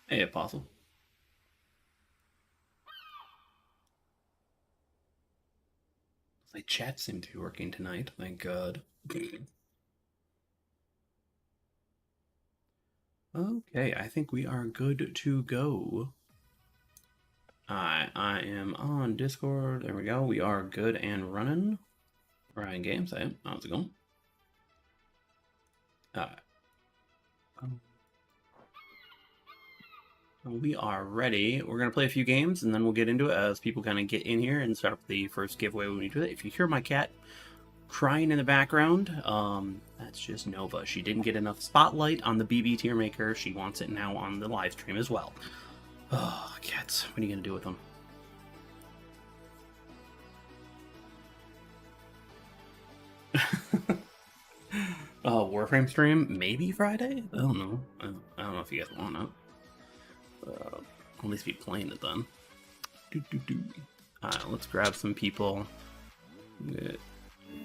Hey, Apostle. My chat seemed to be working tonight. Thank God. Okay, I think we are good to go. I am on Discord. There we go. We are good and running. Ryan Games, hey, how's it going? We are ready. We're going to play a few games, and then we'll get into it as people kind of get in here and start up the first giveaway when we do it. If you hear my cat crying in the background, that's just Nova. She didn't get enough spotlight on the BB Tiermaker. She wants it now on the live stream as well. Oh, cats. What are you going to do with them? Warframe stream? Maybe Friday? I don't know. I don't know if you guys want it. At least be playing it then. Let's grab some people.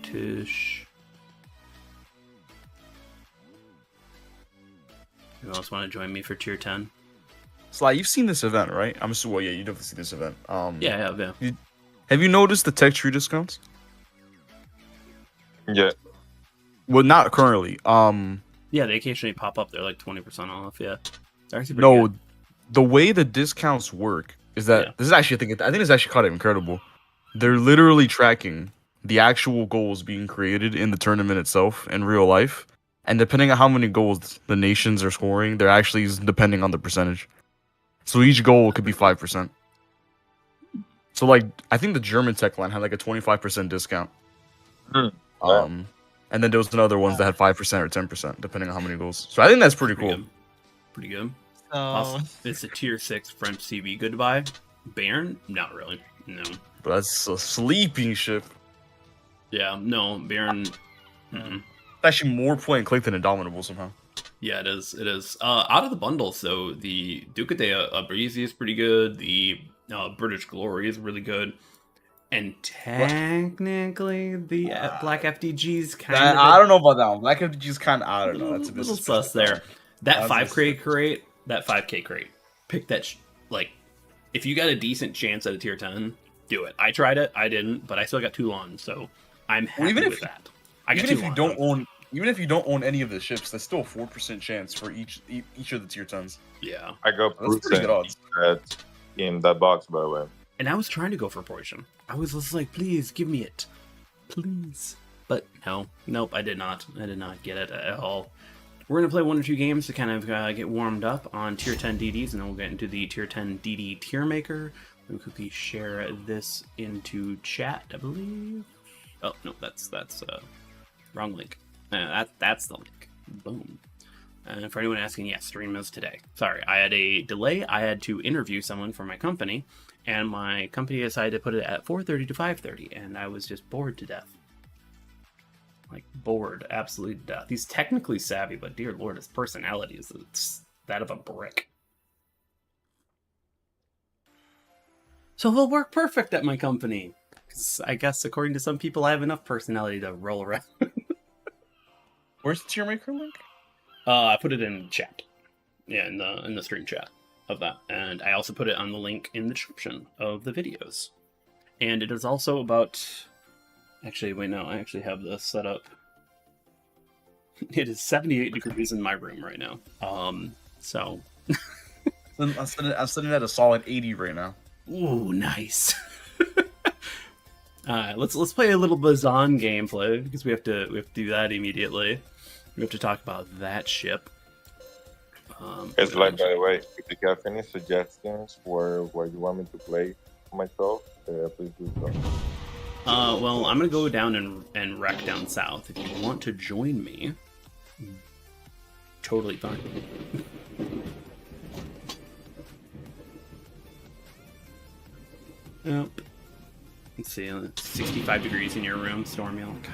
Tish. Who else want to join me for tier 10? Sly, you've seen this event, right? I'm assuming. Well, yeah, you definitely seen this event. Yeah. Have you noticed the tech tree discounts? Yeah. Well, not currently. Yeah, they occasionally pop up. They're like 20% off. Yeah. No, good. The way the discounts work is that this is actually I think it's actually kind of incredible. They're literally tracking the actual goals being created in the tournament itself in real life, and depending on how many goals the nations are scoring, they're actually depending on the percentage. So each goal could be 5%. So like I think the German tech line had like a 25% discount. And then there was another ones that had 5% or 10%, depending on how many goals. So I think that's pretty cool. Pretty good. It's a tier 6 French CB. Goodbye. Baron? Not really. No. But that's a sleeping ship. Yeah, no, Baron. It's actually more point and click than Indomitable somehow. Yeah, it is. It is. Out of the bundles, though, the Duca de Abruzzi is pretty good. The British Glory is really good. And technically, the Black FDG's kind of... I don't know about that one. Black FDG's kind of... I don't know. That's a little sus there. That 5K crate, that 5K crate. Pick that... if you got a decent chance at a tier 10, do it. I tried it. I didn't, but I still got 2 on, so I'm happy with that. Even if you don't own any of the ships, that's still a 4% chance for each of the tier 10s. Yeah. I got in that box, by the way. And I was trying to go for Poison. I was just like, please, give me it. Please. But no. Nope, I did not. I did not get it at all. We're going to play 1 or 2 games to kind of get warmed up on tier 10 DDs, and then we'll get into the tier 10 DD Tiermaker. Let me quickly share this into chat, I believe. Oh, no, that's wrong link. That's the link. Boom. And for anyone asking, yes, stream is today. Sorry, I had a delay. I had to interview someone for my company, and my company decided to put it at 4:30 to 5:30, and I was just bored to death. Like, bored, absolutely to death. He's technically savvy, but dear lord, his personality is that of a brick. So he'll work perfect at my company. Because I guess, according to some people, I have enough personality to roll around. Where's the Tiermaker link? I put it in chat. Yeah, in the stream chat of that. And I also put it on the link in the description of the videos. And it is also about... Actually, wait, no, I actually have this set up. It is 78 degrees in my room right now. So... I'm sitting at a solid 80 right now. Ooh, nice. Let's play a little Bazan gameplay, because we have to do that immediately. We have to talk about that ship. It's like, by the way, if you have any suggestions for what you want me to play myself, please do so. Well, I'm gonna go down and wreck down south. If you want to join me, totally fine. Yep. Let's see, 65 degrees in your room, Stormy. Oh, God.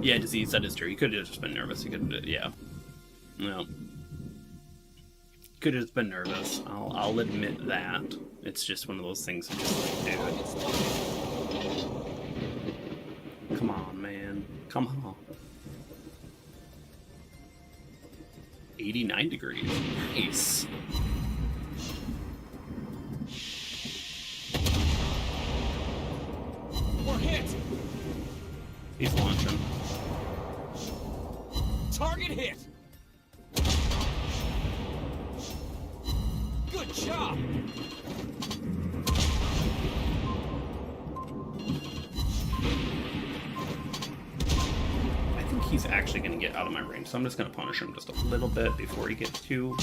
Yeah, disease, that is true. You could have just been nervous. You could have, yeah. No. Could have just been nervous. I'll admit that. It's just one of those things that just like, dude. Come on, man. Come on. 89 degrees. Nice. We're hit. He's launching. Target hit. Good job. I think he's actually going to get out of my range, so I'm just going to punish him just a little bit before he gets too...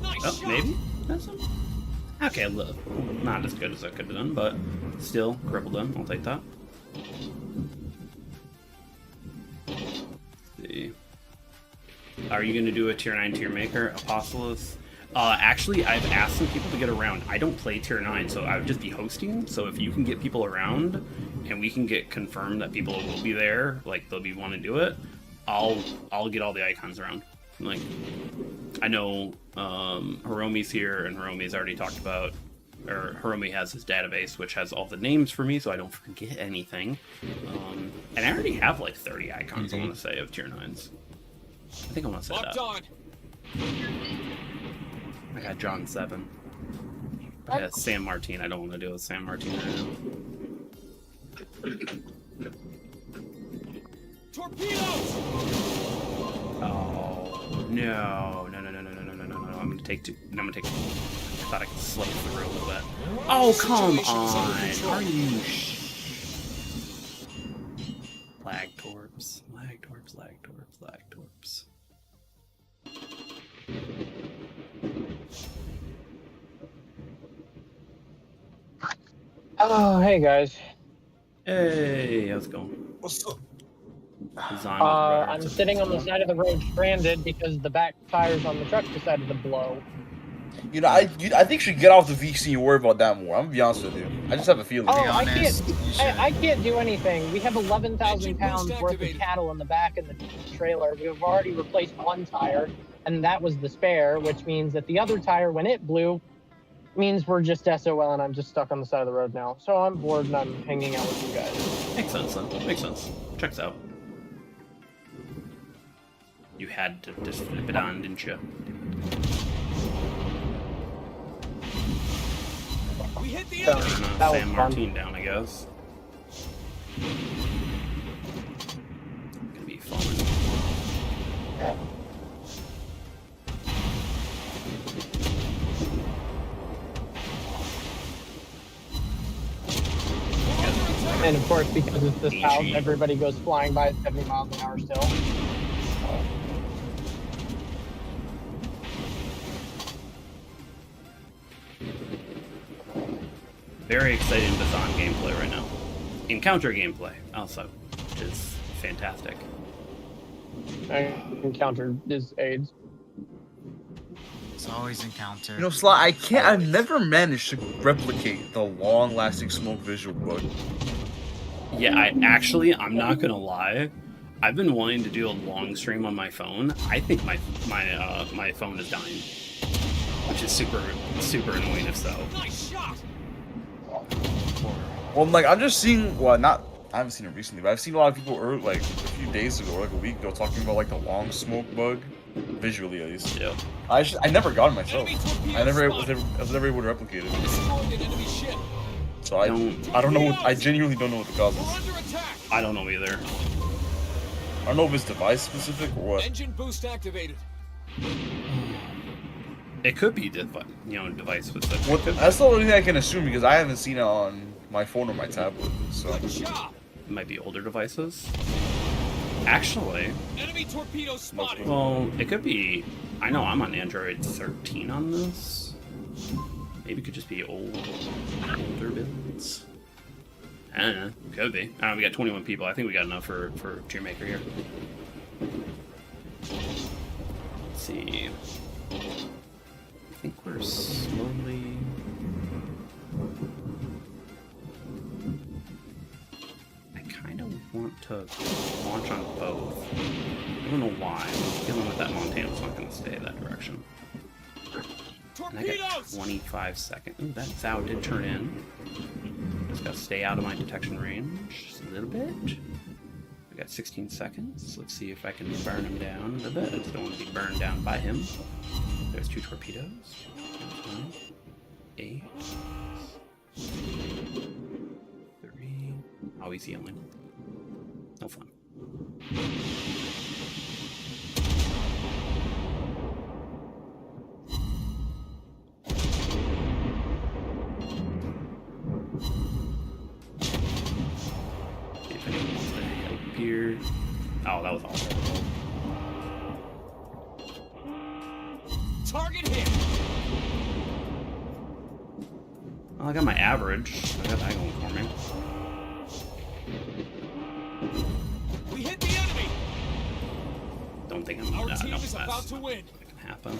Nice Oh, shot. maybe? That's him? Okay, look. Not as good as I could have done, but still, crippled him. I'll take that. Let's see. Are you going to do a tier 9 Tiermaker? Apostolos? Actually, I've asked some people to get around. I don't play tier 9, so I would just be hosting. So if you can get people around, and we can get confirmed that people will be there, like they'll be want to do it, I'll get all the icons around. Like, I know Hiromi's here, and Hiromi's already talked about, or Hiromi has his database, which has all the names for me, so I don't forget anything. And I already have like 30 icons, I want to say, of tier 9s. I think I want to say Locked that. on. I got John 7. Yeah, San Martin. I don't want to deal with San Martin right now. Torpedoes. Oh no! No! I'm gonna take two. I'm gonna take. I thought I could slow through a little bit. Oh come on! Are you? Lag torps. Lag torps. Lag torps. Lag torps. Oh, hey guys. Hey, how's it going? What's up? I'm sitting on the side of the road stranded because the back tires on the truck decided to blow. You know, I think you should get off the VC and worry about that more. I'm gonna be honest with you. I just have a feeling. Oh, I can't do anything. We have 11,000 pounds worth of activated. cattle in the back of the trailer. We've already replaced one tire, and that was the spare, which means that the other tire, when it blew, means we're just SOL and I'm just stuck on the side of the road now. So I'm bored and I'm hanging out with you guys. Makes sense, then. Makes sense. Checks out. You had to just flip it on, didn't you? We hit the So, enemy. that was San fun. Martin down, I guess. Gonna be fun. And of course, because it's the south, everybody goes flying by at 70 miles an hour still. Very exciting Bazan gameplay right now. Encounter gameplay, also, which is fantastic. I encountered his AIDS. It's always encounter. You know, Sly, I've never managed to replicate the long-lasting smoke visual bug. Yeah, I'm not gonna lie. I've been wanting to do a long stream on my phone. I think my phone is dying, which is super annoying if so. Nice shot. Well, like, I'm just seeing, well, I haven't seen it recently, but I've seen a lot of people, like, a few days ago, like a week ago, talking about, like, the long smoke bug, visually at least. Yeah. I never got it myself. Enemy torpedo I spotted. was never able to replicate it. Destroyed an enemy ship. So I don't know I genuinely don't know what the cause We're is. under attack. I don't know either. I don't know if it's device specific or what. Engine boost activated. It could be device specific. What that's the only thing I can assume because I haven't seen it on my phone or my tablet. So Good job. It might be older devices. Actually, Enemy torpedo spotted. well, it could be. I know I'm on Android 13 on this. Maybe it could just be older builds. I don't know. Could be. I don't know, we got 21 people. I think we got enough for Tiermaker here. Let's see. I think we're slowly... I kind of want to launch on both. I don't know why. I'm feeling that that Montana's not going to stay that direction. And I got Torpedoes. 25 seconds. Ooh, that Zao did turn in. Just gotta stay out of my detection range just a little bit. I got 16 seconds. Let's see if I can burn him down a little bit. I just don't want to be burned down by him. There's 2 torpedoes. 8. 3. Oh, he's healing. No fun. Here. Oh, that was awesome. Target hit. Well, I got my average. I got that going for me. We hit the enemy. Don't think I'm Our team no, is about to win. That can happen.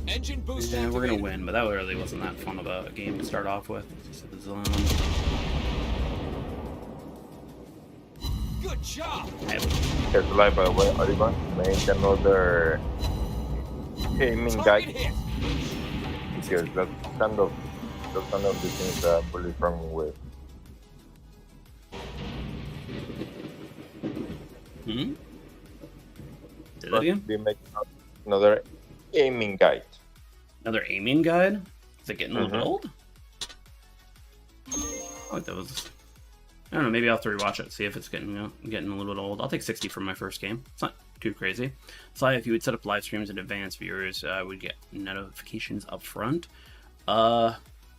Engine boost. Yeah, we're gonna activated. win, but that really wasn't that fun of a game to start off with. Just the zone. Good job. Here's the light, by the way. Are you going to make another aiming Target guide? hit. Because that's kind of the things that I'm really struggling with. Hmm? Say that again? Be making another aiming guide. Another aiming guide? Is it getting a little Mhm. old? I like those. I don't know, maybe I'll have to rewatch it, see if it's getting a little bit old. I'll take 60 for my first game. It's not too crazy. So if you would set up live streams in advance, viewers would get notifications up front.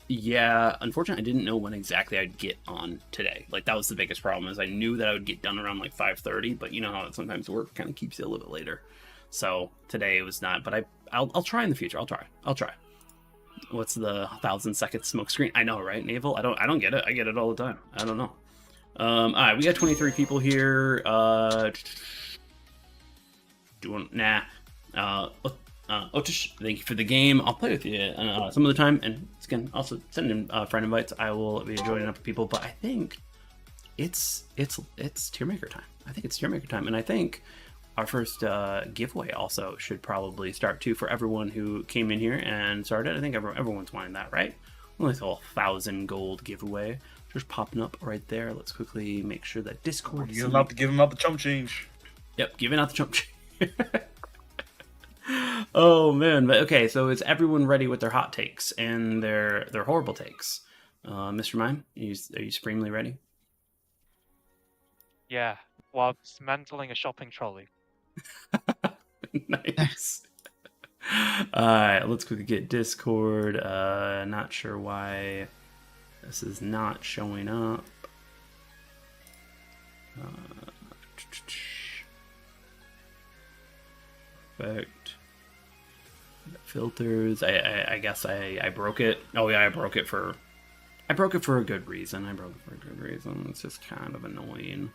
Yeah, unfortunately, I didn't know when exactly I'd get on today. Like, that was the biggest problem, is I knew that I would get done around like 5:30, but you know how sometimes work kind of keeps you a little bit later. So today it was not, but I'll try in the future. I'll try. What's the 1,000-second smoke screen? I know, right, Naval? I don't get it. I get it all the time. I don't know. All right, we got 23 people here. Otish, thank you for the game. I'll play with you some of the time, and again, also send in friend invites. I will be joining up with people, but I think it's Tiermaker time. I think it's Tiermaker time, and I think our first giveaway also should probably start too for everyone who came in here and started. I think everyone's wanting that, right? Only a 1,000 gold giveaway just popping up right there. Let's quickly make sure that Discord. Give him out the chump change. Yep, giving out the chump change. Oh man, but okay, so is everyone ready with their hot takes and their horrible takes? Mr. Mime, are you supremely ready? Yeah, while dismantling a shopping trolley. Nice. Alright, let's quickly get Discord. Not sure why this is not showing up. Perfect. Filters. I guess I broke it. Oh yeah, I broke it for a good reason. It's just kind of annoying.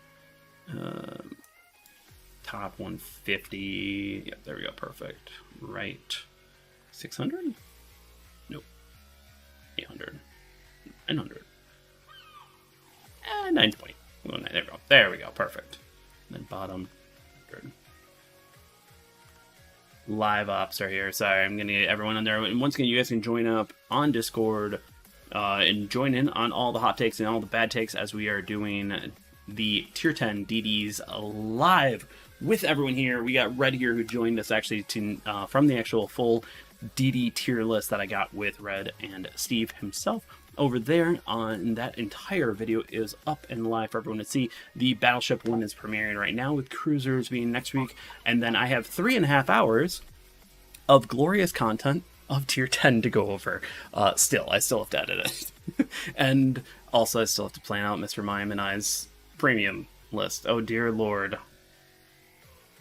Top 150. Yep, there we go. Perfect. Right. 600? Nope. 800. 900. 920. There we go. There we go. Perfect. And then bottom 100. Live ops are here. Sorry, I'm gonna get everyone on there. And once again, you guys can join up on Discord and join in on all the hot takes and all the bad takes as we are doing the Tier 10 DDs live with everyone here. We got Red here who joined us actually from the actual full DD tier list that I got with Red, and Steve himself over there. On that entire video is up and live for everyone to see. The Battleship one is premiering right now, with Cruisers being next week, and then I have 3.5 hours of glorious content of Tier 10 to go over. I still have to edit it. And also I still have to plan out Mr. Mime and I's premium list. Oh dear lord.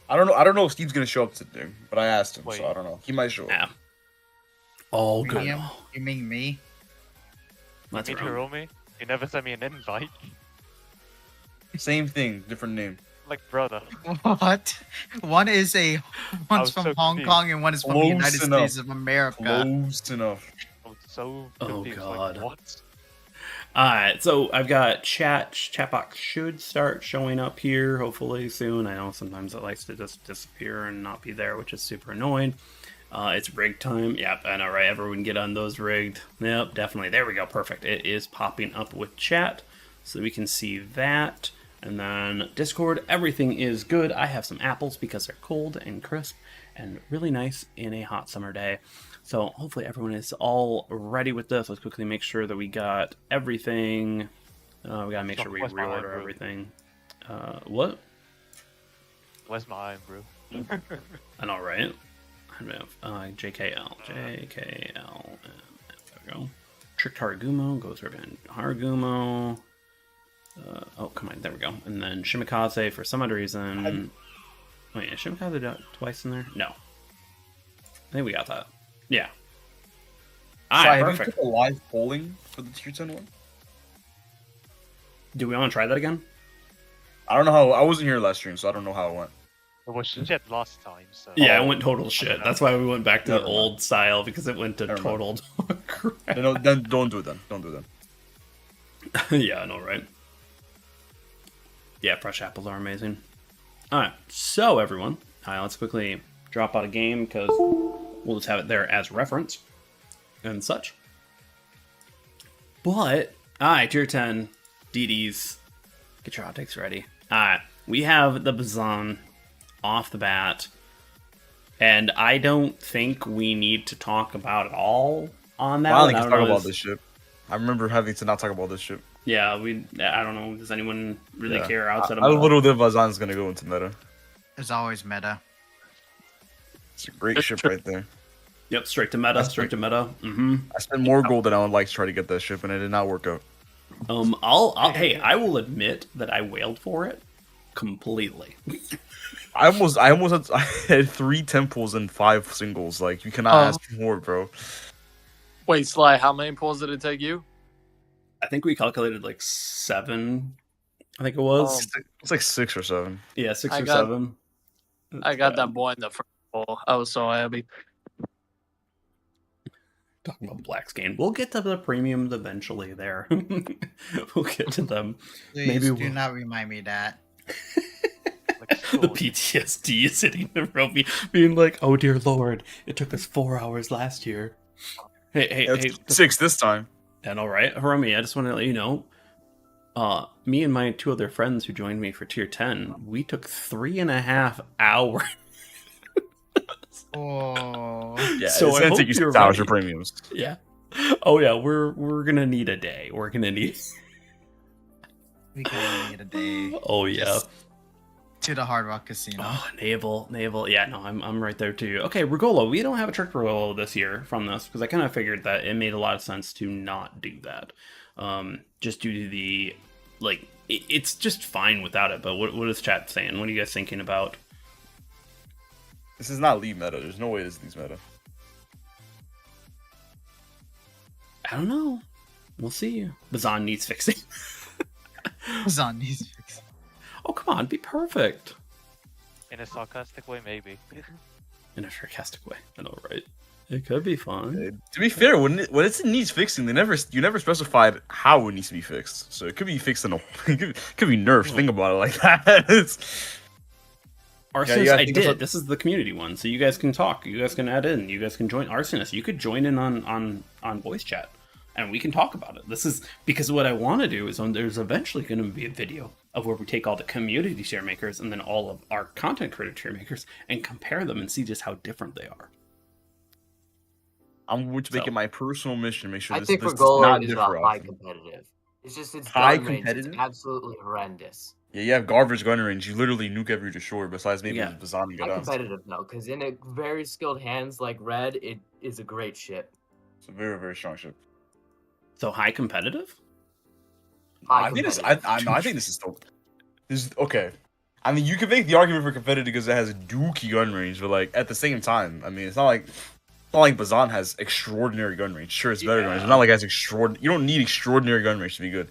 I don't know if Steve's gonna show up today, but I asked him, Wait. so I don't know. He might show up. Yeah. Oh good. Medium? You mean me? That's You wrong. roll me? You never sent me an invite. Same thing, different name. Like, brother. What? One's was from so Hong confused. Kong and one is from the Close United enough. States of America. Close enough. I was so Oh, confused. God. Like, what? Alright, so I've got chat box should start showing up here hopefully soon. I know sometimes it likes to just disappear and not be there, which is super annoying. It's rig time. Yep, I know, right? Everyone get on those rigged. Yep, definitely. There we go. Perfect. It is popping up with chat, so we can see that. And then Discord, everything is good. I have some apples because they're cold and crisp and really nice in a hot summer day. So hopefully everyone is all ready with this. Let's quickly make sure that we got everything. We gotta make sure we Where's my iron reorder brew? everything. What? Where's my iron brew? I know, right? I have JKL. JKL. There we go. Tricked Harugumo goes right behind Harugumo. Oh, come on. There we go. And then Shimikaze for some odd reason. Wait, is Shimikaze twice in there? No. I think we got that. Yeah. Alright, Have you perfect. took a live polling for the tier 10 one? Do we want to try that again? I don't know how. I wasn't here last stream, so I don't know how it went. It was shit last time, so. Yeah, it went total shit. know. That's why we went back to the Never mind. old style, because it went to Never total crap. Then don't do it then. Don't do it then. Yeah, I know, right? Yeah, fresh apples are amazing. Alright, so everyone, let's quickly drop out a game, because we'll just have it there as reference and such. But, alright, tier 10, DDs, get your optics ready. Alright, we have the Bazan off the bat, and I don't think we need to talk about it all on that. I don't one. think I talk know about is- this shit. I remember having to not talk about this shit. Yeah, I don't know. Does anyone really Yeah. care outside of How meta? little did Vazan's gonna go into meta? There's always meta. It's a great ship right there. Yep, straight to meta, That's straight to meta. Mm-hmm. I spent more gold than I would like to try to get that ship, and it did not work out. Hey, I will admit that I wailed for it completely. I almost had, I had 3 temples and 5 singles. Like, you cannot ask for more, bro. Wait, Sly, how many pulls did it take you? I think we calculated like 7. I think it was. It's like 6 or 7. Yeah, 6 I or got- 7. I got that boy in the first pull. I was so happy. Talking about black scan. We'll get to the premiums eventually. There, we'll get to them. Please Maybe do we'll- not remind me that. Like, The so- PTSD is hitting the Roby, being like, "Oh dear Lord, it took us 4 hours last year." Hey, It's 6 this time. And all right, Hiromi, I just want to let you know, me and my 2 other friends who joined me for tier 10, we took 3.5 hours. Oh. Yeah, So it's I gonna hope take you you're 6 hours for ready. premiums. Yeah. Oh yeah, we're gonna need a day. We're gonna need. We can need a day. Oh yeah. Just to the Hard Rock Casino. Oh, naval. Yeah, no, I'm right there too. Okay, Regolo. We don't have a trick Regolo this year from this because I kind of figured that it made a lot of sense to not do that, just due to the it's just fine without it. But what is chat saying? What are you guys thinking about? This is not league meta. There's no way this is meta. I don't know. We'll see. Bazan needs fixing. Zon needs fixing. Oh come on, be perfect. In a sarcastic way, maybe. In a sarcastic way. I know, right? It could be fun. To be fair, when it needs fixing, you never specified how it needs to be fixed. So it could be fixed in a it could be nerfed. Think about it like that. Arsonist, yeah, I I think that's did. what- This is the community one, so you guys can talk. You guys can add in. You guys can join Arsonist. You could join in on voice chat, and we can talk about it. This is because what I want to do is there's eventually going to be a video of where we take all the community tier makers and then all of our content creator tier makers and compare them and see just how different they are. I'm going to make So- it my personal mission. Make sure I this, think this for does not Gola is differ a high often. competitive. It's just its High gun range is competitive? absolutely horrendous. Yeah, you have garbage gun range. You literally nuke every destroyer besides maybe Yeah. Bazan and High Gadon. competitive though, because in a very skilled hands like Red, it is a great ship. It's a very, very strong ship. So high competitive? High I think this. competitive. I think this is still. This is okay. I mean, you can make the argument for competitive because it has a dookie gun range, but like at the same time, I mean, it's not like Bazan has extraordinary gun range. Sure, it's better gun range. It's not like it has extraordinary. You don't need extraordinary gun range to be good.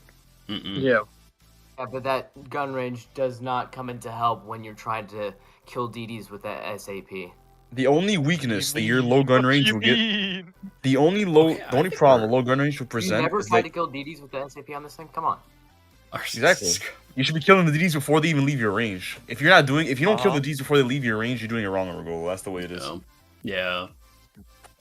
Mm-mm. Yeah. Yeah, but that gun range does not come into help when you're trying to kill DDs with that SAP. The only weakness that your low gun range will get. The only Okay, I only think problem we're- the low gun range will You present never is tried that to kill DDs with the SAP on this thing? Come on. exactly. You should be killing the DDs before they even leave your range. If you don't kill the DDs before they leave your range, you're doing it wrong, Regol. That's the way it is. Yeah.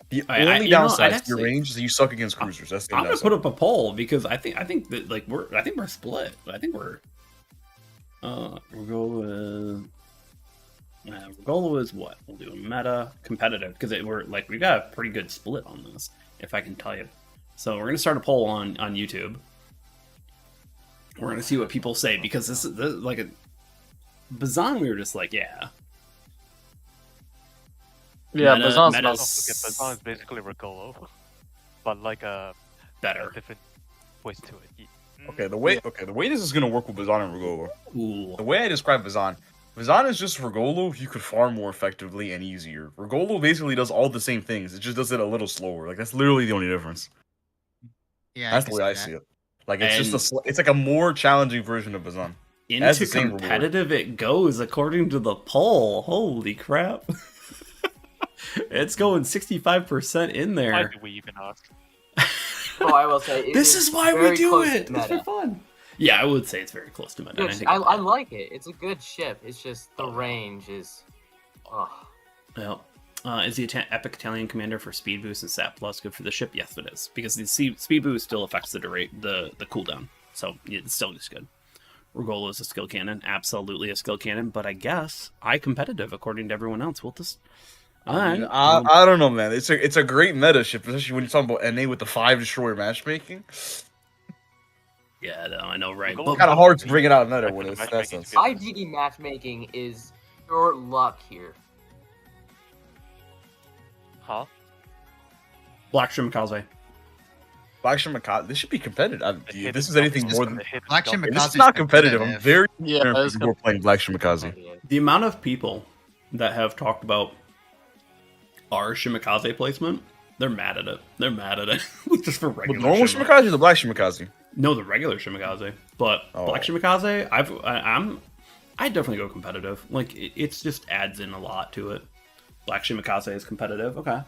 The I- only you know, I'd downside to your actually- range is that you suck against cruisers. That's the I'm only gonna downside. put up a poll because I think that like we're split. I think we're Regolo is what we'll do meta competitive because we got a pretty good split on this, if I can tell you. So we're gonna start a poll on YouTube. We're gonna see what people say because this is like a Bazan. We were just like, yeah. Yeah, Meta- Bazan's meta- not. Bazan is basically Regolo, but like a Better. different twist to it. Okay, the way this is gonna work with Bazan and Regolo. Ooh. The way I describe Bazan is just Regolo if you could farm more effectively and easier. Regolo basically does all the same things. It just does it a little slower. Like that's literally the only difference. Yeah, That's the way I see it. Like it's just it's like a more challenging version of Bazan. Has Into the same reward. competitive it goes according to the poll. Holy crap. It's going 65% in Why there. do we even ask? Oh, I will say This is why we very do close it. to It's for meta. fun. Yeah, I would say it's very close to meta. and I think I like it. It's a good ship. It's just the range is. Oh. well, is the Epic Italian Commander for speed boost and stat plus good for the ship? Yes, it is because the speed boost still affects the cooldown, so it's still just good. Regolo is a skill cannon, absolutely a skill cannon, but I guess competitive according to everyone else. We'll just. I don't know, man. It's a great meta ship, especially when you're talking about NA with the 5 destroyer matchmaking. Yeah, no, I know, right? Regolo- Kind of hard to bring it out of meta Like, when the it's that matchmaking sense. skill. IGD matchmaking is pure luck here. Huh? Black Shimakaze. Black Shimakaze, this should be competitive. The hidden This is stuff anything is more just than the hidden Black stuff. Shimakaze this is not competitive. I'm very Yeah, concerned it's people are playing Black Shimakaze. The amount of people that have talked about our Shimakaze placement, they're mad at it. They're mad at it. Just for But regular normal Shimakaze or the Black Shimakaze? No, the regular Shimakaze. But Black Shimakaze, I definitely go competitive. Like it just adds in a lot to it. Black Shimakaze is competitive. Okay.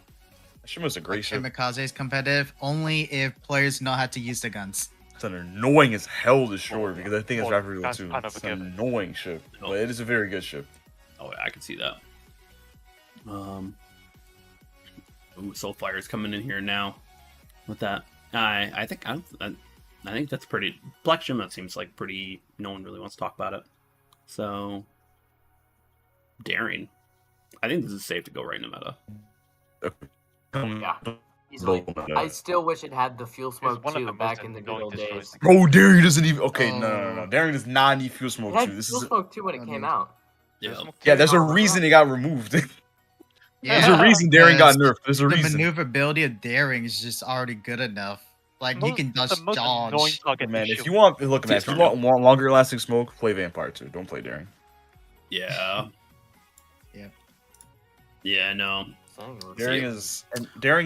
Shima's a great ship. Shimakaze is competitive only if players know how to use the guns. It's an annoying as hell destroyer because I think it's Well, rapid that's too. kind of It's a an given. annoying ship, but it is a very good ship. Oh, yeah, I can see that. Soulfire's coming in here now with that. I think that's pretty. Black Shima seems like pretty. No one really wants to talk about it. So, daring. I think this is safe to go right into meta. Yeah. Easily. I still wish it had the fuel smoke one of too the most back in the good annoying old destroyers. days. Oh, Daring doesn't even. Okay, no. Daring does not need fuel It smoke had too. This fuel is smoke too when it came out. yeah. There's a reason it got removed. Yeah, There's a reason Daring got because nerfed. There's a the reason. maneuverability of Daring is just already good enough. Like you can The just most annoying dodge. target Man, to if shoot. you want, look, man, if you want longer lasting smoke, play Vampire 2. Don't play Daring. Yeah. Yep. Yeah, no. Daring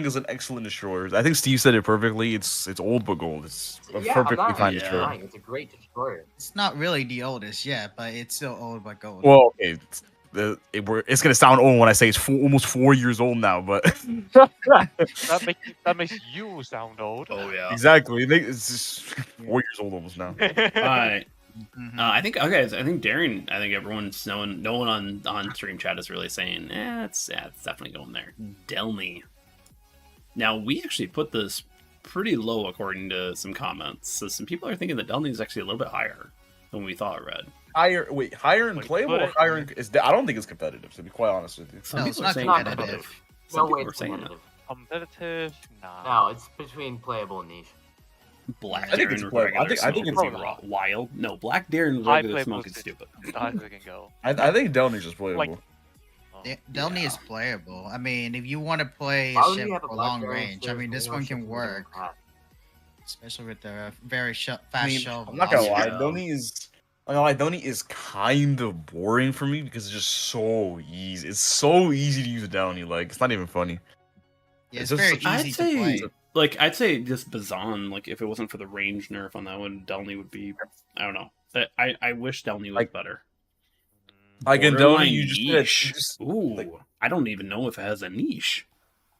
is an excellent destroyer. I think Steve said it perfectly. It's old but gold. It's a perfectly fine destroyer. It's a great destroyer. It's not really the oldest, yeah, but it's still old but gold. Well, okay, it's gonna sound old when I say it's almost 4 years old now, but that makes you sound old. Oh yeah. exactly, it's just 4 years old almost now. Alright. Mhm. I think Daring. I think everyone's no one on stream chat is really saying, it's definitely going there. Delny. Now we actually put this pretty low according to some comments, so some people are thinking that Delny is actually a little bit higher than we thought it read. Higher in playable or higher in I don't think it's competitive, to be quite honest with you. Some No, people it's are not saying competitive. Some No people way are it's saying competitive. Competitive? Nah. No, it's between playable and niche. Black I think Daring it's with playable. regular I think smoke it's is wild. No, Black Daring with I regular play smoke is boosted. stupid. I can go. I think Delny's just playable. Like- Delny Yeah. is playable. I mean, if you want to play Why a would ship you have a for Black long Bear range, I instead mean, of this vanilla one ship can with a work, hat? especially with the very fast I mean, shell. I'm not gonna lie, velocity. Delny is kind of boring for me because it's just so easy. It's so easy to use Delny. Like it's not even funny. Yeah, it's It's very just- easy to play. I'd say just Bazan. Like if it wasn't for the range nerf on that one, Delny would be. I don't know. I wish Delny was Like- better. Like in Delny, Borderline you just Ooh, I don't even know if it has a niche.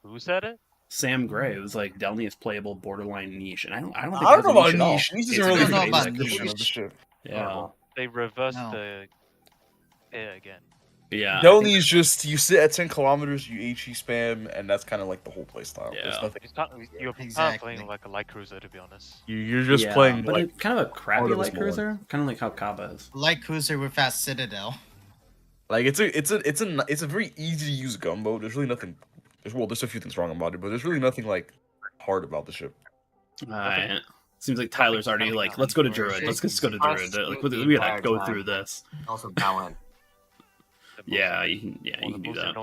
Who said it? Sam Gray was like Delny is playable borderline niche, and I don't think I it don't has know a about niche at all. niche. Niche It's isn't a really don't good know the about basic description niche. of the ship. Yeah. They reversed No. the again. Yeah. Delny is just you sit at 10 kilometers, you HE spam, and that's kind of like the whole playstyle. Yeah. There's nothing. You're kind of Exactly. playing like a light cruiser, to be honest. You're just Yeah, playing but like it's kind of a crappy of a light small one. cruiser, kind of like how Kaba is. Light cruiser with fast citadel. like it's a very easy to use gunboat. There's really nothing. There's a few things wrong about it, but there's really nothing like hard about the ship. Alright. Seems like Tyler's already like, let's go to Druid. Let's just go to Druid. Like, we gotta go through this. Also Balin. Yeah, you can do that.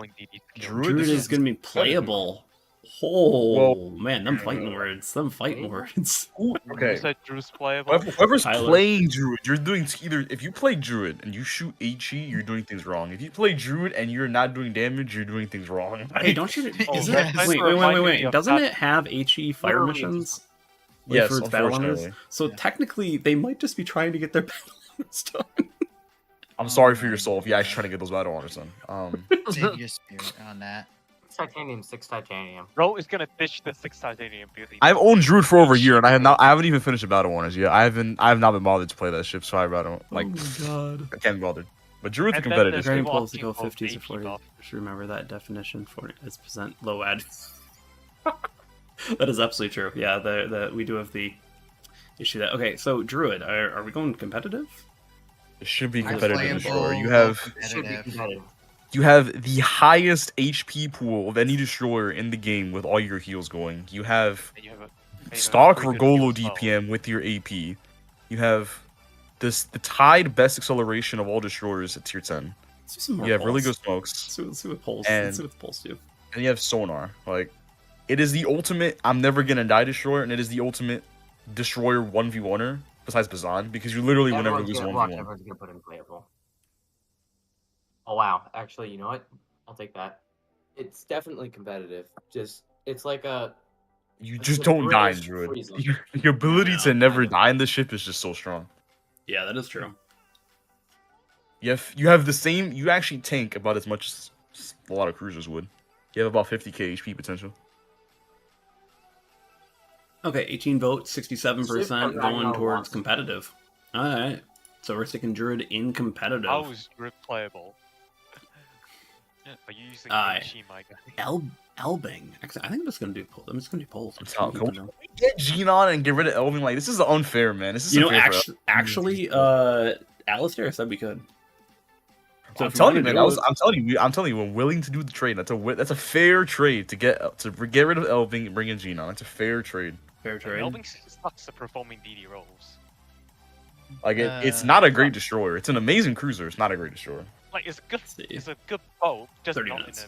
Druid Druid is gonna be playable. Oh Well, man, them fighting words. Them fighting words. Okay. Said Drew's playable. Whoever's Tyler. playing Druid, you're doing either if you play Druid and you shoot HE, you're doing things wrong. If you play Druid and you're not doing damage, you're doing things wrong. Hey, don't you? Oh, Isn't yes. it? Wait. Doesn't it have HE fire Literally, missions? Yes, for its battle honors? unfortunately. So technically, they might just be trying to get their battle honors done. I'm sorry for your soul if you're actually trying to get those battle honors done. Save your spirit on that. 6 titanium. Bro is gonna ditch the 6 titanium beauty. I've owned Druid for over a year and I haven't even finished the battle honors yet. I have not been bothered to play that ship, so I don't like. Oh my god. I can't be bothered. But Druid's And then competitive. there's Very people close to asking go about 50s or AP 40s. buff. Just remember that definition. 40 is percent low ad. That is absolutely true. Yeah, we do have the issue that. Okay, so Druid, are we going competitive? It should be Are competitive in the playable, shore. Should be competitive. You have the highest HP pool of any destroyer in the game with all your heals going. You have And you have a stock pretty good Regolo heal as well. DPM with your AP. You have the tied best acceleration of all destroyers at tier 10. Let's do some more You have really polls. good smokes. Let's see what polls. And- Let's see what the polls do. And you have sonar. Like, it is the ultimate I'm never gonna die destroyer, and it is the ultimate destroyer 1v1er besides Bazan, because you literally will never Everyone's lose a gonna 1v1. everyone's gonna put in playable. Oh wow, actually, you know what? I'll take that. It's definitely competitive. It's like a You It's just the don't die in British Druid. freezing. Your ability Yeah, to never I know. die in this ship is just so strong. Yeah, that is true. You have the same. You actually tank about as much as a lot of cruisers would. You have about 50k HP potential. Okay, 18 votes, 67% Ship, I going know towards lots. competitive. All right, so we're sticking Druid in competitive. How is Druid playable? Are you using Aye. HE, my guy? Elbing. Actually, I think I'm just gonna do polls. I'm just gonna do polls. Can we get Genon and get rid of Elving? Like, this is unfair, man. This is You know, unfair for actually, Alistair said we could. So I'm if you telling you, wanna man. do it- I'm telling you, we're willing to do the trade. That's a fair trade to get rid of Elving and bring in Genon. That's a fair trade. Fair trade. Elving sucks at performing DD roles. Like, it's not a great destroyer. It's an amazing cruiser. It's not a great destroyer. Like it's good. See. It's a good boat, just 30 not minutes.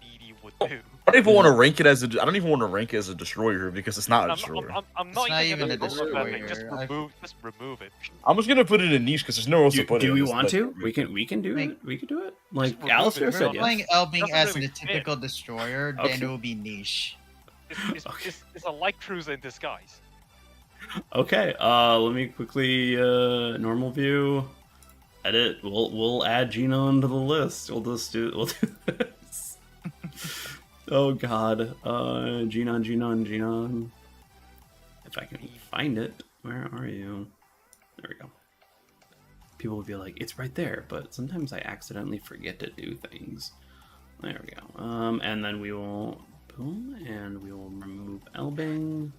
in a DD would do. I don't even want to rank it as a. I don't even want to rank it as a destroyer because it's not a destroyer. I'm It's not not even even gonna a vote for that thing. destroyer. Just remove it. I'm just gonna put it in niche because there's nowhere else to put it. Do we in this want to? list. We can do it. We can do it. Like remove Alistair it. If said, we're yes. playing Elbing Doesn't as really the typical destroyer, Okay. then it will be niche. Okay. It's a light cruiser in disguise. Okay. Let me quickly normal view. Edit. We'll add Genon to the list. We'll do this. Oh god. Genon. If I can find it. Where are you? There we go. People will be like, it's right there, but sometimes I accidentally forget to do things. There we go. And then we will boom, and we will remove Elbing.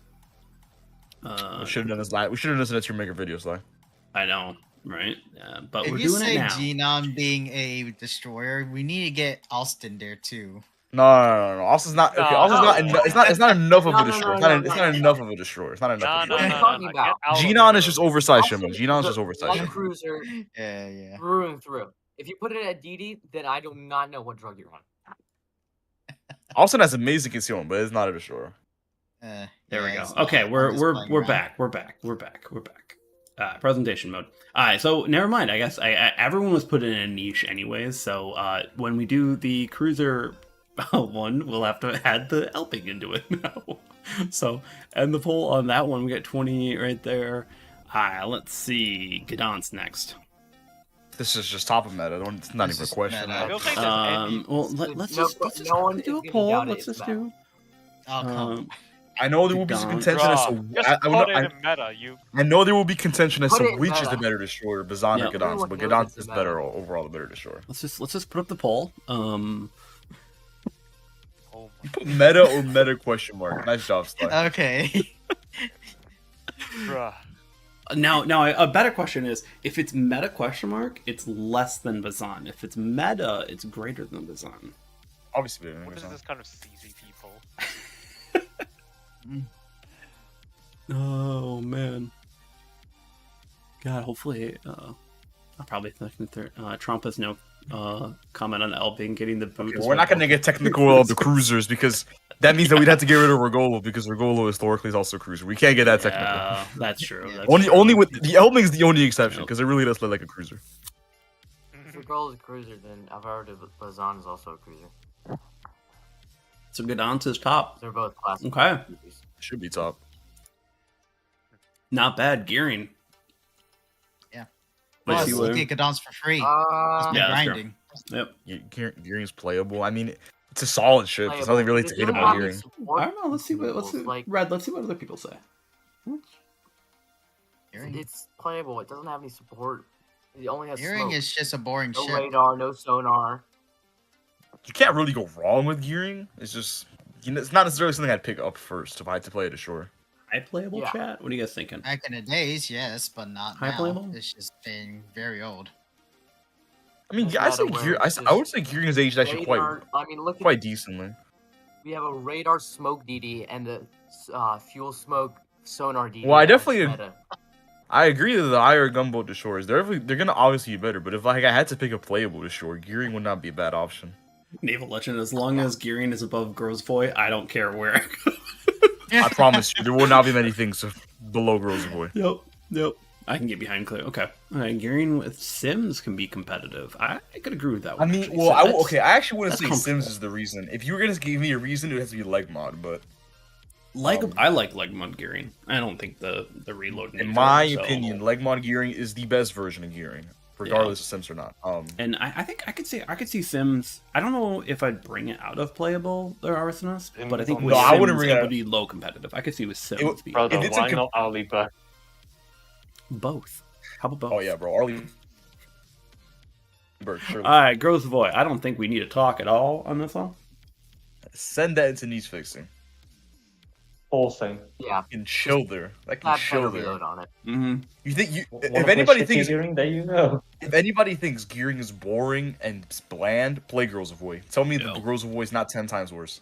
We should have done this live. We should have done this in Tiermaker videos, like. I know, right? But If we're you doing say it now. Genon being a destroyer, we need to get Alston there too. No. Austin's not. Okay, No, Austin's no, not. no. It's not enough of No, a no, destroyer. no, It's no, not no. enough of a destroyer. It's not enough. No, of a no, What are no, you destroyer. no, talking no. about? Get out of Genon there. is just oversized Also, shimmer. Genon's the just oversized one shimmer. cruiser Yeah. through and through. If you put it at DD, then I do not know what drug you're on. Austin has amazing concealment, but it's not a destroyer. There Yeah, we go. it's Okay, not- we're I'm just we're playing we're around. back. We're back. Presentation mode. All right, so never mind. I guess everyone was put in a niche anyways. So when we do the cruiser one, we'll have to add the Elping into it now. So and the poll on that one, we got 20 right there. Let's see. Gdansk next. This is just top of meta. It's not This even a is question. meta. I don't think there's any. Well, let's No- just no one do is a gonna poll. doubt it, Let's it's just bad. do. Oh, come. I know there will be some Don't. contention as to Bruh, just I put know- it in meta. You I know there will be contention as Put to it in which is the meta. better destroyer, Bazan or Yep. Gdansk, Everyone but knows Gdansk it's is the better meta. overall the better destroyer. Let's just put up the poll. oh You put meta or meta question mark. Nice job, Sly. Okay. bruh. Now a better question is, if it's meta question mark, it's less than Bazan. If it's meta, it's greater than Bazan. Obviously better than What is Bazan. this kind of CZ people? Oh man. God, hopefully, I'll probably think Trump has no comment on Elbing getting the boot. Okay, we're not gonna get technical of the cruisers because that means that we'd have to get rid of Regolo because Regolo historically is also a cruiser. We can't get that technical. Yeah, that's true. Yeah. That's Only true. with the Elbing's the only exception because it really does play like a cruiser. If your goal is a cruiser, then Alvaro de Bazan is also a cruiser. So Gdansk's top. They're both classic. Okay, Should be top. not bad. Gearing. Yeah. Let's Plus, see you what- get Gdansk for free. Just Uh, by Yeah, that's true. grinding. Yep. Gearing's playable. I mean, it's a solid ship. There's nothing really to hate about Gearing. I don't know. Let's see what. Like, Red. Let's see what other people say. Gearing, it's playable. It doesn't have any support. It only has Gearing smoke. is just a boring No ship. radar, no sonar. You can't really go wrong with Gearing. It's just it's not necessarily something I'd pick up first if I had to play it ashore. High playable Yeah. chat. What are you guys thinking? Back in the days, yes, but not High now. playable? It's just been very old. I mean, It's yeah, I not say aware, Gearing. it's I would say Gearing is aged actually Radar, I mean, look at quite decently. we have a radar smoke DD and the fuel smoke sonar DD. Well, I that's definitely- meta. I agree that the higher gunboat destroyers, they're gonna obviously be better. But if like I had to pick a playable destroyer, Gearing would not be a bad option. Naval Legend. As long as Gearing is above Grosvoy, I don't care where. I promise you, there will not be many things below Grosvoy. Yep. I can get behind clear. Okay. Gearing with Sims can be competitive. I could agree with that I one. mean, actually. well, So that's- okay. I actually wouldn't that's say Sims comfortable. is the reason. If you were gonna give me a reason, it has to be LegMod. But I like LegMod Gearing. I don't think the reload. in needs my it, so- opinion, LegMod Gearing is the best version of Gearing, regardless of Sims or not. And I think I could see Sims. I don't know if I'd bring it out of playable or Arsonist, but I think with No, Sims I wouldn't bring it it would out. be low competitive. I could see with Sims would- be Brother, If it's a why com- not Ali back? both. How about both? Oh yeah, bro, Arlie. Surely. All right, Grosvoy. I don't think we need to talk at all on this one. Send that into niche fixing. Whole thing. Yeah, Can chill there. That can have chill better there. reload on it. Mm-hmm. You think you? One If of the anybody shitty thinks gearing, there you go. if anybody thinks Gearing is boring and bland, play Grosvoy. Tell me that No. the Grosvoy is not 10 times worse.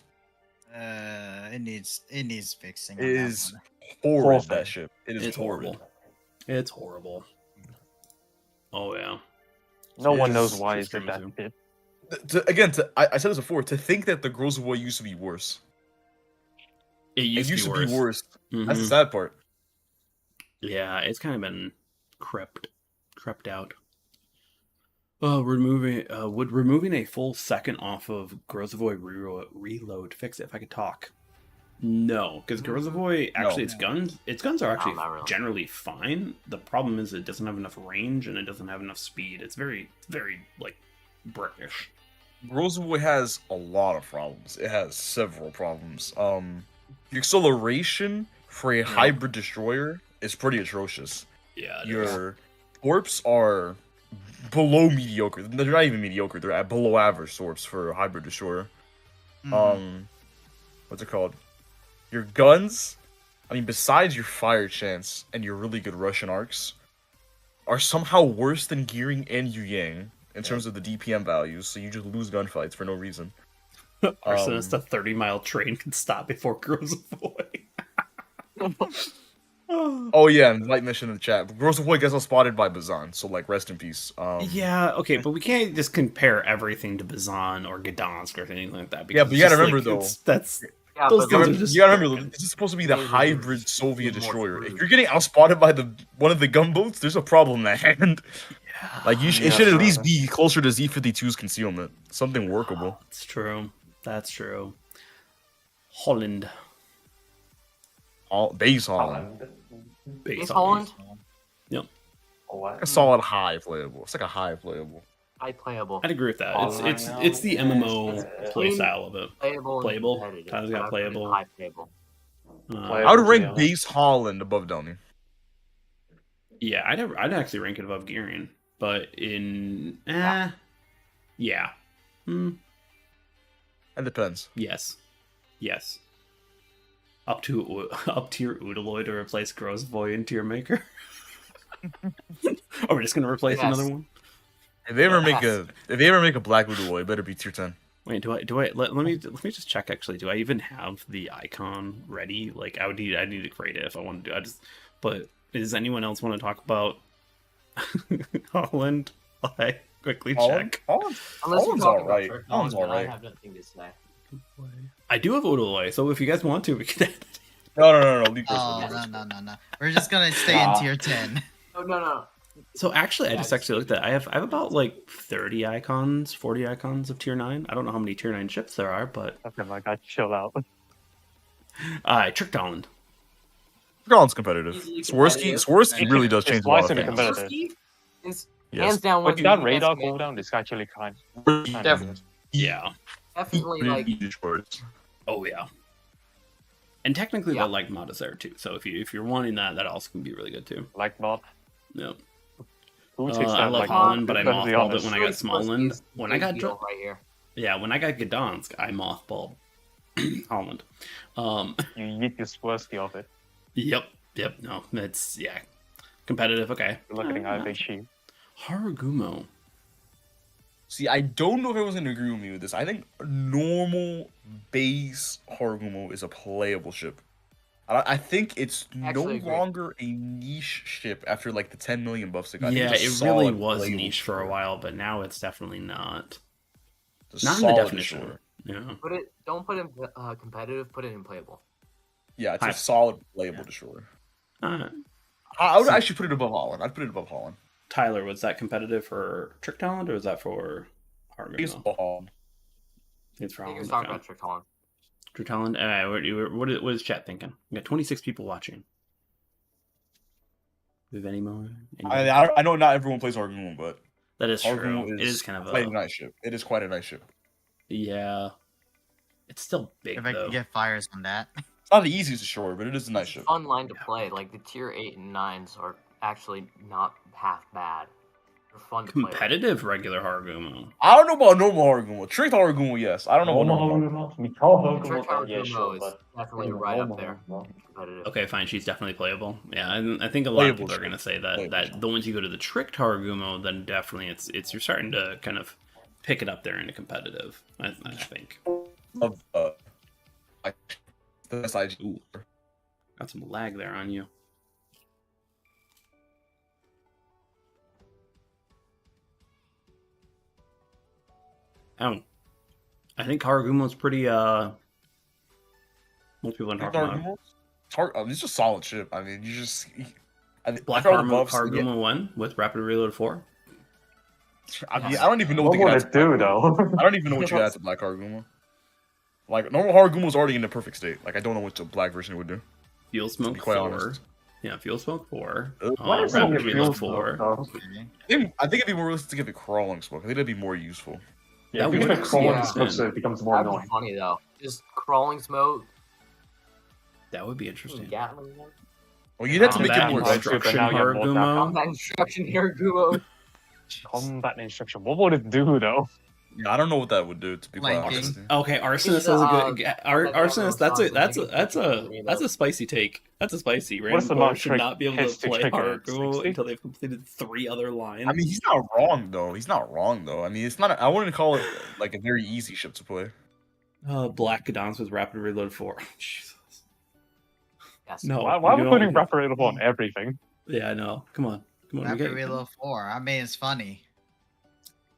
It needs fixing. It on that is one. horrid. Horrible. That ship. It is It's horrible. It's horrible. Oh yeah. No one It's- knows why it's is it that crazy. shit. I said this before. To think that the Grosvoy used to be worse. It It used, used to be worse. Mhm. That's the sad part. Yeah, it's kind of been crept out. Would removing a full second off of Grosvoy reload fix it? If I could talk, no, because Grosvoy actually No. its guns are actually not really. generally fine. The problem is it doesn't have enough range and it doesn't have enough speed. It's very like British. Grosvoy has a lot of problems. It has several problems. The acceleration for a hybrid destroyer is pretty atrocious. Yeah, it is. Your torps are below mediocre. They're not even mediocre. They're at below average torps for a hybrid destroyer. Mhm. What's it called? Your guns, I mean, besides your fire chance and your really good Russian arcs, are somehow worse than Gearing and Yu Yang in terms of the DPM values. So you just lose gunfights for no reason. Arsonist, a 30-mile train can stop before Grosvoy. Oh yeah, and light mission in the chat. Grosvoy gets spotted by Bazan, so like rest in peace. Yeah, okay, but we can't just compare everything to Bazan or Gdansk or anything like that. Yeah, but you gotta remember, though, that's Yeah, Those but guns look, are just you gotta remember, broken. this is supposed to be the Maybe hybrid there's Soviet more destroyer. screwed. If you're getting outspotted by one of the gunboats, there's a problem at hand. Like it should at least be closer to Z-52's concealment, something workable. It's true. That's true. Holland. Base Holland, Base Holland? Yep. What? a solid high playable. It's like a high playable. high playable. I'd agree with that. Online It's the now. MMO playstyle of it. Playable. and Playable? competitive, Tyler's got but I put it playable. High playable. I would rank base Holland above Downey. Yeah, I'd actually rank it above Garion, but in yeah. It depends. Yes. Up tier Udaloy to replace Grosvoy and Tiermaker. Are we just gonna replace another one? If they ever make a black Udaloy, it better be tier 10. Wait, do I let me just check actually. Do I even have the icon ready? Like I need to create it if I want to do it. But does anyone else want to talk about Holland? I quickly check. Holland's alright. Holland's alright. I have nothing to say. I do have Udaloy, so if you guys want to, we can. No. No. We're just gonna stay in tier 10. No. So actually, I just looked at. I have about like 30 icons, 40 icons of tier 9. I don't know how many tier 9 ships there are, but Okay, my God, chill out. Tricked Holland. Holland's competitive. Swarovski really does change a lot of things. Competitive. Is Yes. hands down one With of the that best radar commanders. cooldown, it's actually kind. Definitely. Yeah. Definitely like Oh yeah. And technically, Yeah. the LegMod is there too. So if you're wanting that also can be really good too. Like mod. No. Who takes I that love like Holland, but I Let's be mothballed it honest. when I got Smallland. When I got right here. yeah, when I got Gdansk, I mothballed Holland. You yeet your Swirsky off it. Yep. No, it's competitive. Okay. You're looking at a big sheep. Harugumo. See, I don't know if everyone's gonna agree with me with this. I think normal base Harugumo is a playable ship. I think it's Actually no agree. longer a niche ship after like the 10 million buffs it got. Yeah, It's a it really solid was playable niche for a destroyer. while, but now it's definitely not. It's a Not in the solid definition. destroyer. Yeah. Don't put it competitive, put it in playable. Yeah, it's Hi. a solid playable destroyer. Alright. I would actually put it above Holland. I'd put it above Holland. Tyler, was that competitive for Trick Talent or was that for I think it's Harugumo? above Holland. It's for I think Holland. you're talking Okay. about Trick Holland. Trick Talent. What is chat thinking? We got 26 people watching. Do we have any more? I know not everyone plays Harugumo, but That is true. Harugumo It is kind of quite a nice ship. It is quite a nice ship. yeah. It's still big If I though. can get fires on that. It's not the easiest destroyer, but it is a nice ship. Fun line to play. Like the tier 8 and 9s are actually not half bad. They're fun to play. Competitive regular Harugumo. I don't know about normal Harugumo. Tricked Harugumo, yes. I don't know about normal. Trick Harugumo is definitely right up there. Competitive. Okay, fine. She's definitely playable. Yeah, and I think a lot of Playable people are ship. going to say that Playable the ones you go to the tricked Harugumo, then definitely it's you're starting to kind of pick it up there into competitive. I think. Of the SIG. Ooh, got some lag there on you. Oh, I think Harugumo's pretty. Most people don't talk about. It's just a solid ship. I mean, you just Black after all the buffs, Harugumo won with Rapid Reload 4. I mean, I don't even know What what would they it got. do though? I don't even know what you got to Black Harugumo. Like normal Harugumo is already in the perfect state. Like I don't know what the black version would do. Fuel To Smoke be quite 4. honest. Yeah, Fuel Smoke 4. What is Rapid it? Reload 4. I think it'd be more realistic if it crawling smoke. I think that'd be more useful. Yeah, That if you would get crawling yeah. smoke, so it becomes more That'd be annoying. funny though. Just crawling smoke. That would be interesting. Gatling gun. Well, you'd have to Combat make it more Combat extra. Instruction now you have more Harugumo. Combat instruction here, Gumo. Combat instruction. What would it do though? Yeah, I don't know what that would do. To be quite Flanking. honest. Okay, Arsonist It's, has a good. Arsonist, that's That's a spicy take. That's a spicy. What's the Random mod should trick not be able hits to to play trigger it? Harugumo 60? until they've completed 3 other lines. I mean, he's not wrong though. He's not wrong though. I mean, it's not. I wouldn't call it like a very easy ship to play. Black Gdansk with Rapid Reload 4. Jesus. Yes. No. Why are we you putting don't- Rapid Reload on everything? Yeah, I know. Come on. Rapid Reload 4. I mean, it's funny.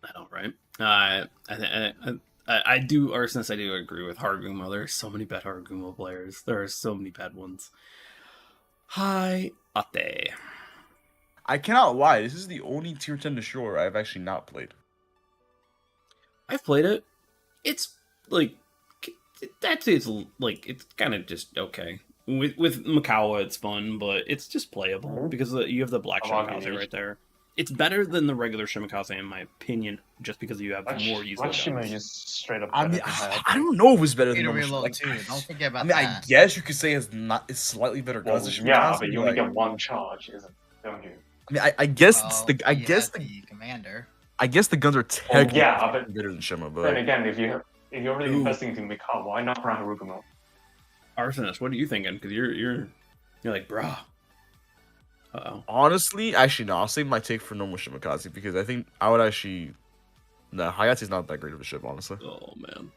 I know, right? I do, Arsonist, I do agree with Harugumo. There are so many bad Harugumo players. There are so many bad ones. Hi, Ate. I cannot lie. This is the only tier 10 destroyer I've actually not played. I've played it. It's like it's like it's kind of just okay. With Makawa, it's fun, but it's just playable because you have the black How long shot is it? right there. It's better than the regular Shimakaze in my opinion, just because you have more useful Shima guns. is straight up. I better mean, than Hayate. I don't know if it's better than Need to normal. reload Like, too. Don't forget about I mean, I that. guess you could say it's slightly better Well, guns than yeah, Shimakaze, but you like- only get one charge, don't you? I mean, I guess it's Well, the I you guess have the the commander. I guess the guns are technically yeah, but- better than Shima, Then but again, if you're really Ooh. investing into Mikau, why not run Harugumo? Arsonist, what are you thinking? Because you're like, bruh. Uh-oh. honestly, actually, no. I'll save my take for normal Shimakaze because I think I would actually. No, Hayate's not that great of a ship, honestly. Oh man.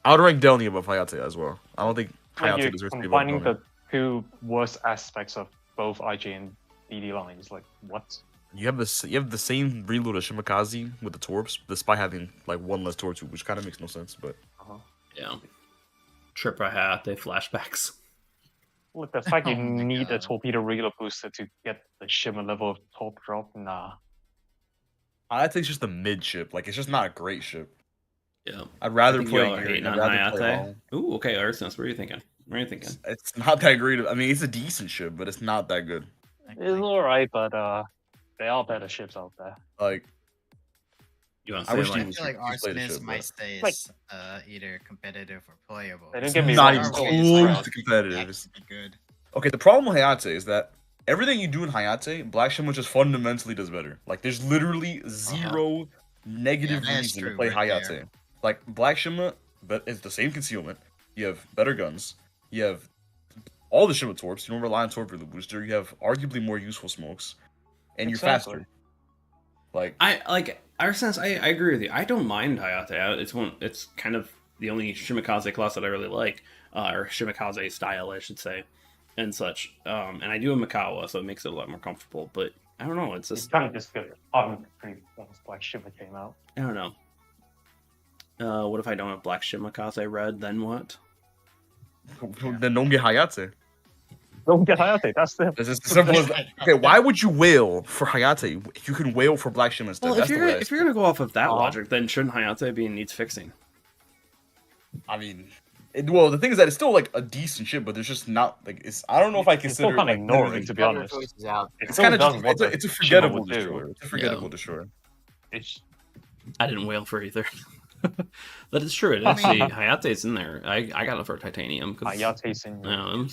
I would rank Delny above Hayate as well. I don't think Like Hayate you're deserves to be above combining Delny. the two worst aspects of both IG and DD lines. Like what? You have the same reload as Shimakaze with the torps, despite having like one less torp tube, which kind of makes no sense. But Yeah. Trip I had, they flashbacks. Look, the fact you Oh my need a God. torpedo reload booster to get the Shimmer level of top drop, nah. Hayate's just a mid ship. Like it's just not a great ship. Yeah. I'd I rather think play. y'all are hating on I'd rather play Hayate. Hong. Ooh, okay, Arsonist, what are you thinking? What are you thinking? It's not that great. I mean, it's a decent ship, but it's not that good. It's alright, but there are better ships out there. Like You want I to wish say he like was- I feel like just play the Arsonist ship, might but- stay Like- as either competitive or playable. They don't get me not wrong, even it's close always to crap. competitive. That could be good. Okay, the problem with Hayate is that everything you do in Hayate, Black Shimmer just fundamentally does better. Like, there's literally zero negative Yeah, that's reason to true play right Hayate. there. Like, Black Shimmer, but it's the same concealment. You have better guns. You have all the Shimmer torps. You don't rely on torpedo booster. You have arguably more useful smokes, and you're Exactly. faster. Like, I like Arsonist, I agree with you. I don't mind Hayate. It's kind of the only Shimakaze class that I really like. Or Shimakaze style, I should say, and such. And I do a Mikawa, so it makes it a lot more comfortable. But I don't know. It's It's just kind of just good. I'm pretty once Black Shimmer came out. I don't know. What if I don't have Black Shimakaze red? Then what? then don't get Hayate. Don't get Hayate, that's the... It's just as simple as that. Okay, why would you wail for Hayate if you can wail for Black Shimmer instead? Well, That's the way I if you're gonna go off of that Uh-huh. logic, then shouldn't Hayate be in needs fixing? I mean, well, the thing is that it's still like a decent ship, but there's just not like it's. I don't know if I You still consider can't like, ignore literally- it, to be Other honest. choices out. It It's still kind of does just what it's a the forgettable Shimmer would do. destroyer. It's a forgettable destroyer. It's I didn't wail for either. That is true. It actually Hayate's in there. I got it for titanium because Hayate's in your...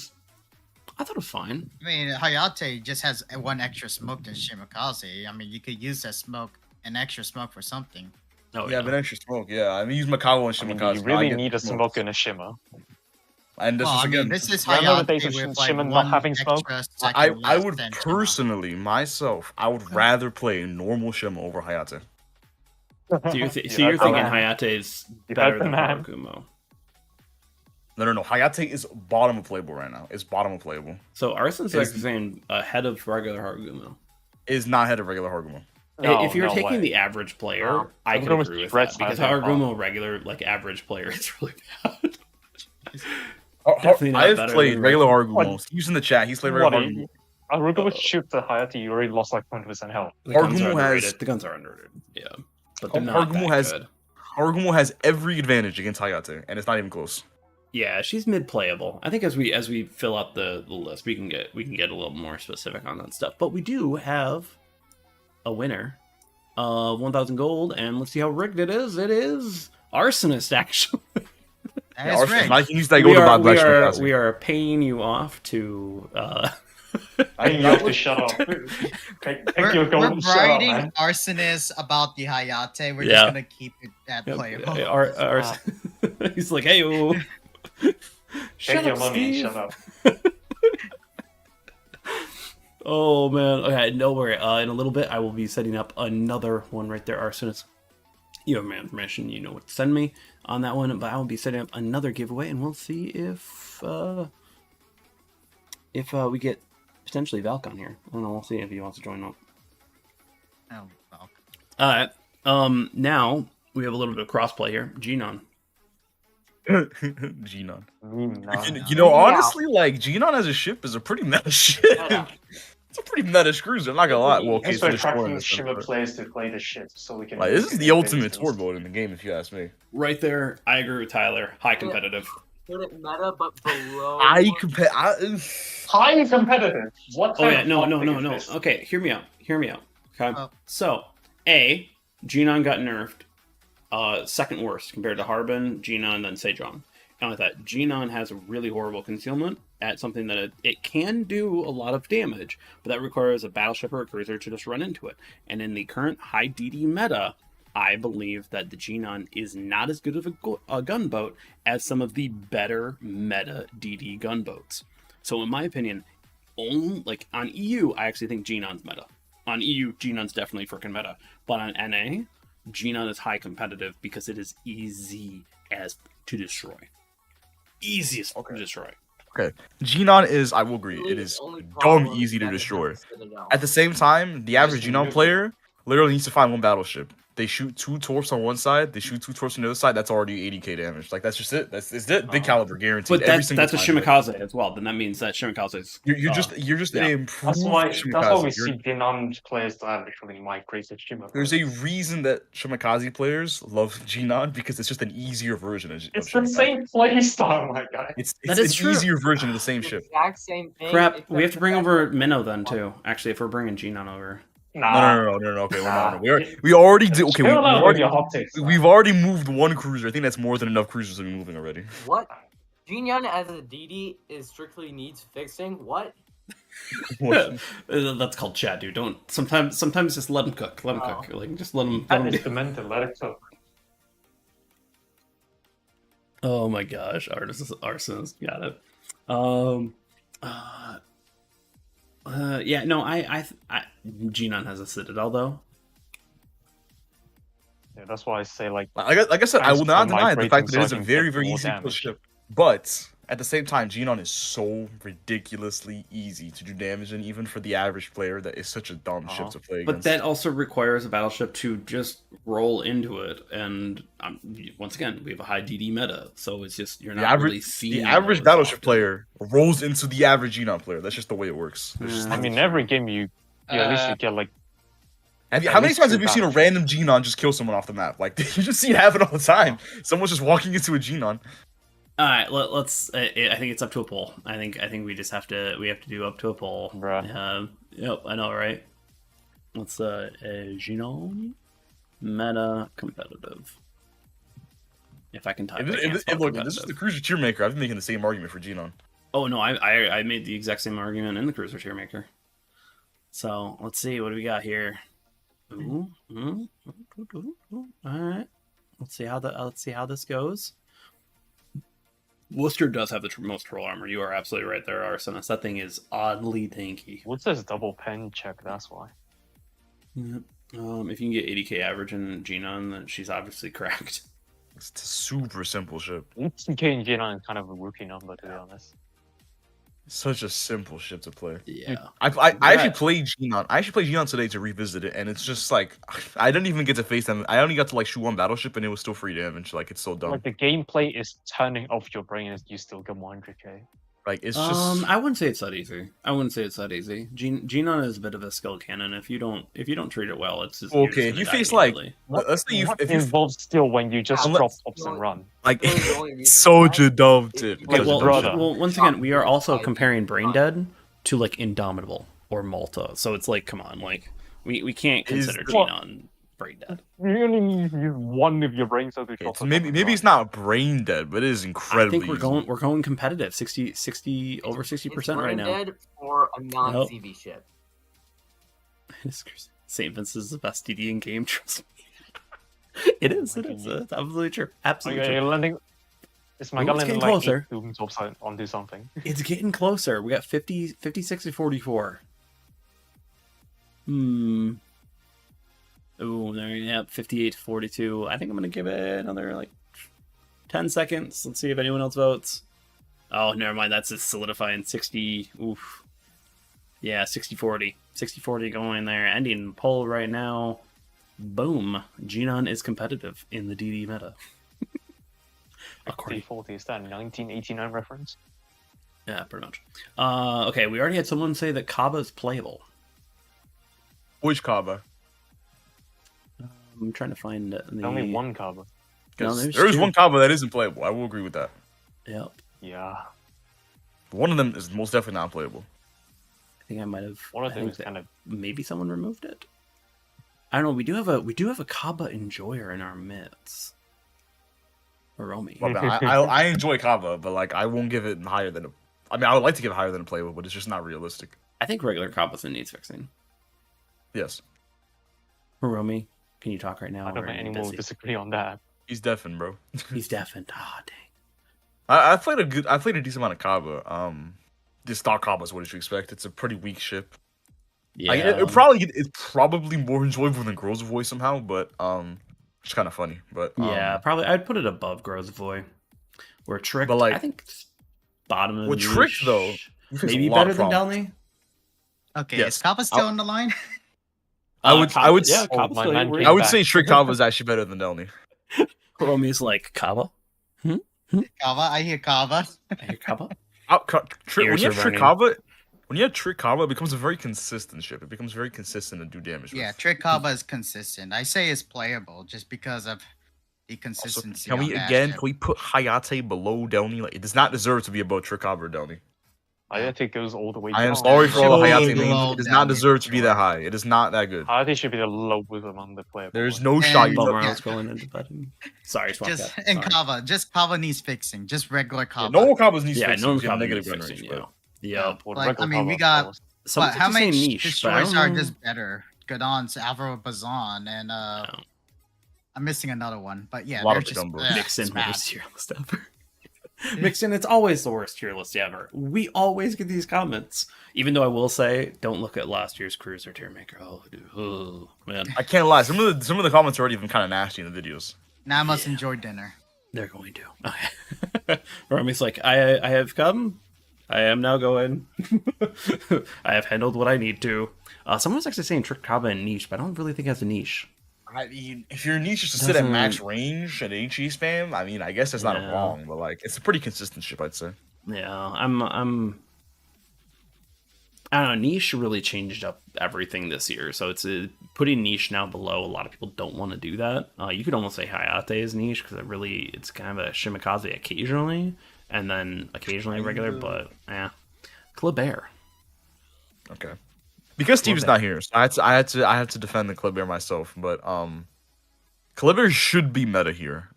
I thought it was fine. I mean, Hayate just has one extra smoke than Shimakaze. I mean, you could use that smoke, an extra smoke for something. Oh yeah, but extra smoke. Yeah, I mean, use Makawa and I mean, Shimakaze. you I really get need a smoke. smoke and a Shimmer. And this Well, is I again. mean, this is Remember the days Hayate of with like Shimon not one having smoke? extra I second I less would than Shima. personally myself I would rather play normal Shimmer over Hayate. So you're, You so you're heard the thinking man. Hayate's You better heard the than man. Harugumo. No. Hayate is bottom of playable right now. It's bottom of playable. So Arson's Is- actually saying ahead of regular Harugumo. Is not head of regular Harugumo. If you're no taking way. the average player, No. I can Harugumo's agree with threats that because are very Harugumo regular like average player is really bad. Har- Definitely not I have better played than regular regular. Harugumo. He's in the chat. He's played What, regular you- Harugumo. Harugumo shoot the Hayate, you already lost like 20% health. The guns are Harugumo has- underrated. The guns are underrated. Yeah, but they're not Harugumo that has- good. Harugumo has every advantage against Hayate, and it's not even close. Yeah, she's mid playable. I think as we fill out the list, we can get a little more specific on that stuff. But we do have a winner of 1,000 gold, and let's see how rigged it is. It is Arsonist, actually. That Yeah, is Arsonist, rigged. I can use that gold to buy Black Shimmer. we are paying you off to. I think you have to shut up. Take your We're gold and shut up, writing man. Arsonist about the Hayate. We're Yeah. just gonna keep it at Yep, playable. he's like, hey, shut Take your up, money Steve. and shut up. Oh man. Okay, no worry. In a little bit, I will be setting up another one right there, Arsonist. You have my information. You know what to send me on that one. But I will be setting up another giveaway, and we'll see if we get potentially Valk on here. I don't know. We'll see if he wants to join up. Oh, well. All right. Now we have a little bit of crossplay here. Genon. Genon. No. You know, Yeah. honestly, like Genon as a ship is a pretty meta ship. It's a pretty meta cruiser. I'm not gonna lie. Well, okay, Thanks so for the shore in attracting this Shimmer sense, players to play the ship so we can... but, like, this is the get ultimate distance. tour mode in the game, if you ask me. Right there. I agree with Tyler. High competitive. Put it meta, but below. I compare. Highly competitive. What Oh kind yeah. of No. fuck thing is this? Okay. Hear me out. Okay. Oh. So, A, Genon got nerfed. Second worst compared to Harbin, Genon, then Sejong. And with that, Genon has a really horrible concealment at something that it can do a lot of damage, but that requires a battleship or a cruiser to just run into it. And in the current high DD meta, I believe that the Genon is not as good of a gunboat as some of the better meta DD gunboats. So in my opinion, on EU, I actually think Genon's meta. On EU, Genon's definitely freaking meta. But on NA, Genon is high competitive because it is easy as to destroy. Easiest to destroy. Okay. Genon is, I will agree, it is dumb easy to destroy. At the same time, the average Genon player literally needs to find one battleship. They shoot 2 torps on one side, they shoot 2 torps on the other side, that's already 80k damage. Like, that's just it. That's it. Big caliber, guaranteed. But that's a Shimikaze as well. Then that means that Shimikaze is... You're just an improved That's why Shimikaze. we see Genon players that actually migrate to Shimikaze. There's a reason that Shimikaze players love Genon, because it's just an easier version of It's the same playstyle, my guy. It's an easier version of the same ship. Exact same thing. Crap, we have to bring over Minnow then, too. Actually, if we're bringing Genon over. No. Okay, no. We already did. Okay, we've already moved 1 cruiser. I think that's more than enough cruisers to be moving already. What? Genon as a DD is strictly needs fixing? What? That's called chat, dude. Don't sometimes just let him cook. Let him cook. Like just let him. That is the mental. Let it cook. Oh my gosh, Arson's got it. Yeah, no, I Genon has a Citadel though. Yeah, that's why I say like I said, I will not deny the fact that it is a very, very more easy damage. ship. But at the same time, Genon is so ridiculously easy to do damage, and even for the average player, that is such a dumb ship to play But against. that also requires a battleship to just roll into it, and once again, we have a high DD meta, so it's just you're not really seeing the average those battleship often. player rolls into the average Genon player. That's just the way it works. I mean, every game you at least you get like. How many times have you seen a random Genon just kill someone off the map? Like, you just see it happen all the time. Someone's just walking into a Genon. All right, let's. I think it's up to a poll. I think we just have to do up to a poll. Bruh. Yep, I know, right? Let's Genon meta competitive. If I can type. Look, this is the cruiser Tiermaker. I've been making the same argument for Genon. Oh no, I made the exact same argument in the cruiser Tiermaker. So let's see what do we got here. All right, let's see how this goes. Worcester does have the most troll armor. You are absolutely right there, Arsenis. That thing is oddly tanky. What's this double pen check? That's why. Yep. If you can get 80k average in Genon, then she's obviously cracked. It's a super simple ship. 80k in Genon is kind of a rookie number, to be honest. Such a simple ship to play. Yeah. I actually played Genon. I actually played Genon today to revisit it, and it's just like I didn't even get to face them. I only got to like shoot 1 battleship, and it was still free damage. Like, it's so dumb. Like the gameplay is turning off your brain, and you still get 100k. Like, it's just. I wouldn't say it's that easy. Genon is a bit of a skill cannon. If you don't treat it well, it's just okay. If you face like, let's say if you involves still when you just drop ops and run. Like, it's such a dumb tip. Okay, well, once again, we are also comparing Brain Dead to like Indomitable or Malta. So it's like, come on, like we can't consider Genon Brain Dead. You only need one of your brain cells to drop. So maybe it's not brain dead, but it is incredibly. I think we're going competitive. 60 over 60% right now. Dead for a non-CB ship. St. Vincent's is the best DD in game. Trust me. It is. It's absolutely true. Absolutely true. Landing. Is my gun landing like closer? Onto something. It's getting closer. We got 50, 60, 44. Oh, there, yeah, 58 to 42. I think I'm going to give it another, like, 10 seconds. Let's see if anyone else votes. Oh, never mind. That's a solidifying 60. Oof. Yeah, 60-40. 60-40 going there. Ending poll right now. Boom. Genon is competitive in the DD meta. 60-40, is that a 1989 reference? Yeah, pretty much. Okay, we already had someone say that Kaba is playable. Which Kaba? I'm trying to find the... Only one Kaba. No, there is 1 Kaba that isn't playable. I will agree with that. Yep. Yeah. One of them is most definitely not playable. I think I might have... One of them is kind of... Maybe someone removed it? I don't know. We do have a Kaba enjoyer in our midst. Romy. Well, I enjoy Kava, but like I won't give it higher than I mean, I would like to give it higher than a playable, but it's just not realistic. I think regular Kaba's needs fixing. Yes. Romy, can you talk right now? I don't think anyone will disagree on that. He's deafened, bro. He's deafened. Ah, dang. I played a decent amount of Kaba. This stock Kaba is what you should expect. It's a pretty weak ship. Yeah. It's probably more enjoyable than Girl's Voice somehow, but it's kind of funny. But yeah, probably I'd put it above Grozvoy. Or Trick, but like, I think bottom of the Trick though, maybe better than Delny. Okay, yes. is Kappa still on the line? I would say Trick Kava is actually better than Delny. Romy's like Kava. Kava, I hear Kava. I hear Kava. When you have Trick Kava, it becomes a very consistent ship. It becomes very consistent and do damage. Yeah, Trick Kava is consistent. I say it's playable just because of the consistency. Also, can we put Hayate below Delny? Like, it does not deserve to be above Trick Kava or Delny. I don't think it goes all the way I am down. sorry for all the Should Hayate be names. below It does not Delny, deserve to be sure. that high. It is not that good. I think should be the lowest among the players. There's no shot. And- Bummer, yeah. I was going into button. Sorry, swap Just that. and Sorry. Kava, just Kava needs fixing. Just regular Kava. Normal Kava's needs Yeah, fixing. no We have Kava negative needs gun fixing, range, yeah. but- Like, I mean, we got Someone's how actually many saying niche, but I destroyers don't are know. just better? Gadon's Alvaro Bazan and I'm missing another one, but yeah, A lot they're of the just gumbos. Mixin smash. worst tier list ever. Mixin, it's always the worst tier list ever. We always get these comments. Even though I will say, don't look at last year's Cruiser Tiermaker. Oh, dude. Oh, man. I can't lie. Some of the comments are already even kind of nasty in the videos. Now I must enjoy dinner. They're going to. Okay. Romy's like, I have come. I am now going. I have handled what I need to. Someone's actually saying Trick Kaba and niche, but I don't really think it has a niche. I mean, if your niche is to sit at max range and HE spam, I mean, I guess that's not wrong, but like, it's a pretty consistent ship, I'd say. Yeah, I don't know. Niche really changed up everything this year, so it's putting niche now below. A lot of people don't want to do that. You could almost say Hayate is niche because it's kind of a Shimikaze occasionally, and then occasionally regular. But yeah, Kleber. Okay. Because Steve's not here, so I had to defend the Kleber myself. But Kleber should be meta here.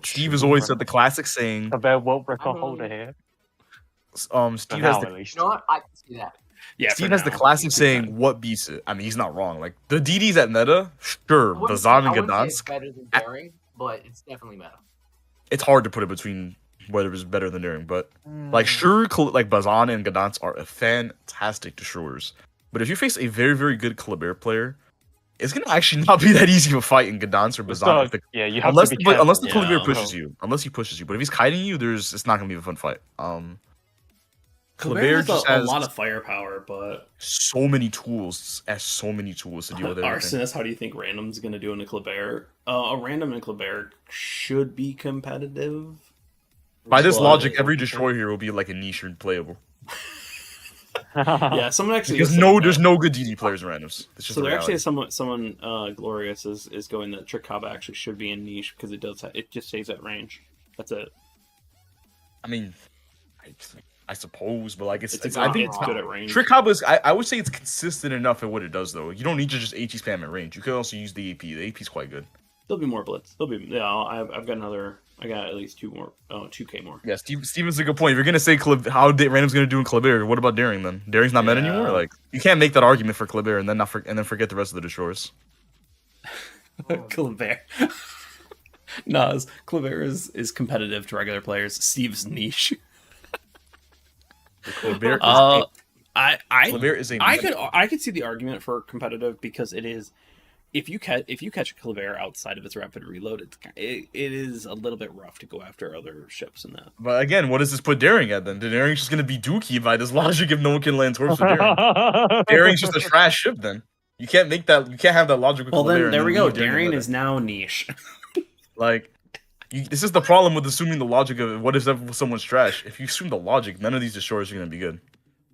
Steve has always said the classic saying. Kleber won't record holder here. Steve has the, at least. You know what? I can see that. Yeah, Steve has the classic saying, "What beats it?" I mean, he's not wrong. Like the DDs at meta, sure, Bazan and Gadon's Gadon's. better than Daring, but it's definitely meta. It's hard to put it between whether it's better than Daring, but like sure, like Bazan and Gadon's are fantastic destroyers. But if you face a very, very good Kleber player, it's gonna actually not be that easy of a fight in Gadon's or Bazan. Yeah, you have unless to be unless the careful. Kleber pushes you. Unless he pushes you. But if he's kiting you, it's not gonna be a fun fight. Kleber just has a lot of firepower, but so many tools. Has so many tools to deal with everything. Arsenis, how do you think random's gonna do in a Kleber? A random in Kleber should be competitive. By this logic, every destroyer here will be like a niche and playable. Yeah, someone actually Because there's no good DD players in randoms. It's just so the there actually reality. is someone glorious is going that Trick Kaba actually should be in niche because it just stays at range. That's it. I mean, I suppose, but like I think it's good at range. Trick Kaba is. I would say it's consistent enough at what it does, though. You don't need to just AT spam at range. You could also use the AP. The AP is quite good. There'll be more blitz. I've got another. I got at least 2K more. Yeah, Steven's a good point. If you're gonna say how random's gonna do in Kleber, what about Daring then? Daring's not meta anymore. Like you can't make that argument for Kleber and then forget the rest of the destroyers. Kleber. Nas, Kleber is competitive to regular players. Steve's niche. Kleber is I could see the argument for competitive because it is. If you catch a Kleber outside of its rapid reload, it is a little bit rough to go after other ships in that. But again, what does this put Daring at then? Daring's just gonna be dookie by this logic if no one can land torps with Daring. Daring's just a trash ship then. You can't make that. You can't have that logic with Well, Kleber then there we go. leave Daring with is now niche. Like, this is the problem with assuming the logic of what if someone's trash. If you assume the logic, none of these destroyers are gonna be good.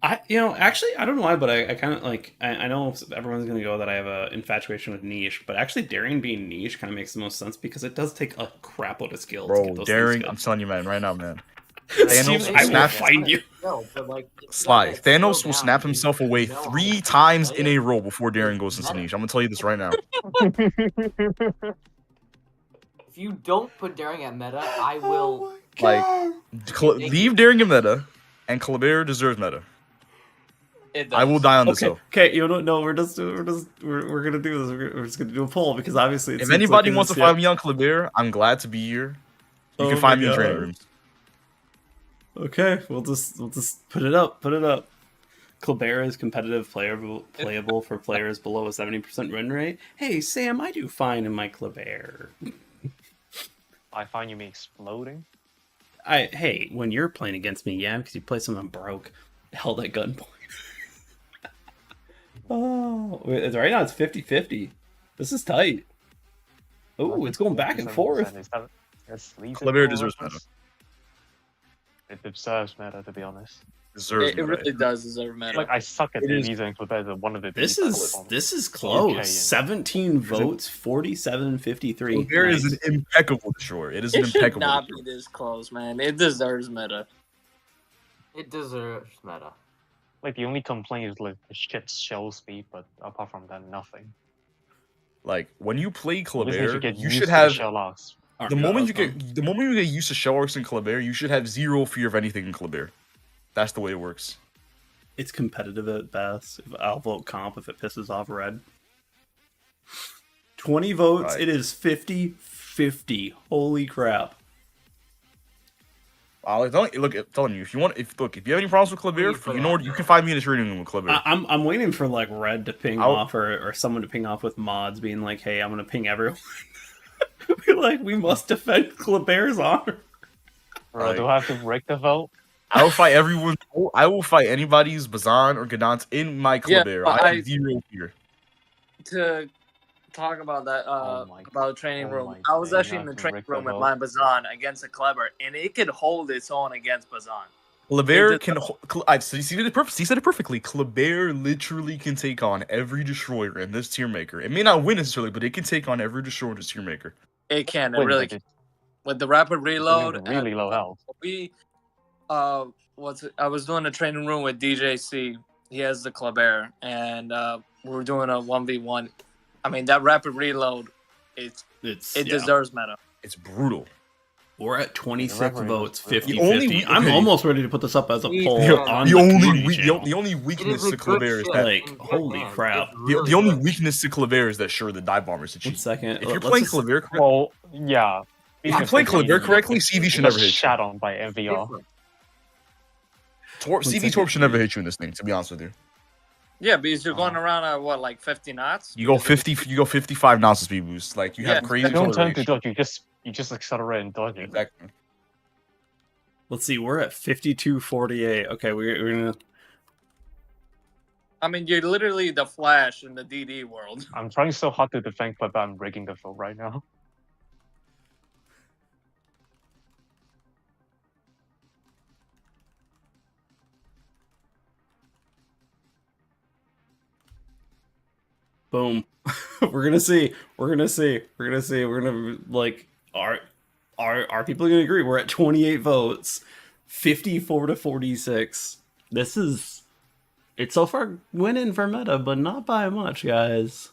Actually, I don't know why, but I kind of like. I know everyone's gonna go that I have a infatuation with niche, but actually, Daring being niche kind of makes the most sense because it does take a crap load of skill. Bro, Daring, I'm telling you, man, right now, man. Steve, I will snap- find you. No, but like Sly. meta, Thanos slow will down, snap dude. himself away No, 3 times play in it. a row before Darren goes into Meta. niche. I'm gonna tell you this right now. If you don't put Daring at meta, I will. Like, leave Darren in meta, and Colbert deserves meta. It I will does. die on this Okay, hill. okay, you don't know. We're gonna do this. We're just gonna do a poll because obviously, it If seems anybody like wants to it's- find me on Colbert, I'm glad to be here. You Oh can find my me in training God. rooms. Okay, we'll just put it up. Colbert is competitive, playable for players below a 70% win rate. Hey Sam, I do fine in my Colbert. I find you me exploding. Hey, when you're playing against me, yeah, because you play something broke, held at gunpoint. Oh, right now it's 50-50. This is tight. Oh, it's going back and forth. Colbert deserves meta. It deserves meta, to be honest. Deserves It meta. really does deserve meta. Like, I suck at It is- these and Colbert is one of the This best is on close. UK. 17 votes, 47-53. Colbert is Nice. an impeccable destroyer. It is an It should impeccable not destroyer. be this close, man. It deserves meta. It deserves meta. Like, the only complaint is like the shit shell speed, but apart from that, nothing. Like, when you play Just need to Colbert, get you used should to have the shell arcs. the moment you get used to shell arcs in Colbert, you should have zero fear of anything in Colbert. That's the way it works. It's competitive at best. I'll vote comp if it pisses off red. 20 votes. Right. It is 50-50. Holy crap. I'm telling you, if you have any problems with Colbert, you know you can find me in a training room with Colbert. I'm waiting for like red to ping I'll- off or someone to ping off with mods being like, hey, I'm gonna ping everyone. Be like, we must defend Colbert's honor. Bro, do I have to break the vote? I will fight everyone. I will fight anybody's Bazan or Gadant in my Yeah, Colbert. but I have zero fear. To talk about that, about training room, my I was God, actually in the training room with my Bazan against a Clever, and it could hold its own against Bazan. Colbert can. I've he said it perfectly. Colbert literally can take on every destroyer in this Tiermaker. It may not win necessarily, but it can take on every destroyer in this Tiermaker. It can, it Wait, really but can. With the rapid reload, really low health. we, I was doing a training room with DJC. He has the Clever, and we were doing a 1v1. I mean, that rapid reload, it deserves meta. It's brutal. We're at 26 Referee votes, was- 50-50. I'm okay. almost ready to put this up as a poll The- on The the only community channel. the only It weakness is a to good Colbert is ship, that Like, and good holy man. crap. It's the really only good. weakness to Colbert is that sure the dive bombers to 1 cheat. second. If you're Let's playing just- Colbert correctly, Well, yeah. if you're playing Colbert correctly, CV should never hit you. Shot on by MVR. Different. CV second. Torp should never hit you in this thing. To be honest with you, Yeah, because you're going around at what, like 50 knots? you go 50, you go 55 knots of speed boost. Like you have Yeah. crazy You don't turn to acceleration. dodge, you just accelerate and dodge it. Exactly. Let's see, we're at 52-48. Okay, we're gonna. I mean, you're literally the Flash in the DD world. I'm trying so hard to defend, but I'm breaking the vote right now. Boom. We're gonna see. We're gonna like are people gonna agree? We're at 28 votes, 54-46. It's so far winning for meta, but not by much, guys.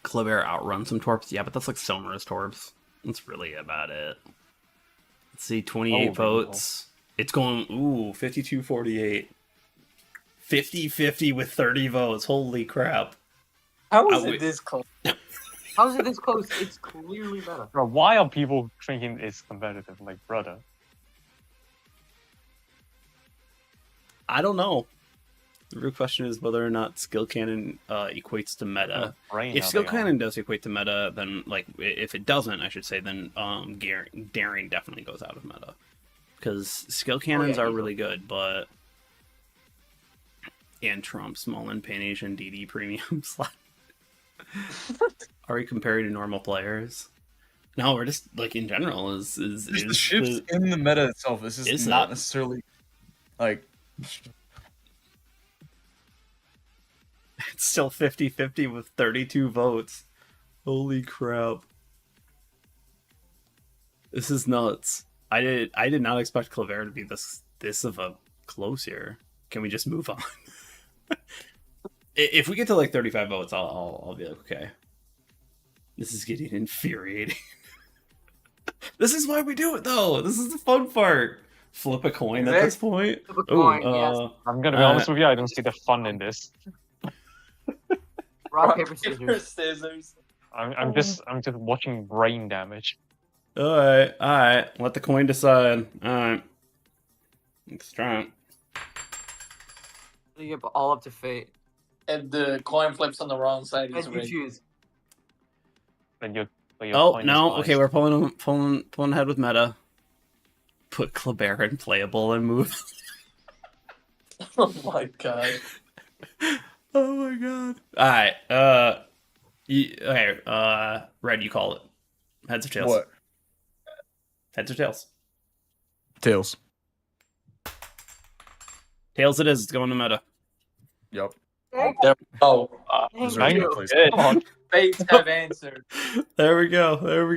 Clever outruns some torps, yeah, but that's like Sonorous torps. That's really about it. Let's see, 28 Oh, votes. It's going 52-48. 50-50 with 30 votes. Holy crap. How is I would- it this close? How is it this close? It's clearly better. Bro, why are people thinking it's competitive? Like, brother. I don't know. The real question is whether or not skill cannon equates to meta. If skill cannon does equate to meta, then like if it doesn't, I should say, then daring definitely goes out of meta because skill cannons are really good, but and Trump small and Pan Asian DD premium slot. Are we comparing to normal players? No, we're just like in general is the ships in the meta itself. This is not necessarily like. It's still 50-50 with 32 votes. Holy crap. This is nuts. I did not expect Clavera to be this of a close here. Can we just move on? If we get to like 35 votes, I'll be like, okay. This is getting infuriating. This is why we do it, though. This is the fun part. Flip a coin at this point. Flip a coin, yes. I'm gonna be honest with you. I don't see the fun in this. Rock, paper, scissors. I'm just watching brain damage. All right. Let the coin decide. All right. Let's try it. You get all up to fate. If the coin flips on the wrong side, he's And you rigged. choose. But your Oh coin no! is Okay, we're pulling ahead with meta. Put Clavera in playable and move. Oh my god. Oh my god! All right. Okay. Red, you call it. Heads or tails? What? Heads or tails? Tails. Tails. It is. It's going to meta. Yep. There we go. Deserves you. that place. Come on. Fates have answered. There we go.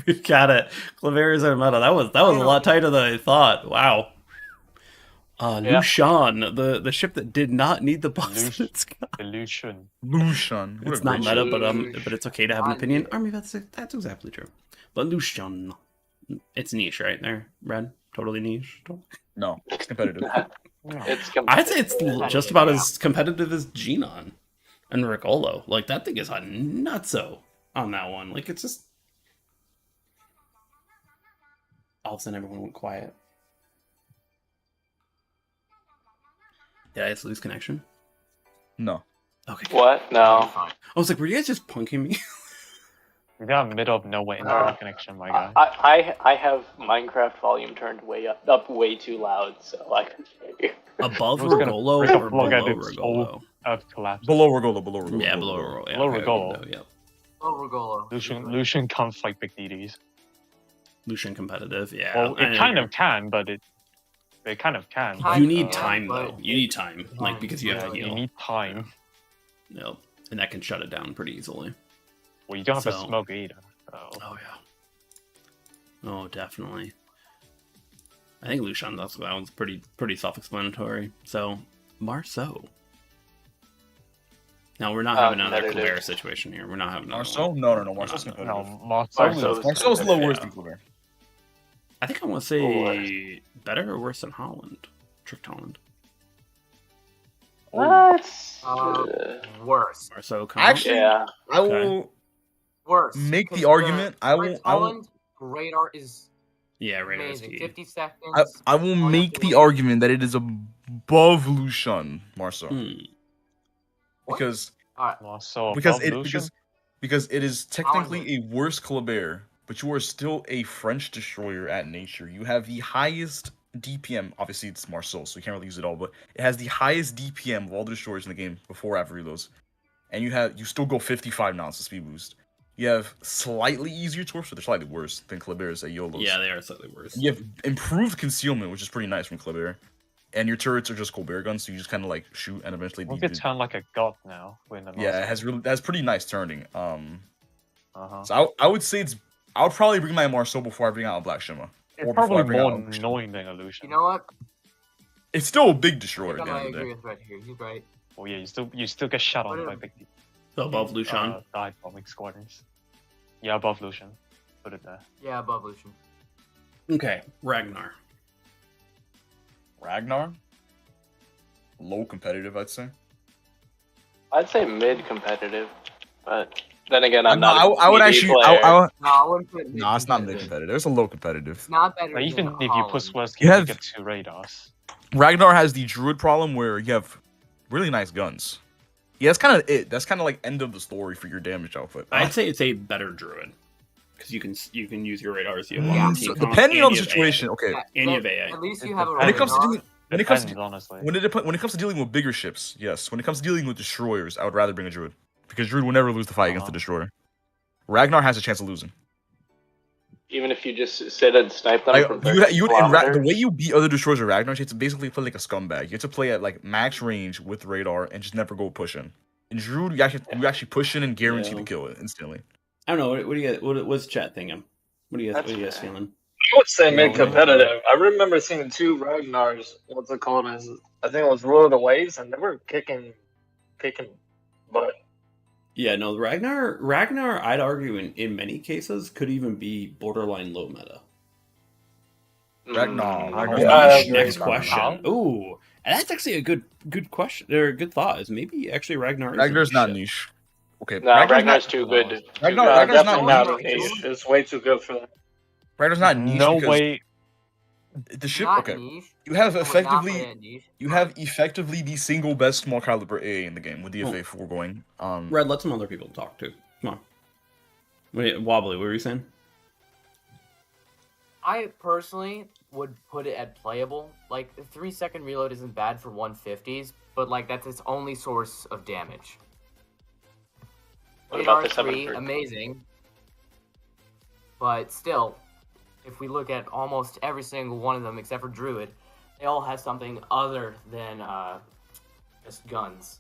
We got it. Clavera's our meta. That was a lot tighter than I thought. Wow. Lushan, the ship that did not need the buff. Illusion. Lushan. It's not meta, but it's okay to have an opinion. Army, that's exactly true. But Lushan, it's niche, right there, Red? Totally niche. No, it's competitive. It's I'd say it's just about as competitive as Genon and Riccolo. Like, that thing is hot nutso on that one. Like, it's just... All of a sudden, everyone went quiet. Did I just lose connection? No. Okay. What? No. I was like, were you guys just punking me? We got middle of nowhere internet connection, my guy. I have Minecraft volume turned up way too loud, so I can hear you. Above Who's gonna Rigolo break a or plug below at its Rigolo? Earth collapse. Below Rigolo. Yeah, below Rigolo. Yeah, Below okay, Rigolo. Yep. Oh, Rigolo. Lucian can't fight big DDs. Lucian competitive, yeah. Well, it kind of can, but it kind of can. You need time, though. You need time, like, because you have to heal. You need time. Yep. And that can shut it down pretty easily. Well, you don't have So- a smoke either. So. Oh, yeah. Oh, definitely. I think Lucian, that one's pretty self-explanatory. So, Marceau. Now, we're not having another competitive. Clavera situation here. We're not having another Marceau? one. No. Marceau's competitive. No, Marceau. Marceau's a little worse than Clavera. I think I want to say better or worse than Holland? Tricked Holland. Worse. Marceau, Actually, Yeah. I will Worse. make the 'Cause argument. I French will. Holland, radar is Yeah, right. amazing. 50 I seconds. will All you have make to the wait. argument that it is above Lucian Marceau What? because Marceau because above it Lucian? because it is technically a worse Clavera, but you are still a French destroyer at nature. You have the highest DPM. Obviously, it's Marceau, so you can't really use it all, but it has the highest DPM of all the destroyers in the game before after reloads, and you still go 55 knots to speed boost. You have slightly easier torps, but they're slightly worse than Clavera's at YOLOs. Yeah, they are slightly worse. You have improved concealment, which is pretty nice from Clavera. And your turrets are just Colbert guns, so you just kind of like shoot and eventually. We could turn like a god now. Yeah, it has pretty nice turning. Uh-huh. So I would say I would probably bring my Marceau before I bring out a Black Shimmer. It's probably more annoying than Illusion. You know what? It's still a big destroyer I at the end of the agree day. with Red here. He's right. Oh yeah, you still get shot on by big So above Lucian. dive bombing squadrons. Yeah, above Lucian. Put it there. Yeah, above Lucian. Okay, Ragnar. Ragnar? Low competitive, I'd say. I'd say mid competitive, but then again, I would actually. No, I wouldn't put it No, it's not mid mid-competitive. competitive. It's a low competitive. It's not better Like, even than if you Holland. put Swerve's You you have- get 2 radars. Ragnar has the Druid problem where you have really nice guns. Yeah, that's kind of it. That's kind of like end of the story for your damage output. I'd say it's a better druid because you can use your radars. You have Yeah. one So team comp, depending and on the you have situation, AA. okay. And you have AA. At least you It have a When it comes to radar. doing, when it comes Depends, to, honestly. when it comes to dealing with bigger ships, yes. When it comes to dealing with destroyers, I would rather bring a Druid because Druid will never lose the fight against the destroyer. Ragnar has a chance of losing. Even if you just sit and snipe them Like, from the 30 kilometers. way you beat other destroyers with Ragnar, you have to basically play like a scumbag. You have to play at like max range with radar and just never go push in. In Druid, you actually push in and guarantee to kill it instantly. I don't know. What do you guys? What's chat thinking? What are you guys feeling? would say You make know, competitive. I remember seeing 2 Ragnars. What's it called? I think it was Rule of the Waves, and they were kicking butt. Yeah, no, Ragnar, I'd argue in many cases could even be borderline low meta. Ragnar's Yeah, not I niche. agree. Next question. Ooh, and that's actually a good question or a good thought. Is maybe actually Ragnar is a Ragnar's niche not ship. niche. Okay, No, Ragnar's not, too good. Ragnar's Definitely not not a niche. niche. It's way too good for that. Ragnar's not niche no because way. the ship. Not Okay, niche. you have I would not put effectively it niche. you have effectively the single best small caliber AA in the game with the FA4 going. Red, let some other people talk too. Come on. Wait, Wobbly, what were you saying? I personally would put it at playable. Like, the 3-second reload isn't bad for 150s, but like that's its only source of damage. What about the AR3, 730? amazing. But still, if we look at almost every single one of them except for Druid, they all have something other than just guns.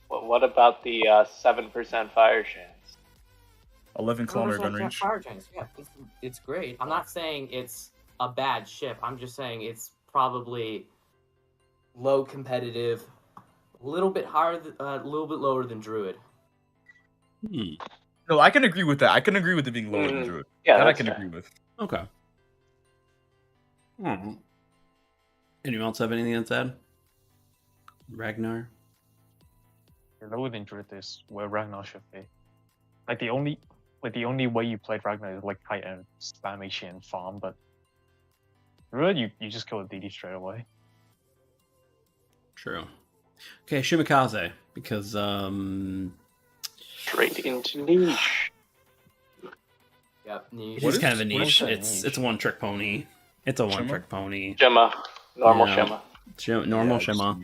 What about the 7% fire chance? 11-kilometer gun range. Fire chance, yeah, it's great. I'm not saying it's a bad ship. I'm just saying it's probably low competitive, a little bit higher, a little bit lower than Druid. No, I can agree with that. I can agree with it being lower than Druid. Yeah, that I that's can fair. agree with. Okay. Anyone else have anything to add? Ragnar? Lower than Druid is where Ragnar should be. Like the only way you played Ragnar is like kite and spam HE and farm, but Druid you just kill a DD straight away. True. Okay, Shimikaze, because Straight into niche. Yep, niche. he's kind of a niche. what is that It's niche? a one-trick pony. It's a one-trick pony. Shimma. Normal Yeah. Shimma. Normal Yeah, Shimma.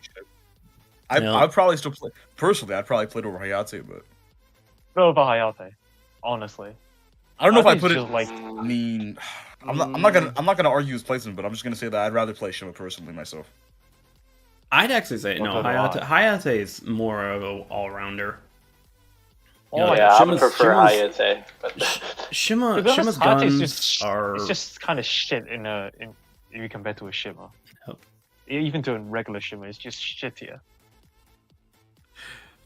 Yeah. I'd probably still play. Personally, I'd probably play it over Hayate, but Go over Hayate, honestly. I don't know if I think put it's it. just like I mean, I'm not gonna argue his placement, but I'm just gonna say that I'd rather play Shima personally myself. I'd actually say no. What about Hayate is more of an all-rounder. You know, Oh, yeah, I would Shimma's- prefer Shimma's- Hayate. But Shimma's Hayate's guns are. it's just kind of shit in if you compare to a Shimmer. Yep. Even to a regular Shimmer, it's just shittier.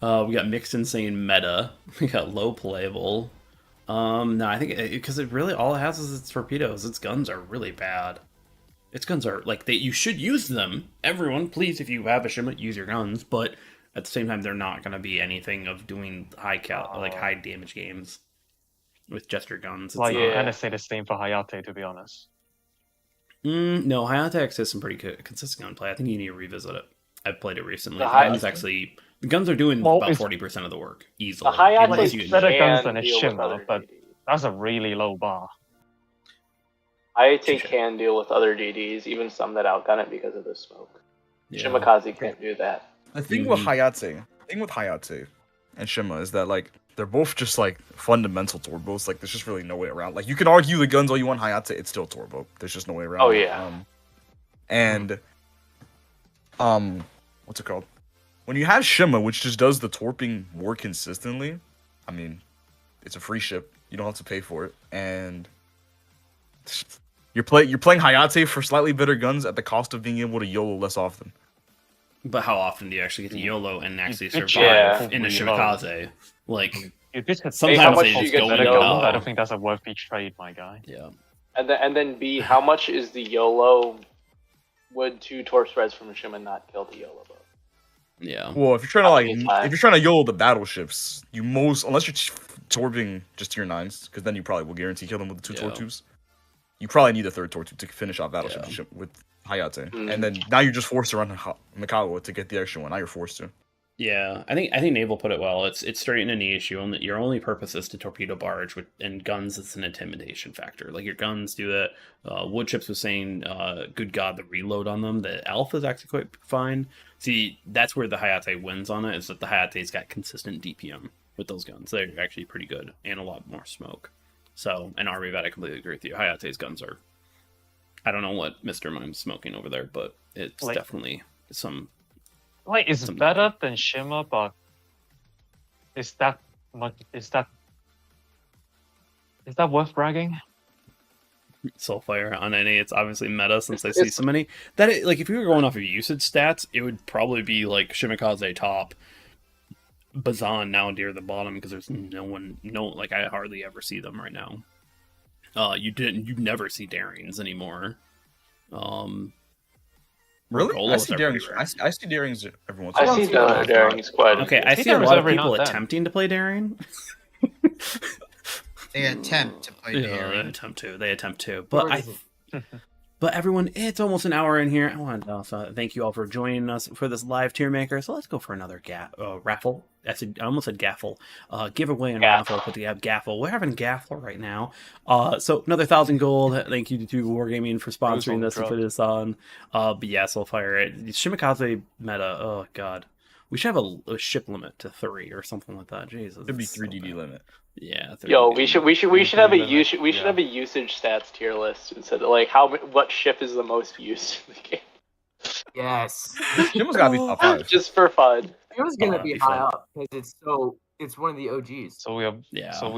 We got mixed insane meta. We got low playable. No, I think because it really all it has is its torpedoes. Its guns are really bad. Its guns are like you should use them. Everyone, please, if you have a Shimma, use your guns. But at the same time, they're not going to be anything of doing high damage games with just your guns. It's Like, not- you kind of say the same for Hayate, to be honest. No, Hayate actually has some pretty consistent gunplay. I think you need to revisit it. I've played it recently. The guns are doing about 40% of the work easily. The Hayate unless you- It's better guns than a deal with Shimmer, other but DDs. that's a really low bar. Hayate can deal with other DDs, even some that outgun it because of the smoke. Yeah. Shimakaze can't do that. The thing with Hayate and Shima is that like they're both just like fundamental turbos. Like there's just really no way around. Like you can argue the guns all you want Hayate, it's still turbo. There's just no way around. Oh, it. yeah. What's it called? When you have Shima, which just does the torping more consistently, I mean, it's a free ship. You don't have to pay for it, and you're playing Hayate for slightly better guns at the cost of being able to YOLO less often. But how often do you actually get to YOLO and actually It's survive in a really Shimakaze? Like, If this had sometimes how much they do you just get go to better YOLO? guns, I YOLO. don't think that's a worthy trade, my guy. Yeah. And then B, how much is the YOLO? Would 2 torp spreads from a Shimma not kill the YOLO boat? Yeah. Well, if you're trying to YOLO the battleships, unless you're torping just tier 9s, because then you probably will guarantee kill them with the 2 torp tubes. You probably need a 3rd torp tube to finish off battleships with Hayate, and then now you're just forced to run Mikawa to get the extra one. Now you're forced to. Yeah, I think Naval put it well. It's straight in a niche. Your only purpose is to torpedo barge and guns. It's an intimidation factor. Like your guns do that. Woodchips was saying, "Good God, the reload on them. The Alpha is actually quite fine." See, that's where the Hayate wins on it. Is that the Hayate's got consistent DPM with those guns. They're actually pretty good and a lot more smoke. So, and Arvivat, I completely agree with you. Hayate's guns are. I don't know what Mr. Mime's smoking over there, but it's definitely some. Like, it's better than Shimmer, but is that worth bragging? Soulfire on NA, it's obviously meta since I see so many. Like, if you were going off of usage stats, it would probably be like Shimikaze top, Bazan now near the bottom because there's like I hardly ever see them right now. You never see Darings anymore. Really? I Golos see are Darings. pretty rare. I see Darings every once. I see Darings quite. Okay, I see a lot of people attempting to play Daring. They attempt to play Daring. They attempt to. But but everyone, it's almost an hour in here. I want to thank you all for joining us for this live Tiermaker. So let's go for another raffle. I almost said gaffle. Giveaway and raffle. Put the gaffle. We're having gaffle right now. So another 1,000 gold. Thank you to Wargaming for sponsoring this and put this on. But yeah, Soulfire. Shimikaze meta. Oh god. We should have a ship limit to 3 or something like that. Jesus. It'd be 3 DD limit. Yeah. Yo, we should have a have a usage stats tier list instead of like what ship is the most used in the game. Yes. Shim's gotta be top 5. Just for fun. It was gonna be high up because it's one of the OGs. So we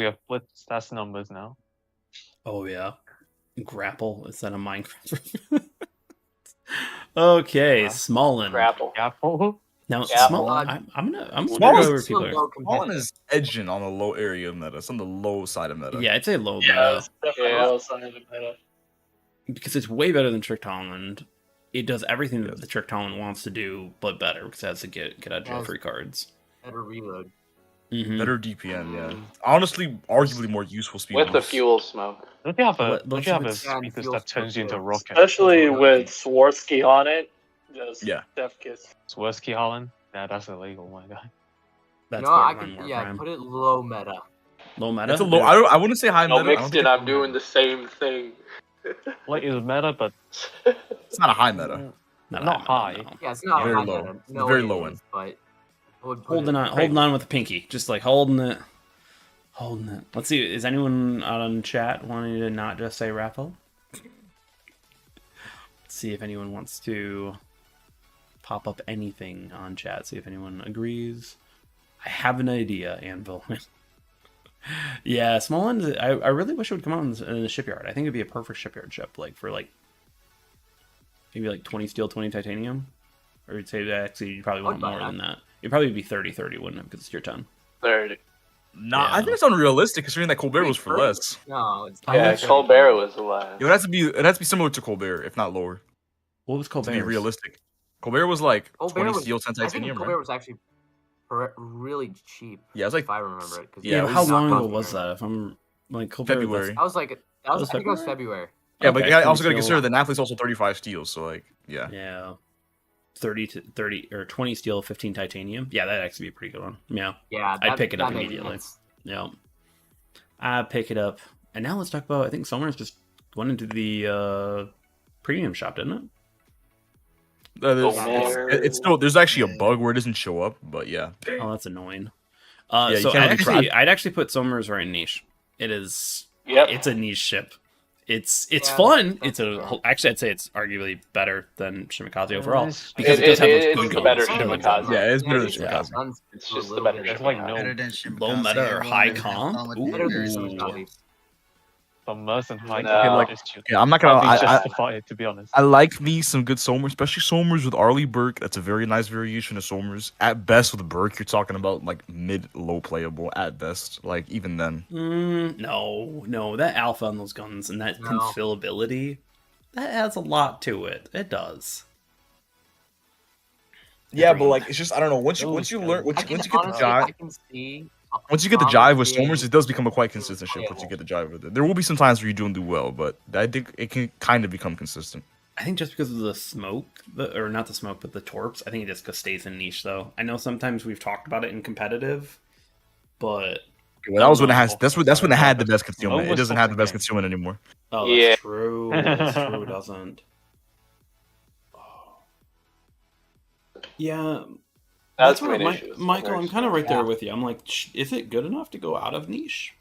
have Blitz stats numbers now. Oh yeah. Grapple instead of Minecraft. Okay, Smallin. Grapple. Now, Yeah, Smallin, I'm gonna Smallin go over people. Smallin is edging on the low area of meta. It's on the low side of meta. Yeah, I'd say low Yeah, meta. definitely low side of meta. Because it's way better than Trick Holland. It does everything that the Trick Holland wants to do, but better because it has to get out of jail free cards. Better reload. Mm-hmm. Better DPM, yeah. Honestly, arguably more useful speed. With the fuel smoke. Don't you have a speaker that turns you into a rocket? Especially with Swarovski on it. Just Def kiss. Swarovski Holland? Nah, that's illegal, my guy. That's put it low meta. Low meta? It's a low. I wouldn't say high No, meta. mixed in, I'm doing the same thing. Like, it's meta, but it's not a high meta. Not high. No. Yeah, it's not very high low. meta. It's No, very it low is, end. But holding on with the pinky, just like holding it. Let's see. Is anyone on chat wanting to not just say raffle? Let's see if anyone wants to pop up anything on chat. See if anyone agrees. I have an idea, Anvil. Yeah, Smallland. I really wish it would come out in the shipyard. I think it'd be a perfect shipyard ship, like for maybe 20 steel, 20 titanium. Or you'd say that actually you probably want more than that. It'd probably be 30-30, wouldn't it? Because it's your 10. 30. Nah, I think it's unrealistic considering that Colbert was for less. No, it's Yeah, Colbert was less. It would have to be similar to Colbert, if not lower. What was Colbert? To be realistic. Colbert was like Colbert 20 steel, 10 I think titanium, Colbert right? was actually really cheap. Yeah, it was like if I remember it. Yeah, how long ago was that? If I'm like Colbert, February. I think it was February. Yeah, but Okay, you also got to steel. consider that Napoli's also 35 steel, so like, yeah. Yeah. 30 or 20 steel, 15 titanium. Yeah, that'd actually be a pretty good one. Yeah. Yeah, I'd pick it up that makes immediately. sense. Yeah. I'd pick it up. And now let's talk about, I think Summers just went into the premium shop, didn't it? It's still, there's actually a bug where it doesn't show up, but yeah. Oh, that's annoying. Yeah, so I'd actually put Summers right in niche. It is. Yep. It's a niche ship. It's fun. It's actually I'd say it's arguably better than Shimikaze overall because it does have those good better guns. Shimikaze. Yeah, it's better than Shimikaze. It's just the better There's ship. like Better no than Shimikaze. Low meta or high Everyone comp? has fun with Ooh. Better than it. Shimikaze. less than high. No. Yeah, I'm not gonna. Can't be justified, to be honest. I like me some good Somers, especially Somers with Arlie Burke. That's a very nice variation of Somers. At best, with Burke, you're talking about like mid-low playable. At best, like even then. No, that alpha on those guns and that confillability, that adds a lot to it. It does. Yeah, but like it's just I don't know. Once you learn once you get the jive, once you get the jive with Somers, it does become a quite consistent ship. Once you get the jive with it, there will be some times where you don't do well, but I think it can kind of become consistent. I think just because of the smoke, or not the smoke, but the torps, I think it just stays in niche though. I know sometimes we've talked about it in competitive, but well, that was when it has. That's when it had the best concealment. It doesn't have the best concealment anymore. Oh, that's true. That's true. It doesn't. Yeah. That's what issue. Michael, I'm kind of right there with you. I'm like, is it good enough to go out of niche?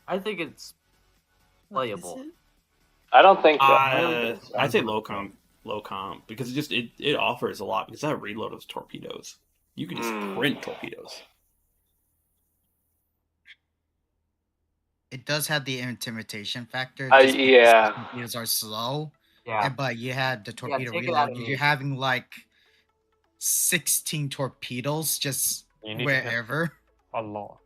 I think it's playable. I don't think so. I'd say low comp, because it offers a lot because that reload of torpedoes. You can just print torpedoes. it does have the intimidation factor. Yeah. Torpedoes are slow. Yeah. But you had the torpedo take it out reload. of me. You're having like 16 torpedoes just You need to hit wherever. a lot.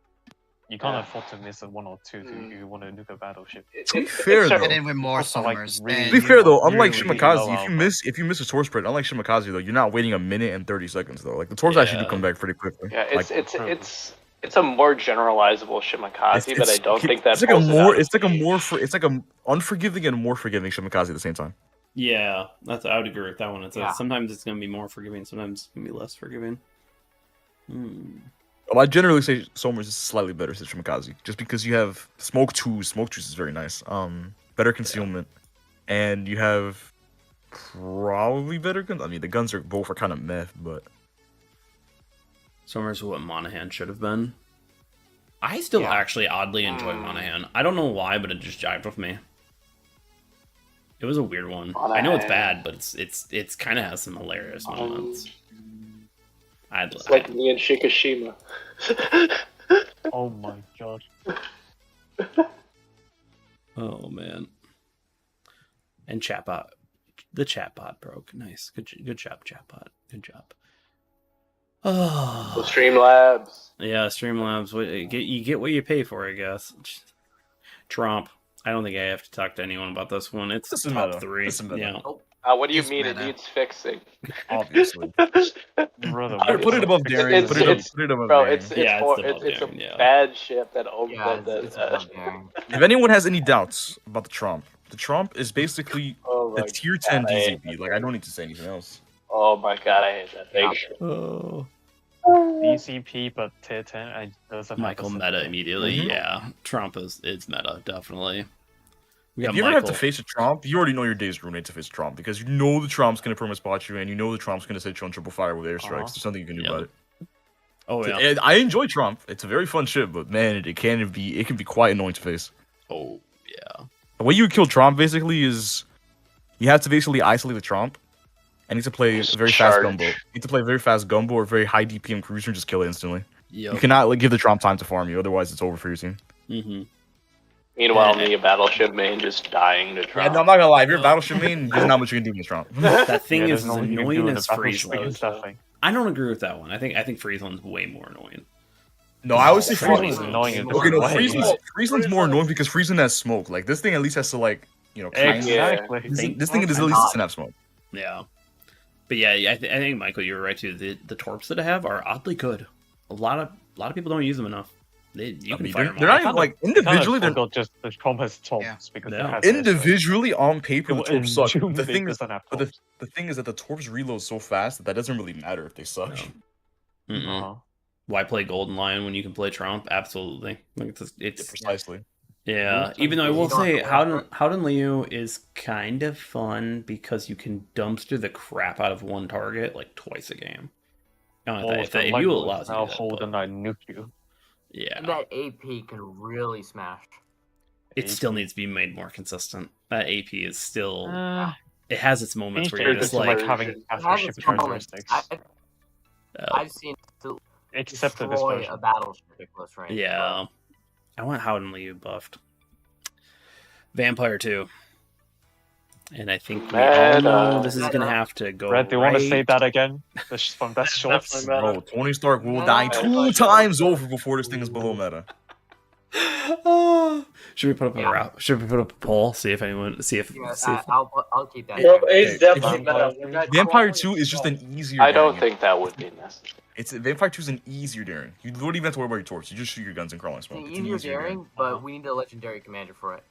You can't afford to miss a 1 or 2 if you want to nuke a battleship. To be fair, though, And then with more Also, like, summers. really- to be fair though, unlike really Shimakaze, low if you miss a torp spread, unlike Shimakaze though, you're not waiting a minute and 30 seconds though. Like the torps actually do come back pretty quickly. Yeah, Like, it's a more generalizable Shimakaze, but I don't think that it's like a pulls it more out it's of like a the- more it's like a unforgiving and more forgiving Shimakaze at the same time. Yeah, I would agree with that one. Yeah. Sometimes it's gonna be more forgiving, sometimes it's gonna be less forgiving. Well, I generally say Somers is slightly better than Shimakaze, just because you have Smoke 2. Smoke 2 is very nice. Better concealment, and you have probably better guns. I mean, the guns are both kind of meh, but Somers what Monahan should have been. I still actually oddly enjoy Monahan. I don't know why, but it just jived with me. It was a weird one. I know it's bad, but it's kind of has some hilarious moments. It's like me and Shikishima. Oh my god. Oh man. And chatbot, the chatbot broke. Nice, good job, chatbot. Good job. Oh, Streamlabs. Yeah, Streamlabs. You get what you pay for, I guess. Trump. I don't think I have to talk to anyone about this one. It's top 3. Yeah. What do you mean it needs fixing? Obviously. Brother, Put it above daring. Put it above daring. It's a bad ship that If anyone has any doubts about the Trump is basically the tier 10 DZP. Like I don't need to say anything else. Oh my god, I hate that thing. Oh. DCP, but tier 10. I doesn't Michael meta immediately. Mhm. Yeah, Trump is meta definitely. If you ever have to face a Trump, you already know your day's ruined to face a Trump because you know the Trump's gonna perma spot you and you know the Trump's gonna set you on triple fire with airstrikes. There's nothing you can do about it. Oh yeah, I enjoy Trump. It's a very fun ship, but man, it can be quite annoying to face. Oh yeah. The way you kill Trump basically is you have to basically isolate the Trump and need to play a very fast gumbo. You need to play a very fast gumbo or very high DPM cruiser and just kill it instantly. Yep. You cannot give the Trump time to farm you, otherwise it's over for your team. Mm-hmm. Meanwhile, me, a battleship main, just dying to Trump. Yeah, no, I'm not gonna lie. If you're a battleship main, there's not much you can do against Trump. That thing Yeah, is there's as nothing you can do annoying with as the battleship against that Friesland. thing. I don't agree with that one. I think Friesland's way more annoying. No, I would say Friesland's Friesland's annoying in Okay, no, different ways. Friesland's more annoying because Friesland has smoke. Like this thing at least has to kind of. Exactly. This thing at least doesn't have smoke. Yeah, but yeah, I think Michael, you were right too. The torps that I have are oddly good. A lot of people don't use them enough. You can fire them they're not even like individually. They're not just the Trump has torps because it has individually on paper the Well, torps suck. in The Doom, thing it is, doesn't have but torps. the thing is that the torps reload so fast that doesn't really matter if they suck. Mm-mm. Why play Golden Lion when you can play Trump? Absolutely. Like it's precisely. Yeah, even though I will say Howden Liu is kind of fun because you can dumpster the crap out of one target like twice a game. If you allows you I'll to, hold and I nuke you. Yeah. And that AP can really smash. It still needs to be made more consistent. That AP is still it has its moments where you're just like having battleship characteristics. I've seen it Except for this destroy version. a battleship at close range. Yeah. I want Howden Liu buffed. Vampire 2. And I think we all know this is going to have to go Red, do you want to say that again? From best shorts? Bro, Tony Stark will die 2 times over before this thing is below meta. Should we put up Should we put up a poll? See if anyone. I'll keep that. It's definitely meta. Vampire 2 is just an easier. I don't think that would be necessary. Vampire 2 is an easier daring. You don't even have to worry about your torch. You just shoot your guns and crawl and smoke. It's easier daring, but we need a legendary commander for it.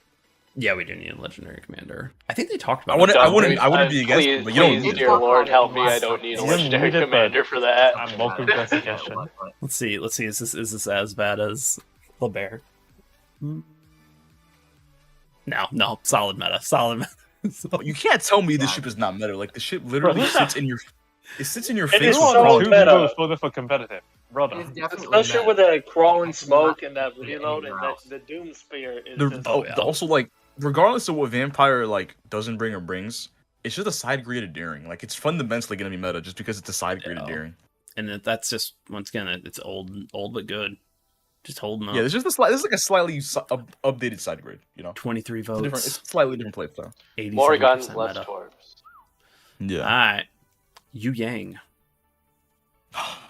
Yeah, we do need a legendary commander. I think they talked about. I wouldn't be against it, but you don't need it. Dear Lord, help me! I don't need a legendary commander for that. I'm welcome to that suggestion. Let's see. Is this as bad as LeBear? No. Solid meta. You can't tell me this ship is not meta. Like the ship literally sits in your. It sits in your It face. is so meta. For competitive, brother. Especially with the crawling smoke and that reload and the Doom Spear. Also, like, regardless of what Vampire doesn't bring or brings, it's just a side graded daring. Like, it's fundamentally gonna be meta just because it's a side graded daring. And that's just once again, it's old but good. Just holding up. Yeah, there's just this is like a slightly updated side grade. 23 votes. It's a slightly different playstyle. 87% More guns, less meta. torps. Yeah. All right. Yu Yang.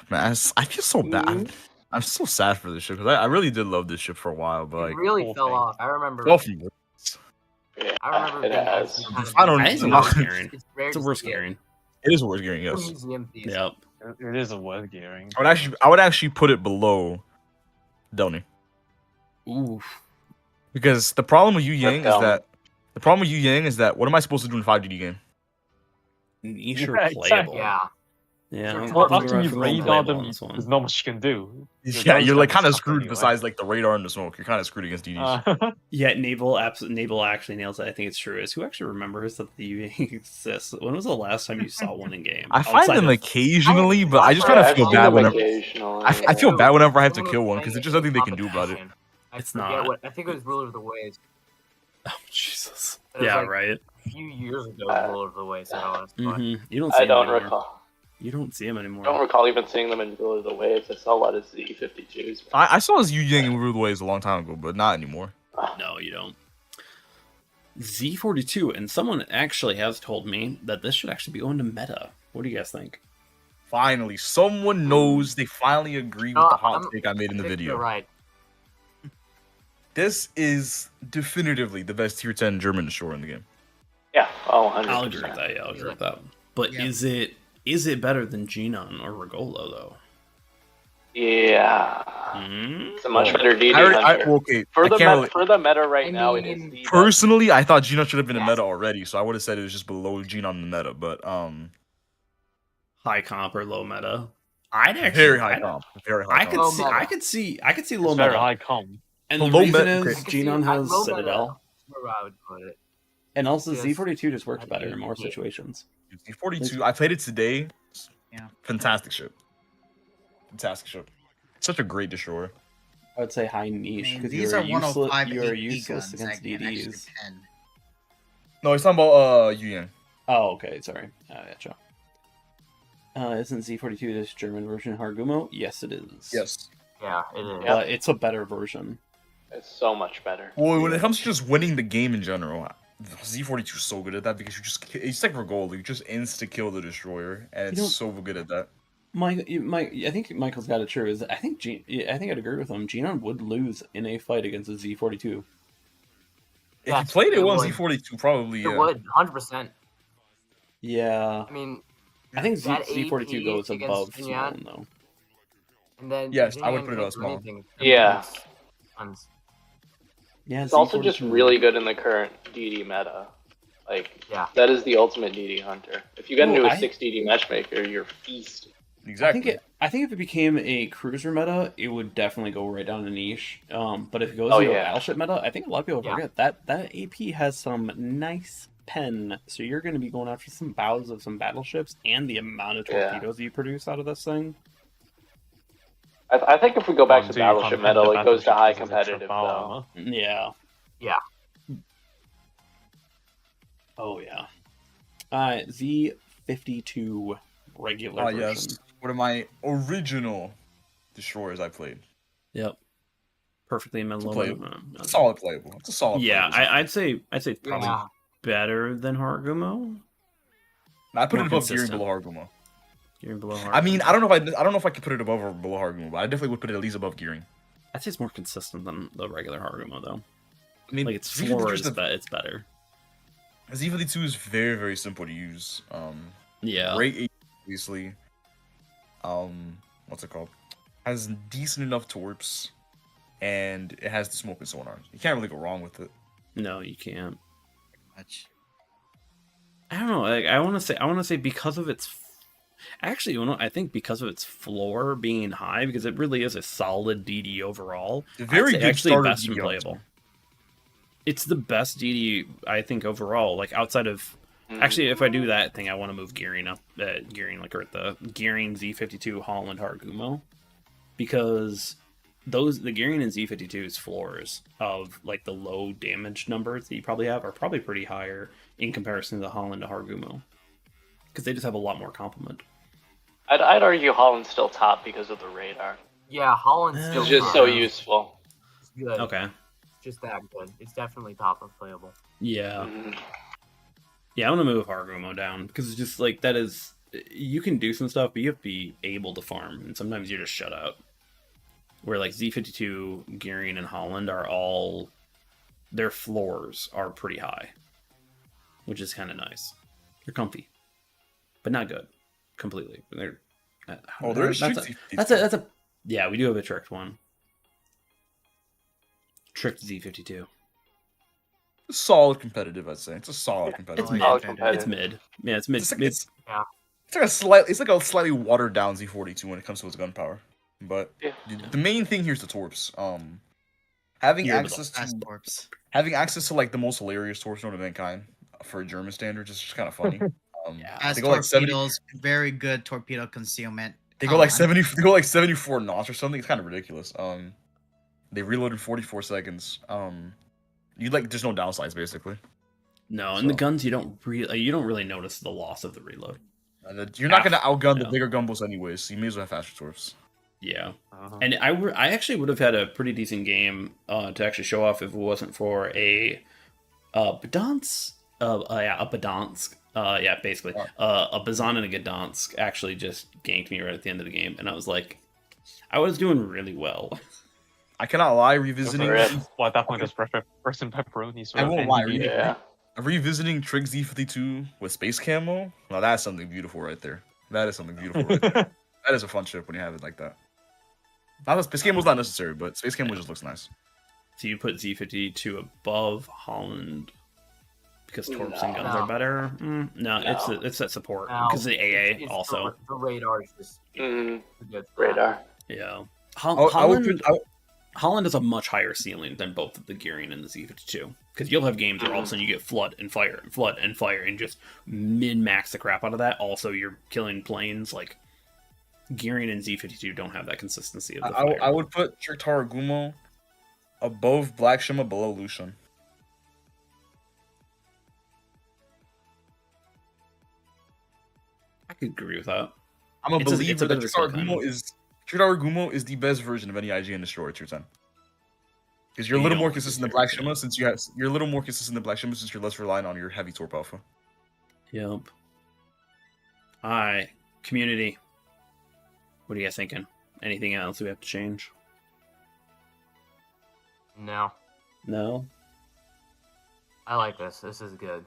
Man, I feel so bad. I'm so sad for this ship because I really did love this ship for a while, but It really whole fell thing. off. I remember. well, from Yeah, I remember it being has. actually kind of I don't That is a know. worse gearing. It's rare It's a to worse see it. gearing. It is a worse gearing, yes. Museum piece. Yep. It is a worth gearing. I would actually put it below Delny. Oof. Because the problem with Yu Yang Delny. is that what am I supposed to do in a 5GD game? Niche or Yeah, playable. exactly. Yeah. Yeah. Well, I think after we're you going radar playable them, on this one. there's not much you can do. Yeah, you're like kind of stuck screwed. anyway. Besides like the radar and the smoke, you're kind of screwed against DDs. Yeah, Naval actually nails it. I think it's true. Is who actually remembers that the Yu Yang exists? When was the last time you saw one in game? I find Outside them of- occasionally, but I just Yeah, kind of I've feel seen bad them whenever occasionally, I feel yeah. bad whenever I have to Someone kill was one because playing there's it nothing in they can do about it. competition. I It's forget not. What, I think it was Ruler of the Waves. Oh, Jesus. It was Yeah, like right. A few years ago, Ruler of the Waves. But You don't see I don't them anymore. recall. You don't see them anymore. I don't recall even seeing them in Rule of the Waves. I saw a lot of Z52s. I saw his Yu Yang in Rule Waves a long time ago, but not anymore. No, you don't. Z42, and someone actually has told me that this should actually be going to meta. What do you guys think? Finally, someone knows. They finally agree with the hot take I made in the You're video. right. This is definitively the best tier 10 German destroyer in the game. Yeah, 100%. I'll agree with that. Yeah, I'll agree with that. But Yeah. is it better than Genon or Regolo though? Yeah. It's a much better DD hunter. Okay, For I the, can't meta, for the meta right now, it is mean, the best. personally, I thought Genon should have been a meta already, so I would have said it was just below Genon in the meta, but High comp or low meta? I'd actually very high comp. Very high I comp. could see low It's very meta. high com. And The the low reason meta- is okay. Genon has Low meta, Citadel, that's where I would put it. and also Yes. Z42 just works I'd better be- in more yeah. situations. Z42, I played it today. Yeah. Fantastic ship. Fantastic ship. Such a great destroyer. I would say high I niche mean, because these you're are 105 you are AP useless guns against that can actually DDs. pen. No, he's talking about Yu Yang. Oh, okay, sorry. Gotcha. Isn't Z42 this German version of Hargumo? Yes, it is. Yes. Yeah, it is. But it's a better version. It's so much better. Well, when it comes to just winning the game in general, Z42 is so good at that because it's like Regol, you just insta kill the destroyer, and it's You know- so good at that. Mike, I think Michael's got it true. I think I'd agree with him. Genon would lose in a fight against a Z42. If Yes, you played it it on would. Z42, probably It would, 100%. Yeah, I mean, I think that Z42 AP goes against above Jinyan- Swan though. and then Yes, I would Jinyan put it can't on do small. anything. Yeah. Tons. Yeah, It's also just Z42. really good in the current DD meta. Like, Yeah. that is the ultimate DD hunter. If you get into a I- 6 DD matchmaker, you're feasting. Exactly. I think if it became a cruiser meta, it would definitely go right down a niche. But if it goes Oh, into a yeah. battleship meta, I think a lot of people Yeah. forget that AP has some nice pen. So you're going to be going after some bows of some battleships, and the amount of Yeah. torpedoes you produce out of this thing. I think if we go back to Do you battleship content meta, the it goes to high battleships as extra competitive power though. armor? Yeah. Yeah. Oh yeah. Z52 regular version. Yes. One of my original destroyers I played. Yep. Perfectly in middle playable. of It's solid playable. It's a solid. Yeah, playable. I'd say it's probably Yeah. better than Hargumo. I put more it above Gearing consistent. below Hargumo. Gearing below Hargumo. I mean, I don't know if I could put it above or below Hargumo, but I definitely would put it at least above Gearing. I'd say it's more consistent than the regular Hargumo though. I mean, Like its Z52 floor is is it's better. Z52 is very, very simple to use. Yeah. Great AP, obviously. What's it called? Has decent enough torps, and it has the smoke and sonar. You can't really go wrong with it. No, you can't. Much. I don't know. Like, I want to say because of its. Actually, I think because of its floor being high, because it really is a solid DD overall. Very I'd say good actually starter best and DD playable. It's the best DD I think overall. Like outside of. Actually, if I do that thing, I want to move gearing up. Gearing like or at the gearing Z52 Holland Hargumo, because the gearing in Z52's floors of like the low damage numbers that you probably have are probably pretty higher in comparison to the Holland to Hargumo, because they just have a lot more complement. I'd argue Holland's still top because of the radar. Yeah, Holland's still It's just so useful. It's good. Okay. It's just that good. It's definitely top of playable. Yeah. Mhm. Yeah, I want to move Hargumo down because it's just like that is you can do some stuff, but you have to be able to farm, and sometimes you're just shut out. Where like Z52, Gearing, and Holland are all their floors are pretty high, which is kind of nice. They're comfy, but not good completely. They're that's a yeah. We do have a tricked one. Tricked Z52. Solid competitive, I'd say. It's a solid competitive. It's mid. Solid competitive. It's mid. Yeah, it's mid. It's like, mid. it's like a slightly watered down Z42 when it comes to its gun power. But Yeah. the main thing here is the torps. Having access to like the most hilarious torps known to mankind for German standards is just kind of funny. As they go like 70, torpedoes, very good torpedo concealment. they go like 70. They go like 74 knots or something. It's kind of ridiculous. They reload in 44 seconds. You like there's no downsides basically. No, and the guns you don't really notice the loss of the reload. You're not gonna outgun the bigger gunboats anyways, so you may as well have faster torps. Yeah, and I actually would have had a pretty decent game to actually show off if it wasn't for a Gdansk. A Gdansk. Basically, a Bazan and a Gdansk actually just ganked me right at the end of the game, and I was like, I was doing really well. I cannot lie, revisiting. Well, at that point, it's first and pepperoni. I won't lie, Yeah. revisiting Trig Z52 with space camo. Well, that's something beautiful right there. That is something beautiful right there. That is a fun ship when you have it like that. Not that space camo's not necessary, but space camo just looks nice. So you put Z52 above Holland because torps and guns are better? No, it's that support because the AA it's also. The radar is just good. Radar. Yeah. Holland has a much higher ceiling than both the Gearing and the Z52 because you'll have games where all of a sudden you get flood and fire and flood and fire and just min-max the crap out of that. Also, you're killing planes like. Gearing and Z52 don't have that consistency of the fire. I would put Chirtar Gumo above Black Shima, below Lucian. I could agree with that. I'm a believer that Chirtar Gumo is the best version of any IGN destroyer tier 10. Because you're a little more consistent than Black Shima since you're a little more consistent than Black Shima since you're less reliant on your heavy torp alpha. Yep. Alright, community. What are you guys thinking? Anything else we have to change? No. No? I like this. This is good.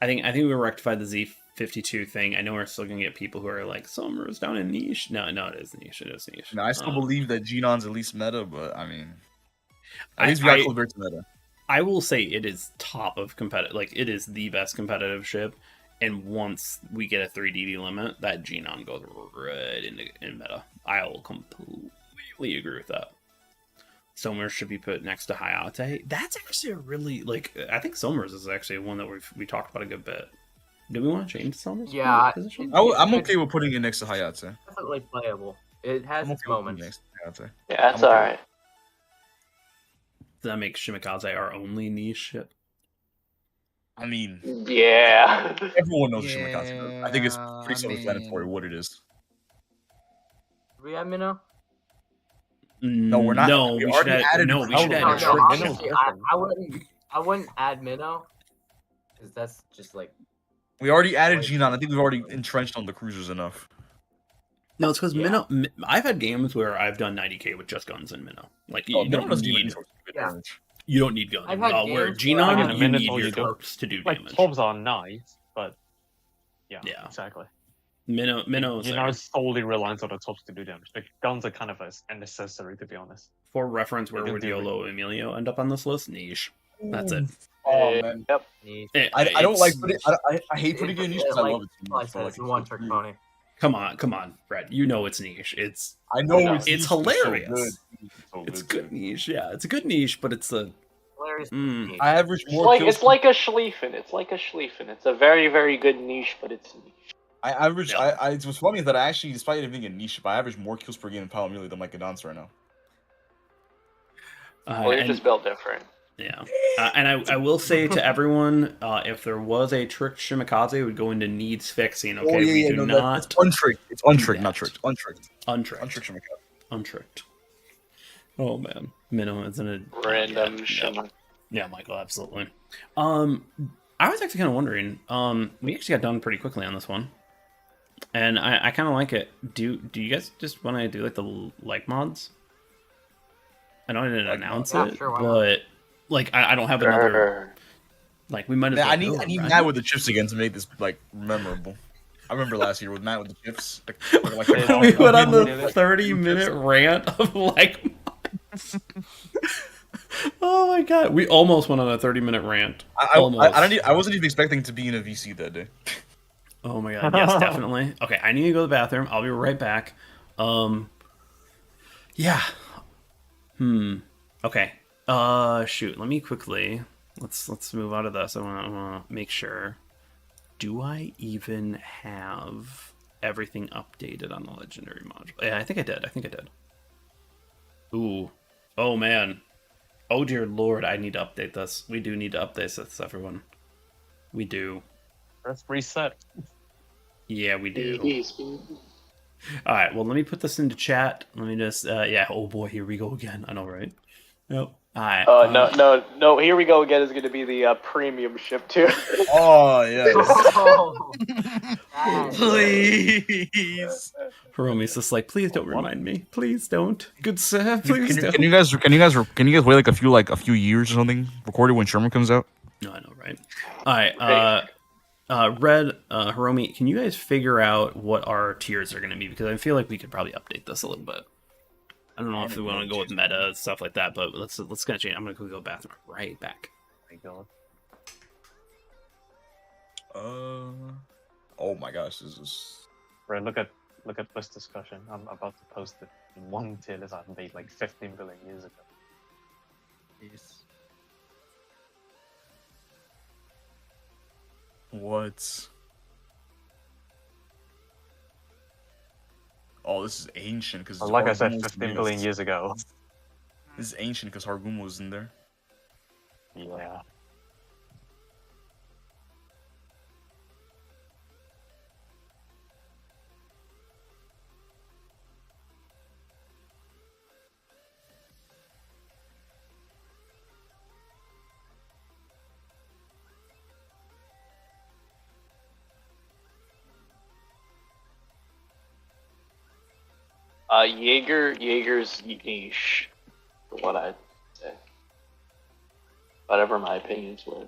I think we rectified the Z52 thing. I know we're still gonna get people who are like, Summer's down in niche. No, it is niche. It is niche. No, I still believe that Genon's at least meta, but I mean, at least we got Colbert's meta. I will say it is top of competitive. Like it is the best competitive ship. And once we get a 3DD limit, that Genon goes right in meta. I'll completely agree with that. Somers should be put next to Hayate. That's actually a really, I think Somers is actually one that we talked about a good bit. Do we want to change Somers? Yeah. I'm okay with putting it next to Hayate. Definitely playable. It has its moments. Yeah, that's alright. Does that make Shimikaze our only niche ship? I mean, yeah. Everyone knows Shimikaze. I think it's pretty self-explanatory what it is. Do we have Minnow? No, we're not. No, we should add. No, we should add. I wouldn't add Minnow because that's just like. We already added Genon. I think we've already entrenched on the cruisers enough. No, it's because Minnow. I've had games where I've done 90k with just guns and Minnow. Like you don't need. You don't need guns. Where Genon, you need your torps to do damage. Torps are nice, but yeah, exactly. Minnow is solely reliant on the torps to do damage. The guns are kind of a necessary, to be honest. For reference, where would Yolo Emilio end up on this list? Niche. That's it. Oh man. Yep. I don't like putting. I hate putting it in niche because I love it too much. One trick pony. Come on, Brad. You know it's niche. I know it's hilarious. So it's good niche. Yeah, it's a good niche, but it's a. I average more. It's like a Schlieffen. It's a very, very good niche, but it's niche. I average. What's funny is that I actually, despite it being a niche, I average more kills per game in Palomili than like a Dance right now. Well, you're just built different. Yeah. And I will say to everyone, if there was a tricked Shimikaze, it would go into needs fixing. Okay, we do not. It's untricked. It's untricked, that. not tricked. Untricked. Untricked. Untricked Shimikaze. Untricked. Oh man, minimum isn't it? Random Shimmer. Yeah, Michael, absolutely. I was actually kind of wondering. We actually got done pretty quickly on this one, and I kind of like it. Do you guys just want to do like the LegMods? I know I didn't announce it, sure, why not? but like I don't have another. Like we might as well. I need Matt with the chips again to make this like memorable. I remember last year with Matt with the chips. We went on the 30-minute rant of like. Oh my god, we almost went on a 30-minute rant. I wasn't even expecting to be in a VC that day. Oh my god, yes, definitely. Okay, I need to go to the bathroom. I'll be right back. Yeah. Okay. Shoot. Let me quickly. Let's move out of this. I want to make sure. Do I even have everything updated on the legendary module? Yeah, I think I did. Ooh. Oh man. Oh dear lord, I need to update this. We do need to update this, everyone. We do. Let's reset. Yeah, we do. All right, well, let me put this into chat. Let me just, yeah. Oh boy, here we go again. I know, right? Nope. All right. No. Here we go again. Is going to be the premium ship too. Oh yes. Please. Hiromi's just like, please don't remind me. Please don't. Good sir, please don't. Can you guys wait like a few years or something? Record it when Sherman comes out. No, I know, right? All right. Red, Hiromi, can you guys figure out what our tiers are going to be? Because I feel like we could probably update this a little bit. I don't know if we want to go with meta and stuff like that, but let's kind of change. I'm going to go to the bathroom right back. Oh my gosh, this is. Right, look at this discussion. I'm about to post it. One tier list I made like 15 billion years ago. Jeez. What? Oh, this is ancient because. Like I said, 15 billion years ago. This is ancient because Harguma was in there. Yeah. Jaeger's niche, for what I'd say. Whatever my opinions were.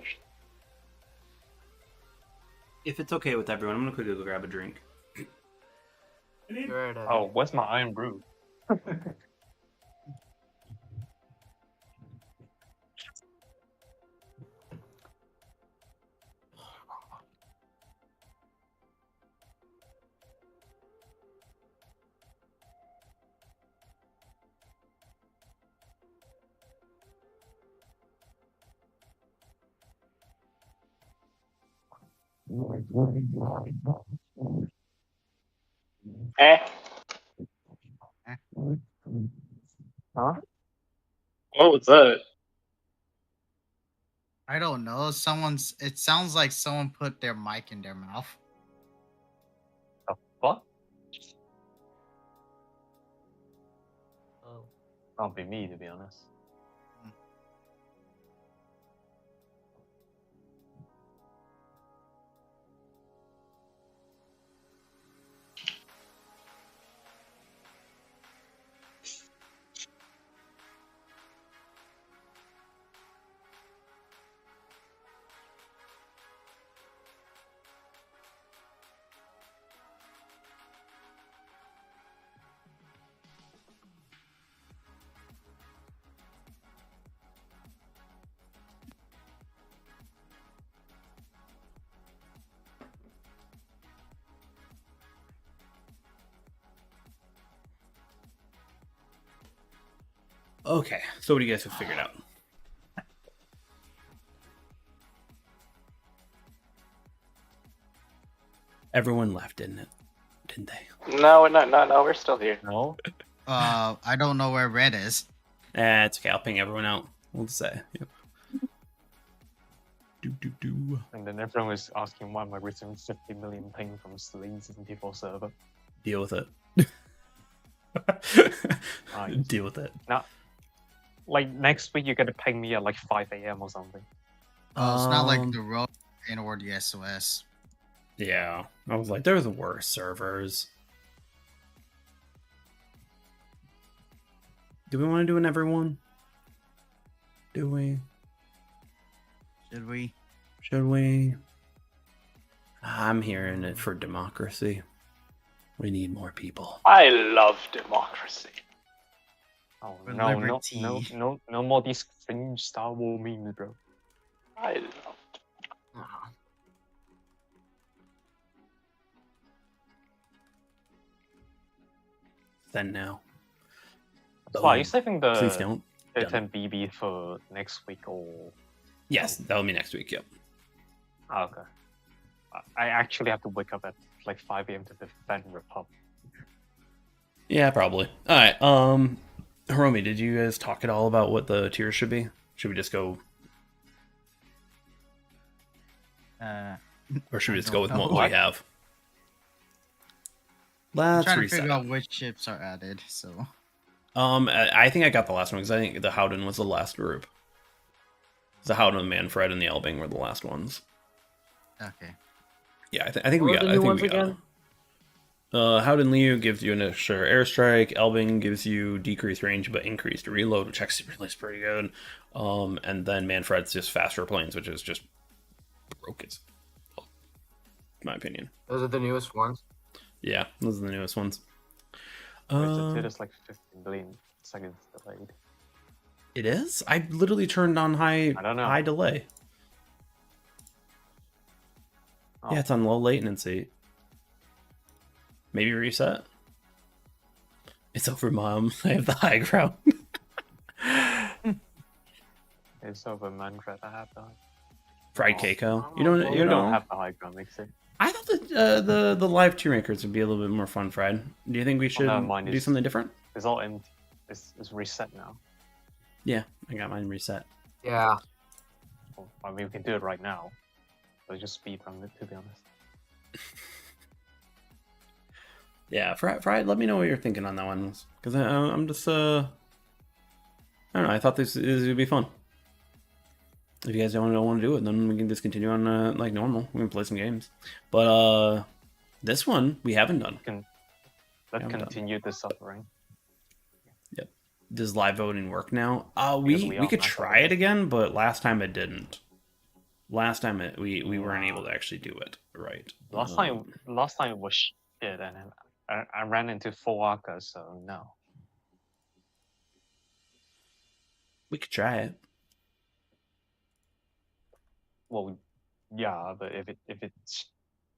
If it's okay with everyone, I'm going to quickly go grab a drink. Oh, where's my iron brew? Huh? What was that? I don't know. It sounds like someone put their mic in their mouth. The fuck? Oh. Can't be me, to be honest. Okay, so what do you guys have figured out? Everyone left, didn't they? No, we're still here. No? I don't know where Red is. It's okay, I'll ping everyone out. We'll say. Yep. And then everyone was asking why am I receiving 50 million ping from Sleaze in people's server. Deal with it. Right. Deal with it. Now, like next week, you're gonna ping me at like 5 a.m. or something. It's not like the road or the SOS. Yeah, I was like, there's worse servers. Do we want to do an everyone? Do we? Should we? Should we? I'm hearing it for democracy. We need more people. I love democracy. Oh For no, liberty. no more these cringe Star Wars memes, bro. I love Ah. Then now. So are you Boom. saving Please the don't. 10 BB for next week or? Yes, that'll be next week. Yep. Oh, okay. I actually have to wake up at like 5 a.m. to defend Republic. Yeah, probably. All right. Hiromi, did you guys talk at all about what the tiers should be? Should we just go, or should we I just go with don't what know. we have? I'm Let's trying to reset. figure out which ships are added. So I think I got the last one because I think the Howden was the last group. The Howden, the Manfred, and the Elbing were the last ones. okay. Yeah, I think What we were got. the I new think ones we got. again? Howden Liu gives you an extra airstrike. Elbing gives you decreased range but increased reload, which actually is pretty good. And then Manfred's just faster planes, which is just broke as, in my opinion. Those are the newest ones. Yeah, those are the newest ones. It is like 15 billion seconds delayed. It is? I literally turned on I don't know. high delay. Oh. Yeah, it's on low latency. Maybe reset. It's over, Mom. I have the high ground. It's over Manfred. I have that. Fried Keiko. You don't. You You don't have the high ground, makes it. I thought that the live Tiermakers would be a little bit more fun, Fried. Do you think we should mine do is- something different? It's all empty. It's reset now. Yeah, I got mine reset. Yeah. Well, I mean, we can do it right now. But just speed run it, to be honest. Yeah, Fried. Let me know what you're thinking on that one, because I'm just I don't know. I thought this would be fun. If you guys don't want to do it, then we can just continue on like normal. We can play some games. But this one we haven't done. Let's Yeah, I'm done. continue the suffering. Does live voting work now? Because We we all could messed try up. it again, but last time it didn't. Last time we weren't able to actually do it right. Last time it was shit, and then I ran into 4 Arca, so no. We could try it. Well, yeah, but if it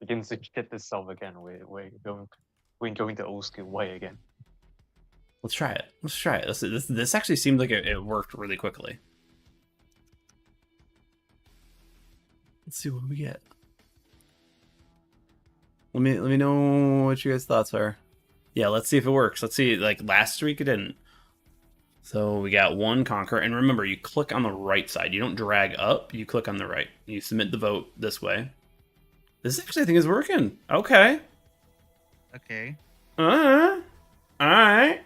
begins to shit itself again, we're going the old school way again. Let's try it. Let's try it. This actually seemed like it worked really quickly. Let's see what we get. Let me know what you guys' thoughts are. Yeah, let's see if it works. Let's see. Like last week, it didn't. So we got one conquer, and remember, you click on the right side. You don't drag up. You click on the right. You submit the vote this way. This actually, I think, is working. Okay. Okay. All right.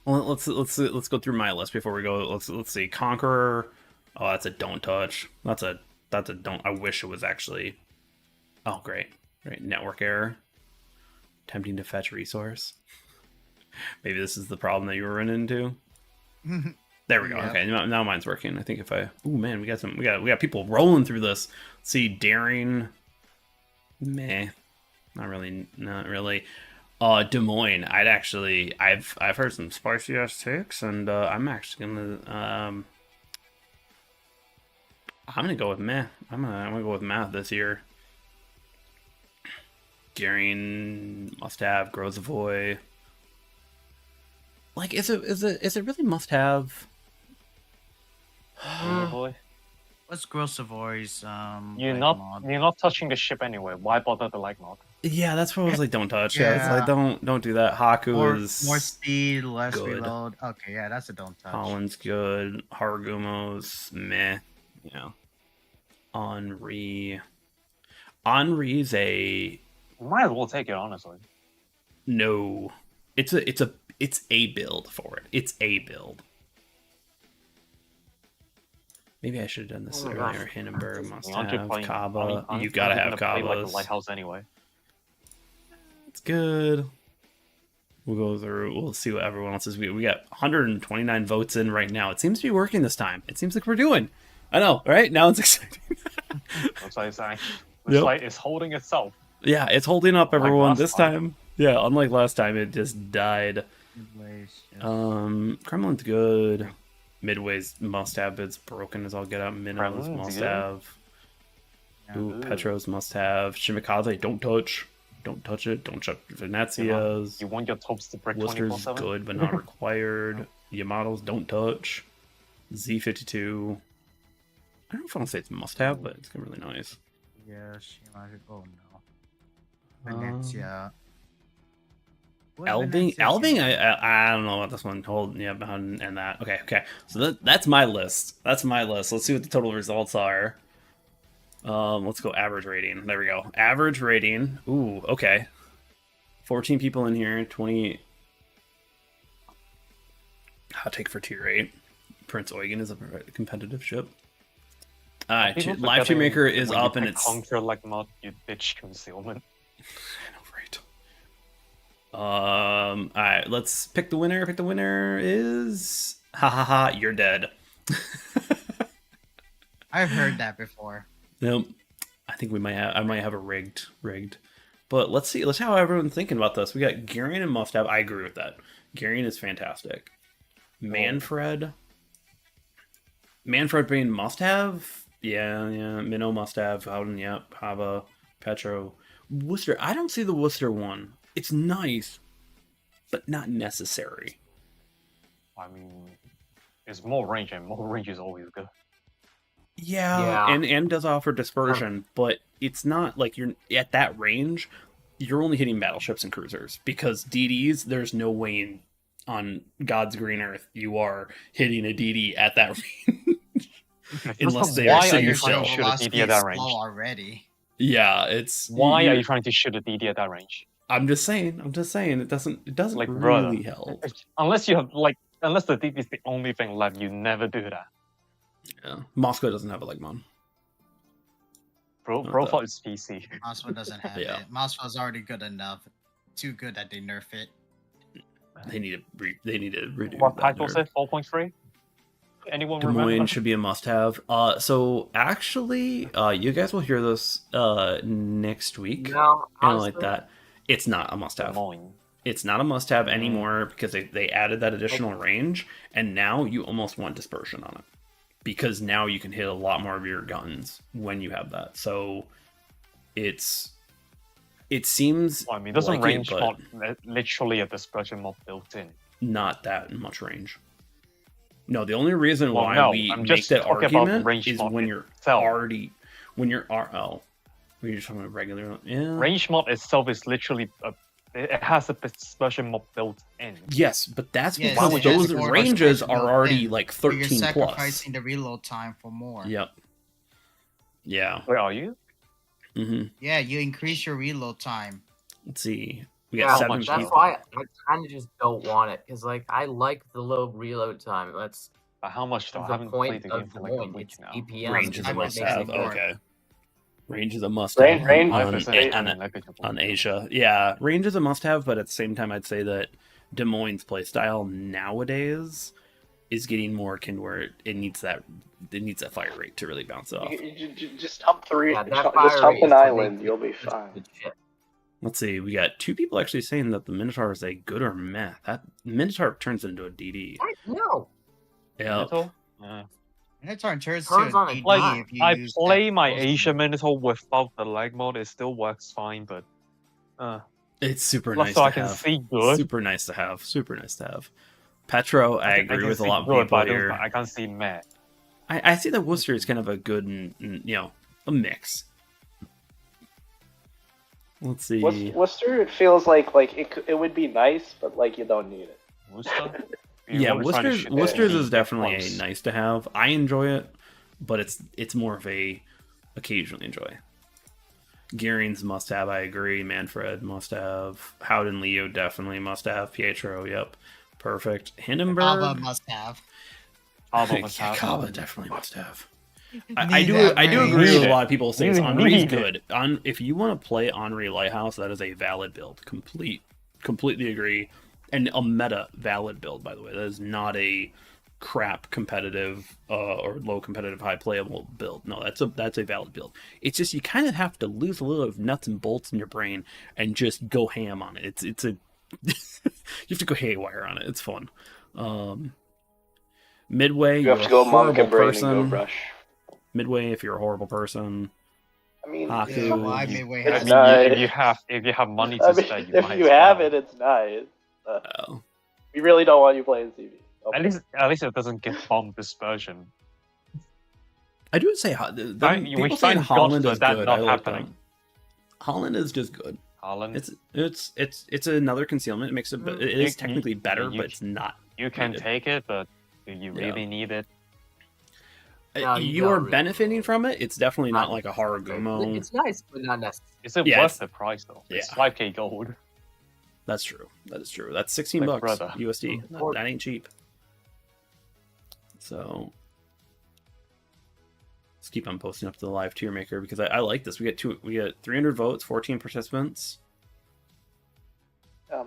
Well, let's go through my list before we go. Let's see. Conqueror. Oh, that's a don't touch. That's a don't. I wish it was actually. Oh, great. Network error. Attempting to fetch resource. Maybe this is the problem that you were running into. There we go. Yeah. Okay, now mine's working. I think if I. Oh man, we got people rolling through this. Let's see, daring. Meh. Not really. Des Moines. I've heard some spicy ass takes, and I'm actually gonna I'm gonna go with meh. I'm gonna go with math this year. Daring, must have, Grozavoy. Like, is it really must have? Boy, What's Gross Savoy's you're like not mod? you're not touching the ship anyway. Why bother the LegMod? Yeah, that's what I was like. Don't touch. Yeah, it's like don't do that. Haku is more speed, less good. reload. Okay, yeah, that's a don't touch. Holland's good. Harugumo's meh. Yeah. Henri's a Might as well take it, honestly. no. It's a build for it. It's a build. Maybe I should have done this earlier. Hindenburg must have Kaba. You gotta have Kabas. Like a lighthouse anyway. It's good. We'll go through. We'll see what everyone else is. We got 129 votes in right now. It seems to be working this time. It seems like we're doing. I know, right? Now it's exciting. Looks like the site is holding itself. Yeah, it's holding up, everyone. This time. Yeah, unlike last time, it just died. Kremlin's good. Midway's must have. It's broken as all get out. Minnows must have. Ooh, Petro's must have. Shimikaze, don't touch. Don't touch it. Don't touch Venezia's. You want your tops to break Worcester's 24/7? good, but not required. Yamato's don't touch. Z52. I don't know if I want to say it's must have, but it's really nice. Yeah, oh no. Venezia. Elving, I don't know about this one. Hold, yeah, and that. Okay. So that's my list. Let's see what the total results are. Let's go average rating. There we go. Average rating. Ooh, okay. 14 people in here. 20. Hot take for tier 8. Prince Eugen is a competitive ship. Live Tiermaker is up and it's conquer LegMod, you bitch concealment. Alright, let's pick the winner. Pick the winner is you're dead. I've heard that before. Nope. I think I might have a rigged. But let's see how everyone's thinking about this. We got Garion and must have. I agree with that. Garion is fantastic. Manfred being must have. Yeah. Minnow must have. Howden, yep. Hava, Petro. Worcester. I don't see the Worcester one. It's nice, but not necessary. I mean, it's more range, and more range is always good. Yeah. And does offer dispersion, but it's not like you're at that range. You're only hitting battleships and cruisers because DDs. There's no way on God's green earth you are hitting a DD at that range unless they are sitting still. Shoot a DD at that range already. Yeah, it's why are you trying to shoot a DD at that range? I'm just saying. It doesn't like, really help. Unless you have unless the DD is the only thing left, you never do that. Yeah, Moscow doesn't have a LegMod. Profile is PC. Moscow doesn't have it. Moscow's already good enough. Too good that they nerf it. They need to redo. What title said 4.3? Anyone Des Moines should be a must-have. So actually, you guys will hear this next week. No, like that. It's not a must-have. It's not a must-have anymore because they added that additional range, and now you almost want dispersion on it because now you can hit a lot more of your guns when you have that. So it seems. Well, I mean, doesn't range mod literally a dispersion mod built in? Not that much range. No, the only reason why we make that argument is when you're already when you're talking about regular. Yeah. Range mod itself is literally it has a dispersion mod built in. Yes, but that's because those ranges are already like 13 you're plus. Sacrificing the reload time for more. Yep. Yeah. Where are you? Mm-hmm. Yeah, you increase your reload time. Let's see. We got 7 people. That's why I kind of just don't want it because like I like the low reload time. That's how much though? I haven't played the game for like a week now. Range is a must-have. Okay. Range is a must-have on Asia. Yeah, range is a must-have, but at the same time, I'd say that Des Moines' playstyle nowadays is getting more akin where it needs that fire rate to really bounce off. Just hump just hump an island, you'll be fine. Let's see, we got 2 people actually saying that the Minotaur is a good or meh. That Minotaur turns into a DD. No. Yeah. Minotaur turns to a DD like, if you I play my Asia Minotaur without the LegMod. It still works fine, but it's super nice. So to I can have. see good. Super nice to have. Super nice to have. Petro, I agree with a lot of people here. I can't see meh. I see that Worcester is kind of a good, a mix. Let's see. Worcester, it feels like it would be nice, but like you don't need it. Worcester? Yeah, Worcester's is definitely a nice to have. I enjoy it, but it's more of a occasionally enjoy. Gearing's must have, I agree. Manfred must have. Howden Leo definitely must have. Pietro, yep. Perfect. Hindenburg. Kava must have. Kava must have. Kava definitely must have. I do agree with a lot of people say Henri's good. If you want to play Henri Lighthouse, that is a valid build. Completely agree. And a meta valid build, by the way. That is not a crap competitive or low competitive high playable build. No, that's a valid build. It's just you kind of have to lose a little of nuts and bolts in your brain and just go ham on it. It's a you have to go haywire on it. It's fun. Midway, You have to go monk and brain and go person. rush. Midway, if you're a horrible person. I mean, Haku. If you have money to I mean, spend, if you have it, it's nice. We really don't want you playing CV. Okay. At least it doesn't get bomb dispersion. I do say people say Holland is good. I like that. Holland is just good. Holland. It's another concealment. It makes it. It is technically better, but it's not. You can take it, but do you really need it? No, you are benefiting from it. It's definitely not like a Haragumo. It's nice, but not necessary. Is it worth the price though? It's 5k gold. That's true. That is true. That's 16 bucks brother. USD. That ain't cheap. So let's keep on posting up to the live tier maker because I like this. We get 300 votes, 14 participants.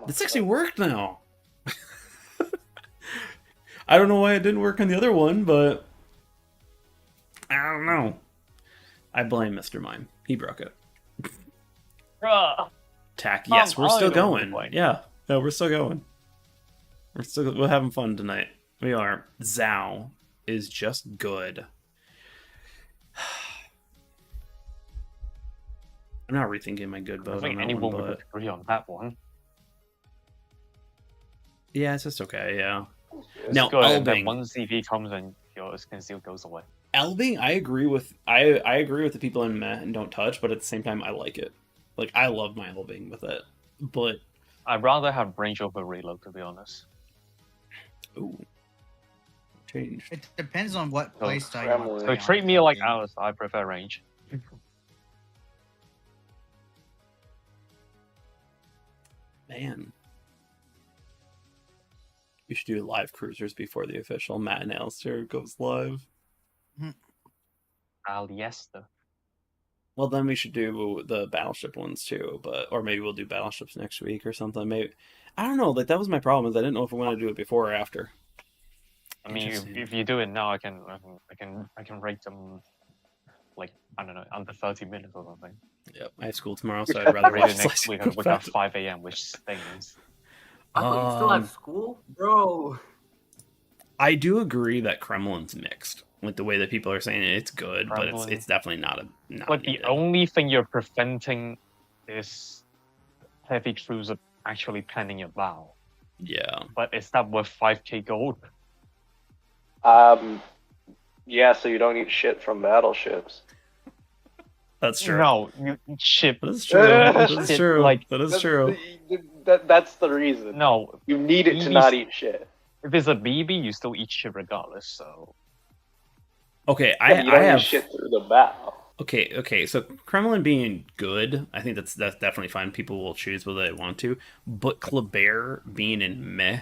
This actually worked now. I don't know why it didn't work on the other one, but I don't know. I blame Mr. Mime. He broke it. Tack. Yes, we're still going. Yeah, we're still going. We're having fun tonight. We are. Zhao is just good. I'm not rethinking my good vote. I think anyone would agree on that one. Yeah, it's just okay. Yeah. It's now, good, and Elbing. then once CV comes and your conceal goes away. Elbing, I agree with. I agree with the people in Meh and Don't Touch, but at the same time, I like it. Like I love my Elbing with it, but I'd rather have range over reload, to be honest. Ooh. Changed. It depends on what playstyle you want. So treat me like ours. I prefer range. Man. We should do live cruisers before the official Matt and Alistair goes live. Aliesta. Well, then we should do the battleship ones too, or maybe we'll do battleships next week or something. Maybe I don't know. Like that was my problem is I didn't know if we want to do it before or after. I mean, if you do it now, I can rate them like I don't know under 30 minutes or something. Yep, I have school tomorrow, so I'd rather rate it next week at 5 a.m., which stings. I thought you still have school, bro. I do agree that Kremlin's mixed. Like the way that people are saying it's good, Kremlin. but it's definitely not. But the only thing you're preventing is heavy cruiser actually planning your vow. Yeah. But is that worth 5k gold? Yeah, so you don't eat shit from battleships. That's true. No, you ship. That is true. That is true. Like, that is true. That's the reason. No. You need it to not eat shit. If it's a BB, you still eat shit regardless, so... Okay, I have eat shit through the bow. Okay. So Kremlin being good, I think that's definitely fine. People will choose whether they want to. But Kleber being in meh.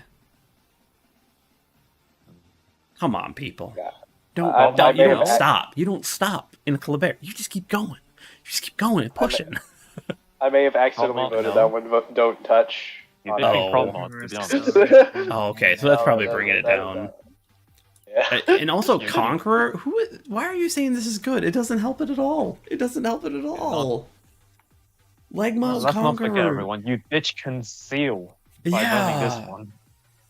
Come on, people. Yeah. You don't stop. You don't stop in a Kleber. You just keep going. You just keep going and pushing. I may have accidentally voted that one. Don't touch. Oh, okay. So that's probably bringing it down. Yeah. And also, Conqueror. Why are you saying this is good? It doesn't help it at all. It doesn't help it at all. LegMod Let's Conqueror. not forget, everyone. You ditch conceal by running this one.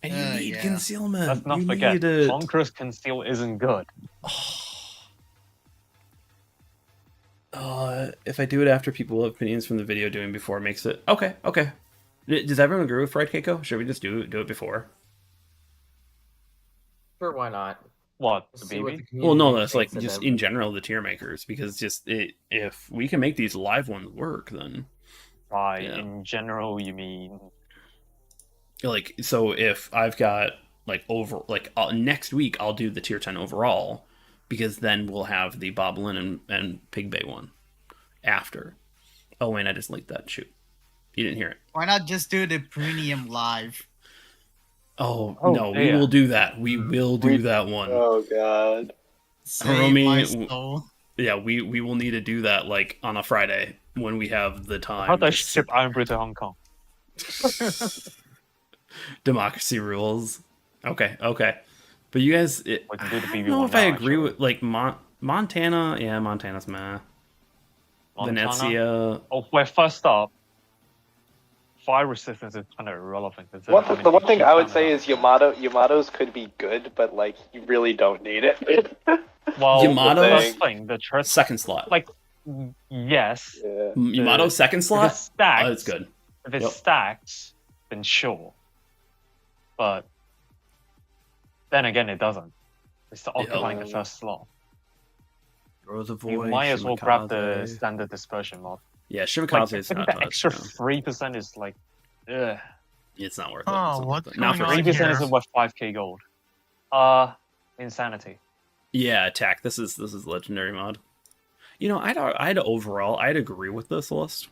And you need concealment. Let's not forget, Conqueror's conceal isn't good. If I do it after people have opinions from the video doing before, makes it okay. Does everyone agree with Fried Keiko? Should we just do it before? Sure, why not? What, the BB? Well, no, that's like just in general the tier makers, because just if we can make these live ones work, then By Yeah. in general, you mean Like, so if I've got like next week, I'll do the tier 10 overall, because then we'll have the Boblin and Pig Bay one after. Oh, and I just linked that. Shoot, you didn't hear it. Why not just do the premium live? Oh, Oh, no, we yeah. will do that. We will do that one. Oh god. Save my Hiromi, soul. yeah, we will need to do that like on a Friday when we have the time. how do I to ship Iron Brew to Hong Kong? Democracy rules. Okay. But you guys, We can do the I BB don't know one if I now, agree actually. with like Montana. Yeah, Montana's meh. Montana? Venezia. Oh, well, first up, fire resistance is kind of irrelevant. The one thing I would say is Yamato's could be good, but like you really don't need it. well, Yamato- first thing, the church, Second slot. like, yes, Yeah. Yamato second if slot. it's stacked, Oh, that's good. If it's Yep. stacked, then sure. But then again, it doesn't. It's occupying the first slot. Throw the You void. might as well grab the Shimakaze. standard dispersion mod. Yeah, Like, Shimakaze I is think not the touched, extra no. 3% is like, ugh. It's not worth it. Oh, It's not what's worth it. Not going for on 3% here? isn't worth 5k gold. Insanity. Yeah, attack. This is legendary mod. You know, I'd overall, I'd agree with this list.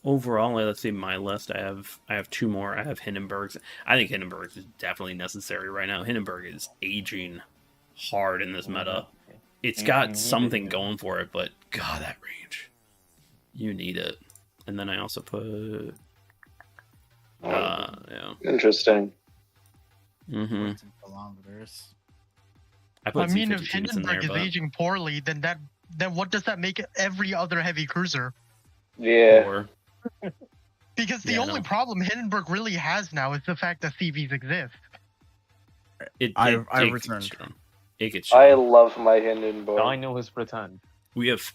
Overall, let's see my list. I have two more. I have Hindenburg's. I think Hindenburg's is definitely necessary right now. Hindenburg is aging hard in this meta. It's You got need something it. going for it, but god, that range. You need it. And then I also put yeah. Interesting. Mm-hmm. 14 kilometers. I put I mean, if C-52s in there, Hindenburg is but aging poorly, then what does that make every other heavy cruiser? Yeah. or Because the Yeah, only no. problem Hindenburg really has now is the fact that CVs exist. I gets returned. strong. It gets I strong. love my Hindenburg. Dino has returned. We have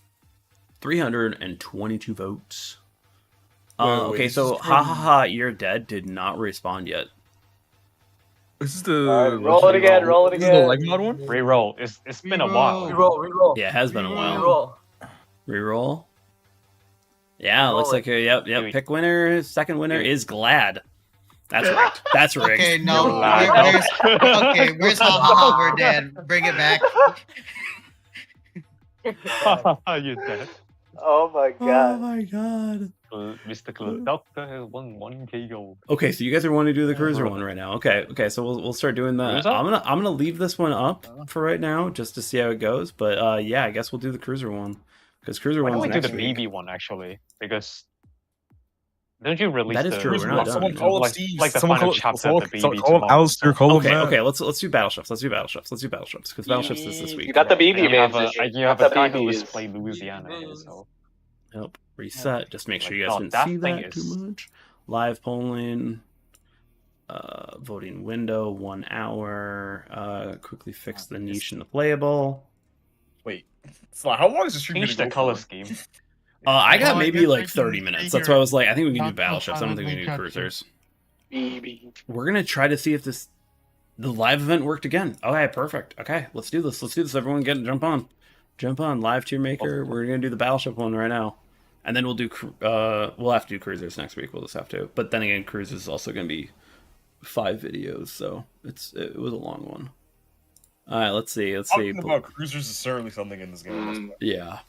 322 votes. Wait, Okay, this so is ha from- ha ha, you're dead did not respond yet. This is the. Alright, roll it again, roll it This is the again. LegMod one? Reroll. It's been a while. Reroll. Yeah, it has been a while. Reroll. Yeah, looks Reroll like yep. Dude. Pick winner. Second winner is Glad. That's rigged. That's rigged. Okay, no. Wow. Where's Ha Ha Ha? We're dead. Bring it back. You're dead. Oh my Oh god. my god. Mr. Clue Doctor has won 1k gold. Okay, so you guys are wanting to do the cruiser one right now. Okay, so we'll start doing that. Cruiser? I'm gonna leave this one up for right now just to see how it goes. But yeah, I guess we'll do the cruiser one because cruiser Why don't one's we do next the week. BB one actually? Because don't you release That is the true, we're not done. Someone you call like, up Steve. like the Someone final call, chapter call, of the call, BB? call him Alistair. Call him Okay, Matt. okay, let's do battleships. Let's do battleships because battleships is this week. You got the BB You have advantage. a, you have got a the guy who has BBs. played Louisiana here, so Yep. Reset. Just make sure you Like, guys oh, didn't that see thing that too is- much. Live polling. Voting window 1 hour. Quickly fix the niche in the playable. Wait. So how long is the stream change gonna the go color for? scheme. I got Well, I maybe guess I like can 30 stay minutes. That's here why I was like, I think we can do not battleships. I don't think we can do probably cruisers. BB. We're gonna try to see if the live event worked again. Okay, perfect. Okay, let's do this. Everyone jump on live Tiermaker. We're gonna do the battleship one right now, and then we'll do we'll have to do cruisers next week. We'll just have to. But then again, cruisers is also gonna be 5 videos, so it was a long one. All right, let's see. Talking about cruisers is certainly something in this game. Yeah.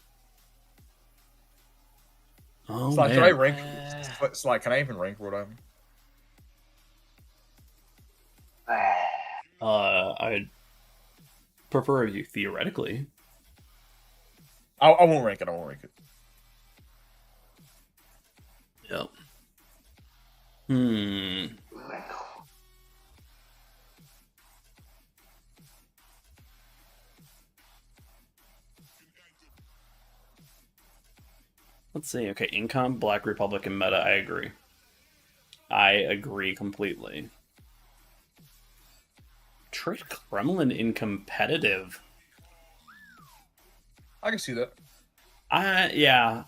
Oh Sly, man. can I rank? Sly, can I even rank Rhode Island? I'd prefer you theoretically. I won't rank it. I won't rank it. Yep. Let's see. Okay, Incom, Black Republic, and Meta. I agree completely. Trick Kremlin in competitive. I can see that. Yeah.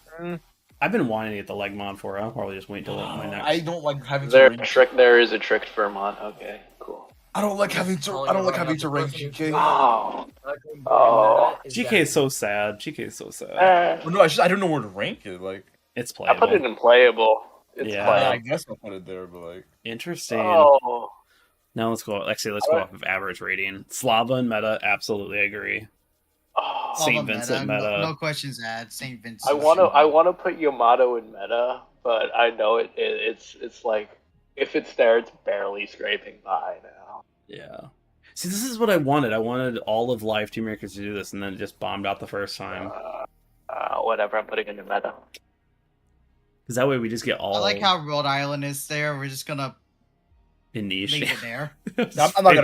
I've been wanting to get the LegMod for it. I'll probably just wait till my next. I don't like having to There rank. there is a trick Vermont. Okay, cool. I don't like having to. I don't like having to rank GK. Oh. Oh. GK is so sad. GK is so sad. Well, no, I don't know where to rank it. Like, It's I playable. put it in playable. It's Yeah. playable. I guess I'll put it there, but like Interesting. Oh, Now let's go. Actually, let's go off of average rating. Slava and meta, absolutely agree. oh. Saint Vincent meta. No questions asked. Saint Vincent. I want to put Yamato in meta, but I know it's like if it's there, it's barely scraping by now. Yeah. See, this is what I wanted. I wanted all of live Tiermakers to do this, and then it just bombed out the first time. Whatever, I'm putting it in meta. Because that way we just get all. I like how Rhode Island is there. We're just gonna in niche. leave it there. I'm not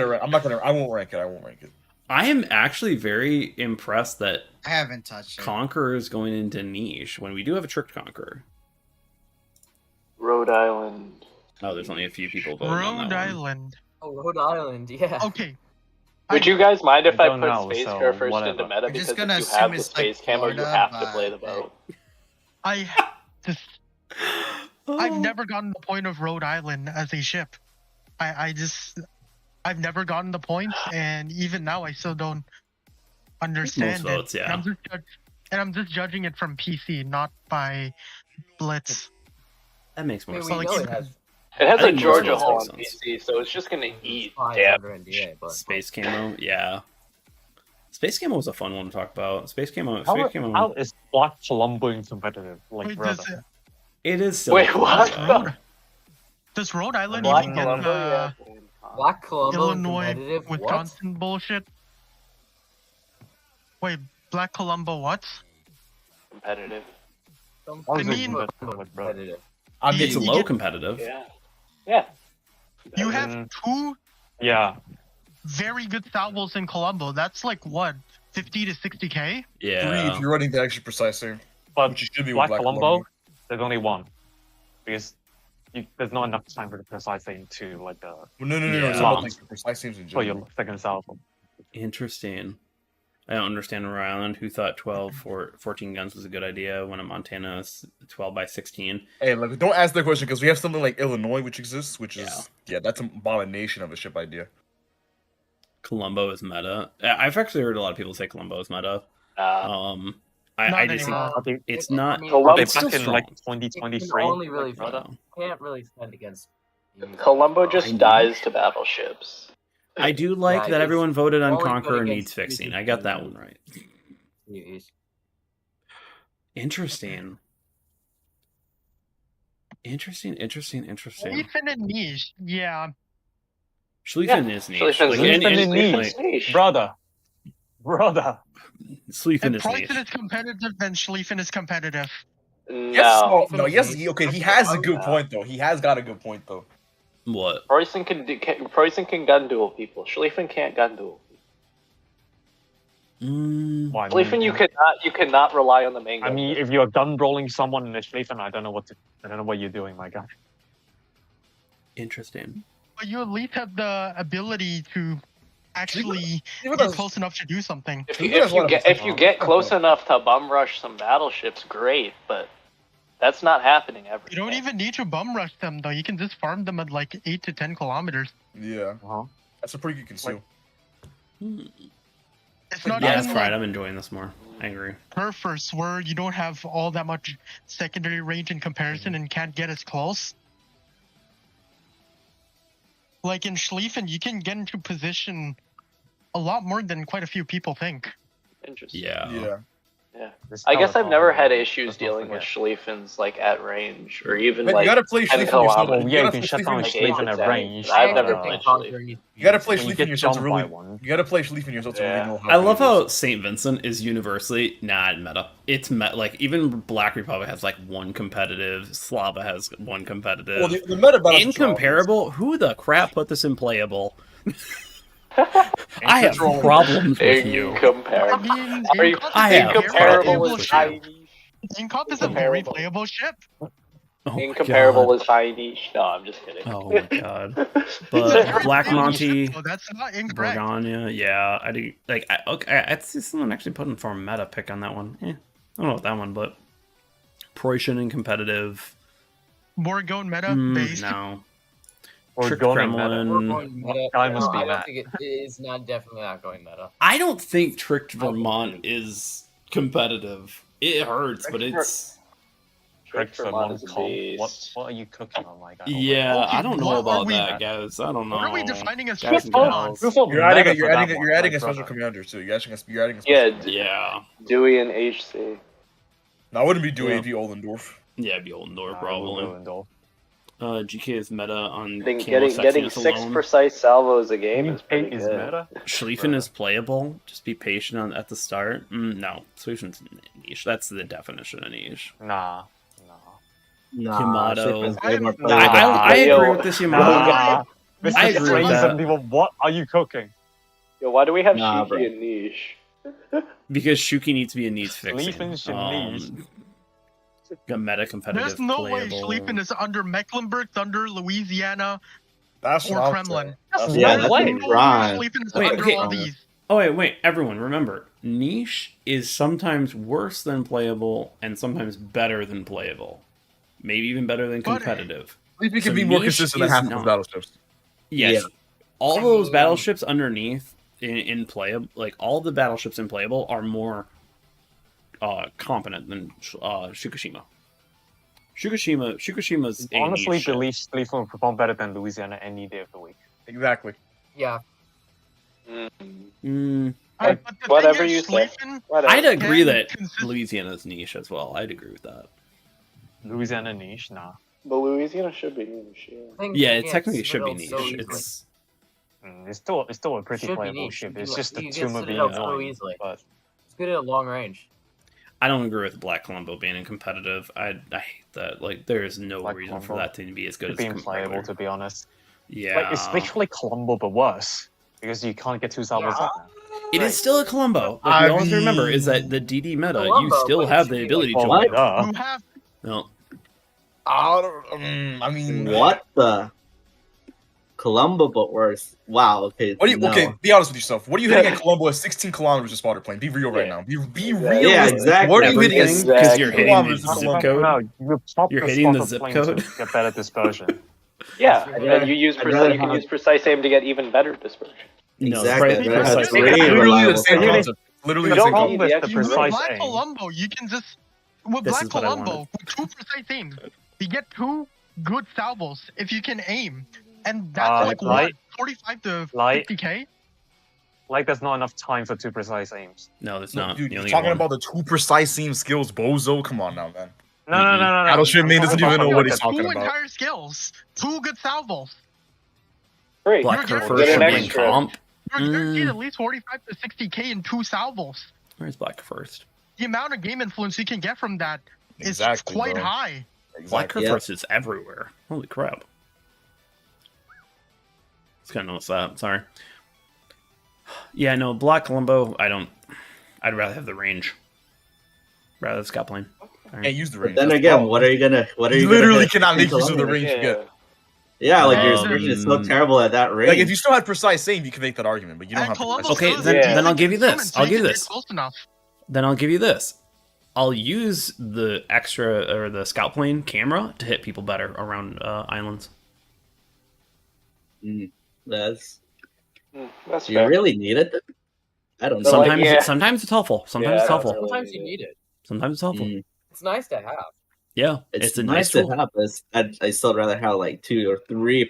gonna. I won't rank it. I am actually very impressed that I haven't touched it. Conqueror is going into niche when we do have a tricked Conqueror. Rhode Island. Oh, there's only a few people voting on Rhode that one. Island. Oh, Rhode Island, yeah. Okay. Would you guys mind if I don't put know, Space so Care first whatever. into meta? We're Because just if gonna you assume have the it's like Space Camo, you Florida, have to but- play the boat. I've never gotten the point of Rhode Island as a ship. I've never gotten the point, and even now I still don't understand Most votes, it. yeah. And I'm just judging it from PC, not by Blitz. That makes I more mean, sense. we know it has It has I a think most Georgia of those hull on make sense. PC, so it's just gonna eat 500 damage. NDA, but Space Camo, yeah. Space Camo was a fun one to talk about. Space Camo. How is Black Colombo in competitive? Like, Wait, brother. It is still Wait, fun. what? Does Rhode Island Black even get Colombo, yeah. Black Colombo Illinois competitive? with What? Johnson bullshit? Wait, Black Colombo what? Competitive. How I is it mean- competitive, bro? Competitive. I mean, It's You low get- competitive. Yeah. Yeah. You have Mm. two Yeah. very good salvos in Colombo. That's like what, 50 to 60k? 3 Yeah. if you're running the extra precise thing, But which you should be Black with Black Colombo, there's only one. Because there's not enough time for the precise aim to, like, No. Yeah. It's about like the precise teams in for general. your second salvo. Interesting. I don't understand Rhode Island. Who thought 12 or 14 guns was a good idea when a Montana is 12 by 16? Hey, look, don't ask that question because we have something like Illinois, which exists, which is that's an abomination of a ship idea. Colombo is meta. I've actually heard a lot of people say Colombo is meta. Not I just anymore. think it's not. I mean, Colombo- It's still Back in, strong. like, it can 2023. only really I don't know. can't really spend against. Colombo just I dies to battleships. I do like Yeah, that it's everyone voted on only good Conqueror against needs fixing. I got that one right. Interesting. Interesting. Schlieffen and niche, yeah. Schlieffen is niche. Schlieffen Like, is and- niche. like, Niche. Brother. Schlieffen And is niche. Preußen is competitive, then Schlieffen is competitive. No. Yes. He has a good point though. He has got a good point though. What? Preußen can gun duel people. Schlieffen can't gun duel. Why? Schlieffen, you cannot rely on the main gun. I mean, if you're gun rolling someone in a Schlieffen, I don't know what you're doing, my guy. Interesting. But you at least have the ability to actually Even get as- close enough to do something. if He has a lot of you get close enough to bum rush some battleships, great, but that's not happening every You don't day. even need to bum rush them though. You can just farm them at like 8 to 10 kilometers. Yeah, Uh-huh. that's a pretty good conceal. It's not Yeah, even that's like right. I'm enjoying this more. I agree. Perfers where you don't have all that much secondary range in comparison and can't get as close. Like in Schlieffen, you can get into position a lot more than quite a few people think. Interesting. Yeah. Yeah. Yeah. This I guess tower I've never had bomb, issues let's not dealing with forget. Schlieffens like at range or even But like you gotta play 10 Schlieffen yourself. kilometers. Well, yeah, you gotta can play shut down a Schlieffen Schlieffen Schlieffen at yourself. range. I've never uh, played Conqueror Schlieffen. needs to You gotta be- play When you Schlieffen get yourself to jumped really. by one. You gotta play Schlieffen yourself to Yeah. really know how. I love good it how is. St. Vincent is universally not meta. It's like even Black Republic has like one competitive. Slava has one competitive. Well, the meta battles are Incomparable. Who the crap put this in playable? I have Control. problems with you. I Incomparable. mean, Are you- Incop I is a have very Incomparable playable problems is with ship. high Incop is a very Incomparable. playable ship. Oh my Incomparable God. is high niche. No, I'm just kidding. Oh my God. It's a But very Black playable Monty, ship, though. That's not incorrect. Borgania, yeah, I do. Like, I'd see someone actually putting for a meta pick on that one. I don't know about that one, but Preußen and competitive. Borgone meta based. No. Or Trick going Kremlin. We're going meta. Guy must be I don't mad. think it is not definitely not going meta. I don't think Tricked Vermont is competitive. It hurts, but it's cooked for one is a comp. beast. What are you cooking on, my guy? Yeah, I don't know What are about we- that, guys. I don't know. What are we defining as Guys tricky and mods? gals. You're adding a Like, special brother. commander too. You're adding a special. Yeah, Yeah. Dewey and HC. No, I wouldn't be doing Yeah. it'd be Oldendorf. Yeah, it'd be Oldendorf, Nah, probably. we'll go GK is meta on Getting Camo getting Sexiness 6 alone. precise salvos a game is pretty is good. meta. Schlieffen is playable. Just be patient at the start. No, Schllieffen's niche. That's the definition of niche. Nah. Yamato. I I Yo, agree with this yo, Yamato. guys. I agree with that. 71, what are you cooking? Yo, why do we have Nah, Shiki bro. and Niche? Because Shuki needs to be a needs fixing. Schlieffen should need. Got meta competitive. There's no way playable. Schlieffen is under Mecklenburg, Thunder, Louisiana, That's or what I'm Kremlin. saying. Yeah, There's that's no a way prime. Schlieffen is Wait, under okay. all these. Oh wait, everyone, remember, niche is sometimes worse than playable and sometimes better than playable. Maybe even better than But- competitive. At least we So can be more niche consistent than is half of not- the battleships. Yes. Yeah. All those battleships underneath in playable, like all the battleships in playable are more competent than Fukushima. Fukushima's a Honestly, niche believe ship. Schlieffen will perform better than Louisiana any day of the week. Exactly. Yeah. Mm, But the Whatever thing you is, say. Schlieffen Whatever. I'd agree can that consist- Louisiana's niche as well. I'd agree with that. Louisiana niche, nah. But Louisiana should be niche. Yeah. I think Yeah, you it can't technically should be sit it up niche. so easily. It's It's still a pretty Should be playable niche. ship. You It's can- just the you can tumor sit it being up so annoying. easily. But It's good at long range. I don't agree with Black Columbo being in competitive. I hate that. Like, there is no Black reason for Columbo that to be as good as being playable, regular. to be honest. Yeah, Like, it's literally Columbo, but worse. Because you can't get two salvos Yeah. up now. it is still a Columbo. What I we always remember is mean- that the DD meta, you Columbo, still but it have should the be ability like- to What? Duh. You have No, I mean, What the? Columbo, but worse. Wow. Okay. What do you? no. Okay, be honest with yourself. What are you hitting at Colombo at 16 kilometers of spotter plane? Be real right now. Be real. Yeah, exactly. What are you hitting at everything 16 because you're hitting the kilometers of zip Colombo? code. No, you pop You're the hitting the spotter zip plane code. to get better dispersion. Yeah, I'd and rather- then you use I'd rather you can have- use precise aim to get even better dispersion. No, Exactly. it's I'd rather have precise. three Literally the reliable same salvos. concept. Literally You the same don't concept. need With the the extra with precise Black aim. Columbo, you can just with This Black is what I Columbo wanted. with two precise aims, you get two good salvos if you can aim, and that's like what Light. 45 to Light. 50k. Like, there's not enough time for two precise aims. No, that's No, not. dude, You you're only talking get one. about the two precise seam skills, bozo. Come on now, man. No. Battleship main doesn't even know what he's Two talking about. entire skills, two good salvos. Great. Black You're Curve guaranteed should an be in extra. comp. You're guaranteed at least 45 to 60k in two salvos. Where's Black First? The amount of game influence you can get from that is Exactly, quite bro. high. Black Curve Yep. First is everywhere. Holy crap! Just gotta notice that. Sorry. Yeah, no, Black Columbo. I'd rather have the range. Rather the scout plane. Can't use the But range. then that's the again, problem. what are you gonna? What are You you literally gonna get cannot make in use of the Columbo? range you get. Yeah, like your Um, version is so terrible at that range. Like if you still had precise aim, you can make that argument, but you don't And have. Columbo precise Okay, does then- it then I'll using give you this. instruments, so I'll you give you can get this. Close enough. Then I'll give you this. I'll use the extra or the scout plane camera to hit people better around islands. That's That's do you fair. really need it? I don't know. So, like, Sometimes, yeah. sometimes it's helpful. Sometimes Yeah, it's helpful. really. Sometimes you need it. Sometimes it's helpful. It's nice to have. Yeah, It's a nice nice to tool. have, but I still rather have like 2 or 3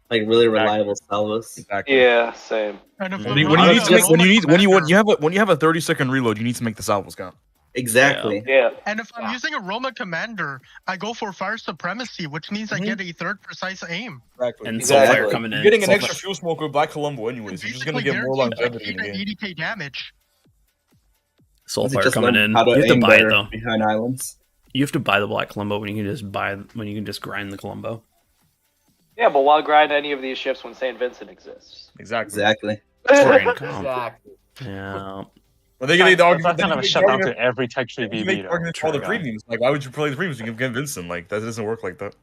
like really reliable salvos. Exactly. Yeah, same. And if When I'm you running need a to make, when you need Roma commander- when you have a 30-second reload, you need to make the salvos count. Exactly. Yeah. And if I'm using a Roma commander, I go for fire supremacy, which means I get a third precise aim. Exactly. And Exactly. Soulfire coming in. You're getting an Soulfire- extra fuel smoke with Black Columbo anyways. You're just gonna Basically get more guaranteed longevity in the game. 80k damage. Soulfire Just coming learn in. how You have to aim buy it better though. behind islands. You have to buy the Black Columbo when you can just grind the Columbo. Yeah, but why grind any of these ships when St. Vincent exists? Exactly. Exactly. Grind comp. Exactly. Yeah. Well, they get the argument. That's kind of a shutdown to every Tech 3 You make BB. the argument for all the premiums. Like, why would you play the premiums? You can get Vincent. Like, that doesn't work like that.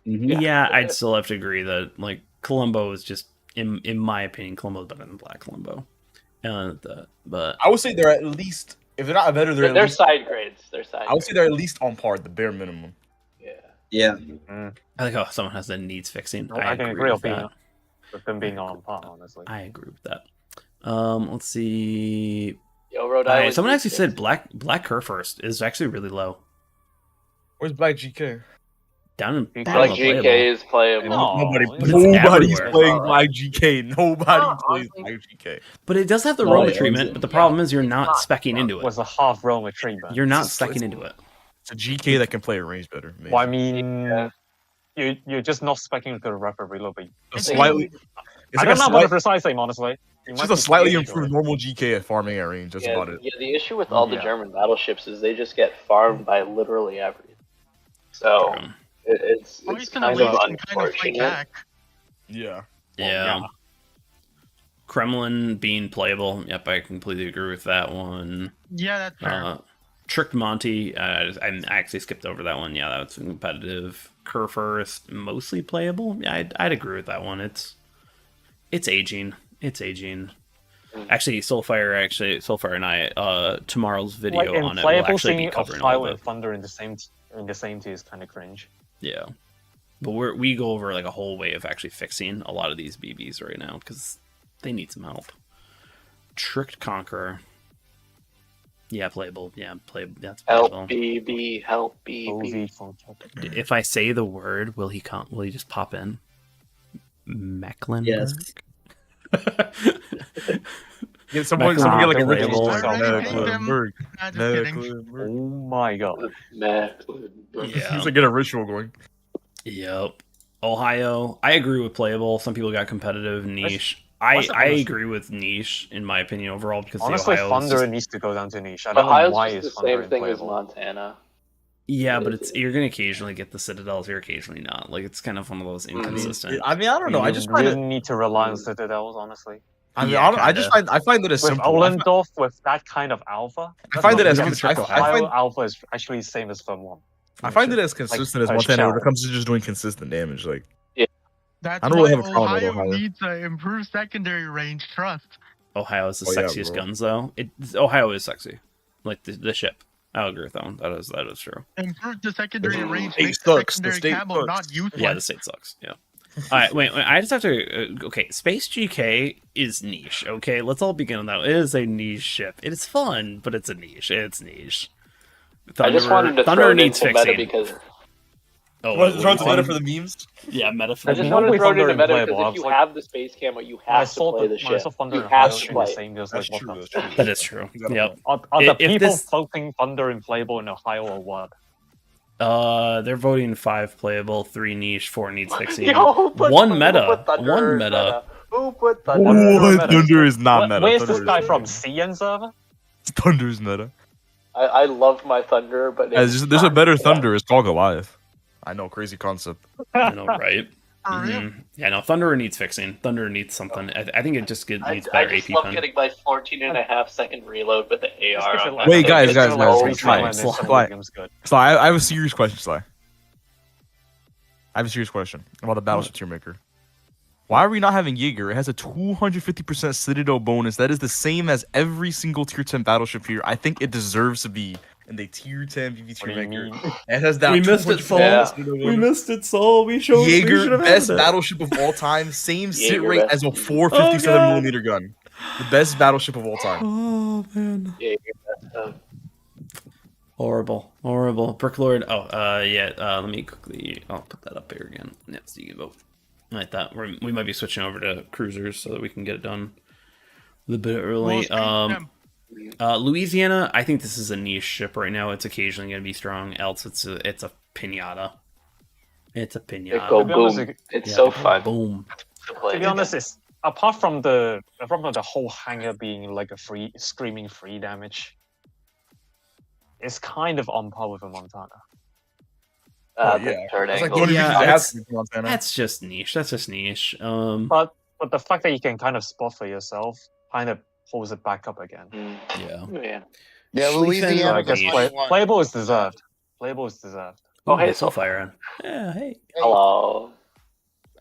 Yeah, I'd still have to agree that like Columbo is just in my opinion, Columbo's better than Black Columbo. But I would say they're at least, if they're not better, they're They're at least, side grades. They're side. I would say they're at least on par, the bare minimum. Yeah. Yeah. I like how someone has that needs fixing. I can agree with with that. with them being on par, honestly. I agree with that. Let's see. Yo, Rhode Alright, Island someone needs actually said Black Curve first is actually really low. Where's Black GK? Down in Black Black GK is playable. Nobody's playing Black GK. Nobody No, plays honestly- Black GK. But it does have the No, Roma it treatment, isn't. but the problem is you're not specking into it. Was a half Roma treatment. You're not It's specking into it. It's a GK that can play a range better. Maybe. Well, I mean, you're just not specking into the rapid reload, but Slightly. It's I like don't a know about the slight, precise aim, honestly. You it's might just a be slightly pretty improved normal GK at farming at range. That's about it. Yeah, the issue with all the German battleships is they just get farmed by literally everything. So it's kind of unfortunate. Yeah. Yeah. Kremlin being playable. Yep, I completely agree with that one. Yeah, that's fair. Tricked Monty. I actually skipped over that one. Yeah, that's competitive. Kerfer is mostly playable. Yeah, I'd agree with that one. It's aging. It's aging. Actually, Soulfire and I, tomorrow's video on it will actually be covering all of it. Thunder in the same tier is kind of cringe. Yeah, but we go over like a whole way of actually fixing a lot of these BBs right now because they need some help. Tricked Conqueror. Yeah, playable. Yeah, that's playable. Help BB, help BB. If I say the word, will he come? Will he just pop in? Mecklenburg. Yes. Yeah, someone get like a ritual. Mecklenburg. Oh my god. Yeah. He's like get a ritual going. Yep. Ohio. I agree with playable. Some people got competitive, niche. I agree with niche in my opinion overall because honestly, the Thunder needs to go down to niche. I don't know why it's it's the same thing as Montana. Yeah, but you're gonna occasionally get the Citadels, you're occasionally not. Like it's kind of one of those inconsistent. I mean, I don't know. I just really need to rely on Citadels, honestly. I mean, I find it as with simple. Ollendorf with that kind of alpha. I find it as alpha is actually the same as Firm 1. I find it as consistent as Montana when it comes to just doing consistent damage. Like, That's I don't really have a problem with Ohio Ohio. needs an improved secondary range. Trust. Ohio is the Oh, yeah, sexiest bro. guns though. Ohio is sexy, like the ship. I'll agree with that one. That is true. Improve the secondary range. State Make sucks. the The secondary state camo sucks. not useless. Yeah, the state sucks. Yeah. All right, wait. I just have to. Okay, Space GK is niche. Okay, let's all begin on that. It is a niche ship. It is fun, but it's a niche. It's niche. I just wanted to Thunder throw it needs into fixing. meta because throw it meta for the memes. Yeah, meta. I just wanted to throw it into meta because if you have the space camo, you have to play the ship. You have to play. That is true. Yep. Are the people this, voting Thunder in playable in Ohio or what? they're voting 5 playable, 3 niche, 4 needs fixing. Yo, who put 1 meta. Who put Thunder 1 in meta. Who put Thunder? Thunder is not meta. Where's this guy from? CN server? Thunder's meta. I love my Thunder, but There's a better Thunder. It's called Goliath. I know, crazy concept. I know, right? Yeah, no, Thunder needs fixing. Thunder needs something. I think it just needs I better just AP love pen. getting my 14.5-second reload with the AR. On Wait, guys. Good. Sly, I have a serious question, Sly. I have a serious question about the Battleship Tiermaker. Why are we not having Jaeger? It has a 250% Citadel bonus. That is the same as every single Tier 10 Battleship here. I think it deserves to be in the Tier 10 VV Tiermaker. It has that. We missed it, Soul. We missed it, Soul. We showed Jaeger, best battleship of all time. Same sit rate as a 457mm gun. The best battleship of all time. Oh, man. Horrible. Bricklord. Let me quickly. I'll put that up here again. Yeah, so you can vote. Like that. We might be switching over to cruisers so that we can get it done a little bit early. Louisiana, I think this is a niche ship right now. It's occasionally going to be strong. Else, it's a pinata. It's a pinata. It go boom. It's so fun. Boom. To be honest, it's apart from the whole hangar being like a free screaming free damage. It's kind of on par with a Montana. That's just niche. That's just niche. But the fact that you can kind of spot for yourself kind of pulls it back up again. Yeah, Louisiana. I guess playable is deserved. Oh, hey, Soulfire. Yeah, hey. Hello.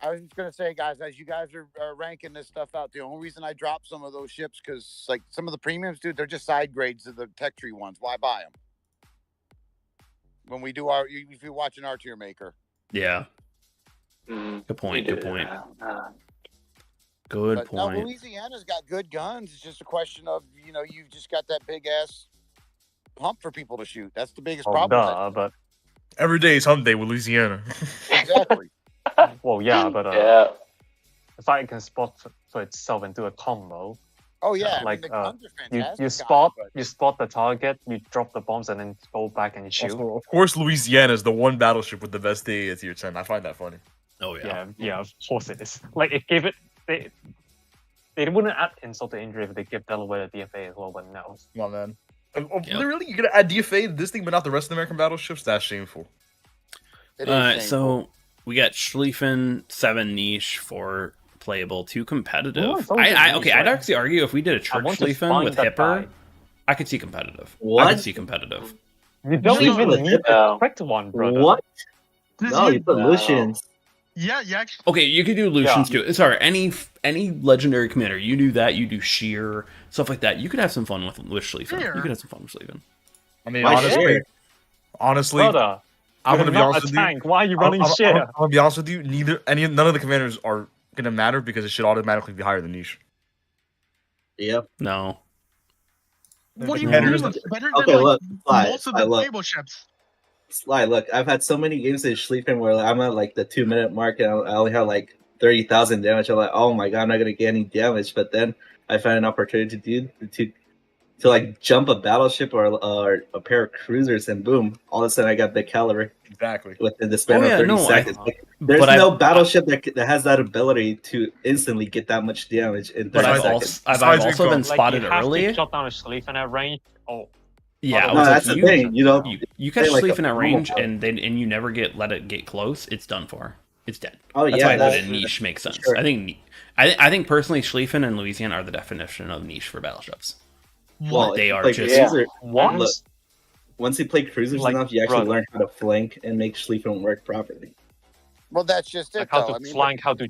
I was just gonna say, guys, as you guys are ranking this stuff out, the only reason I dropped some of those ships because, like, some of the premiums, dude, they're just side grades of the tech tree ones. Why buy them? When we do if you're watching our tier maker. Yeah. Good point. Good point. Good point. No, Louisiana's got good guns. It's just a question of, you've just got that big ass pump for people to shoot. That's the biggest problem. But Every day is hump day with Louisiana. Exactly. Well, yeah, but Yeah. the fight can spot for itself and do a combo. Oh yeah, Like the guns are you fantastic. spot the target, you drop the bombs, and then go back and you shoot. Also, of course, Louisiana is the one battleship with the best DA at tier 10. I find that funny. Oh Yeah, of course it is. Like it gave it they wouldn't add insult to injury if they give Delaware the DFA as well, but no. Come on, man. Really, you're gonna add DFA to this thing, but not the rest of the American battleships? That's shameful. So we got Schlieffen 7 niche for playable, 2 competitive. Ooh, I'd actually argue if we did a Church Schlieffen with Hipper, I could see competitive. I could see competitive. You don't even need the correct one, brother. What? No, you put Lucians. Yeah, you actually. Okay, you could do Lucians too. Sorry, any legendary commander, you do that. You do Sheer stuff like that. You could have some fun with Schlieffen. You could have some fun with Schlieffen. I mean, honestly, brother, I'm gonna be honest with you. Tank. Why are you running Sheer? I'm gonna be honest with you. None of the commanders are gonna matter because it should automatically be higher than niche. Yep. No. What do you mean? It's better than most of the playable ships. Sly, look, I've had so many games in Schlieffen where I'm at like the 2-minute mark and I only have like 30,000 damage. I'm like, oh my god, I'm not gonna get any damage. But then I found an opportunity to like jump a battleship or a pair of cruisers, and boom, all of a sudden I got big caliber. Exactly. Within the span of 30 seconds. There's no battleship that has that ability to instantly get that much damage in 30 seconds. I've also been spotted early. You shot down a Schlieffen at range. Oh. Yeah, no, that's the thing. You catch Schlieffen at range and you never let it get close. It's done for. It's dead. Oh, that's yeah, why that niche makes sense. Sure. I think personally, Schlieffen and Louisiana are the definition of niche for battleships. Well, they are just look, once you play cruisers enough, you actually learn how to flank and make Schlieffen work properly. Well, that's just it. Like how to flank, how to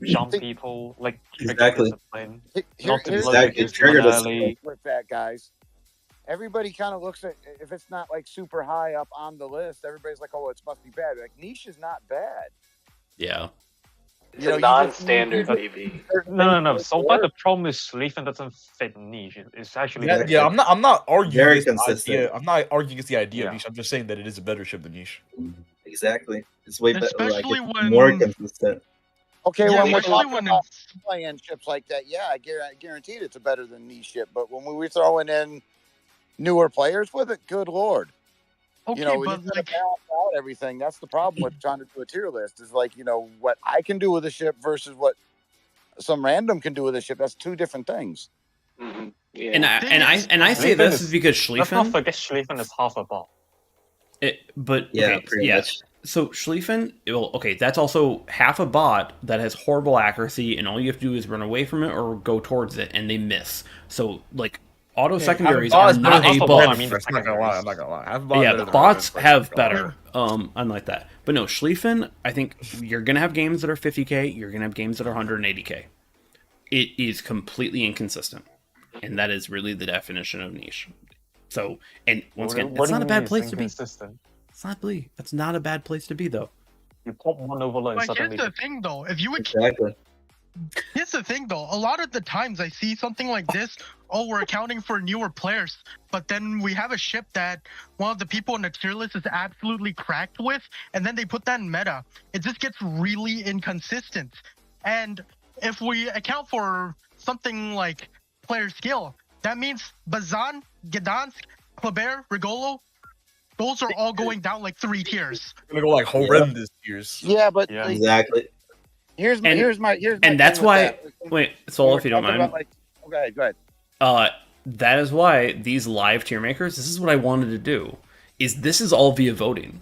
jump people, like exactly. Here's with that, guys. Everybody kind of looks at, if it's not like super high up on the list, everybody's like, oh, it must be bad. Like, niche is not bad. Yeah. It's a non-standard, baby. No. So far, the problem is Schlieffen doesn't fit niche. It's actually I'm not arguing very consistent. Idea. I'm not arguing against the idea of niche. I'm just saying that it is a better ship than niche. Exactly. It's way better. Like, when more consistent. Okay, when we're talking about playing ships like that, yeah, I guaranteed it's a better than niche ship. But when we're throwing in newer players with it, good lord. Okay, when but you balance out everything, that's the problem with trying to do a tier list. Is like, what I can do with a ship versus what some random can do with a ship. That's two different things. Mm-hmm. Yeah. And I say this is because Schlieffen. Let's not forget Schlieffen is half a ball. Much. So Schlieffen, that's also half a bot that has horrible accuracy, and all you have to do is run away from it or go towards it, and they miss. So like auto secondaries are not a bot. I'm not gonna lie. Yeah, the bots have better. Unlike that, but no, Schlieffen. I think you're gonna have games that are 50k. You're gonna have games that are 180k. It is completely inconsistent, and that is really the definition of niche. So, and once again, it's not a bad place to be. It's not Blee. That's not a bad place to be, though. You pop one overload. But here's the thing, though. Here's the thing, though. A lot of the times I see something like this. Oh, we're accounting for newer players, but then we have a ship that one of the people in the tier list is absolutely cracked with, and then they put that in meta. It just gets really inconsistent. And if we account for something like player skill, that means Bazan, Gdansk, Kleber, Rigolo, those are all going down like 3 tiers. Gonna go like horrendous tiers. Yeah, but exactly. Here's my and that's why. Wait, Soul, if you don't mind. Go ahead. That is why these live tier makers. This is what I wanted to do. This is all via voting.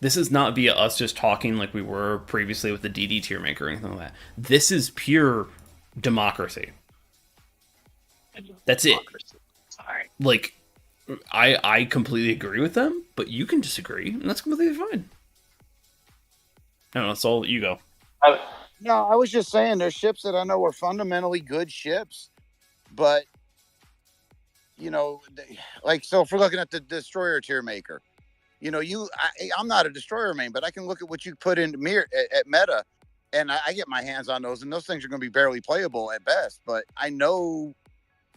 This is not via us just talking like we were previously with the DD tier maker or anything like that. This is pure democracy. That's it. Sorry. Like, I completely agree with them, but you can disagree, and that's completely fine. I don't know, Soul, you go. No, I was just saying there's ships that I know are fundamentally good ships, but so if we're looking at the destroyer tier maker, I'm not a destroyer main, but I can look at what you put in at meta, and I get my hands on those, and those things are going to be barely playable at best. But I know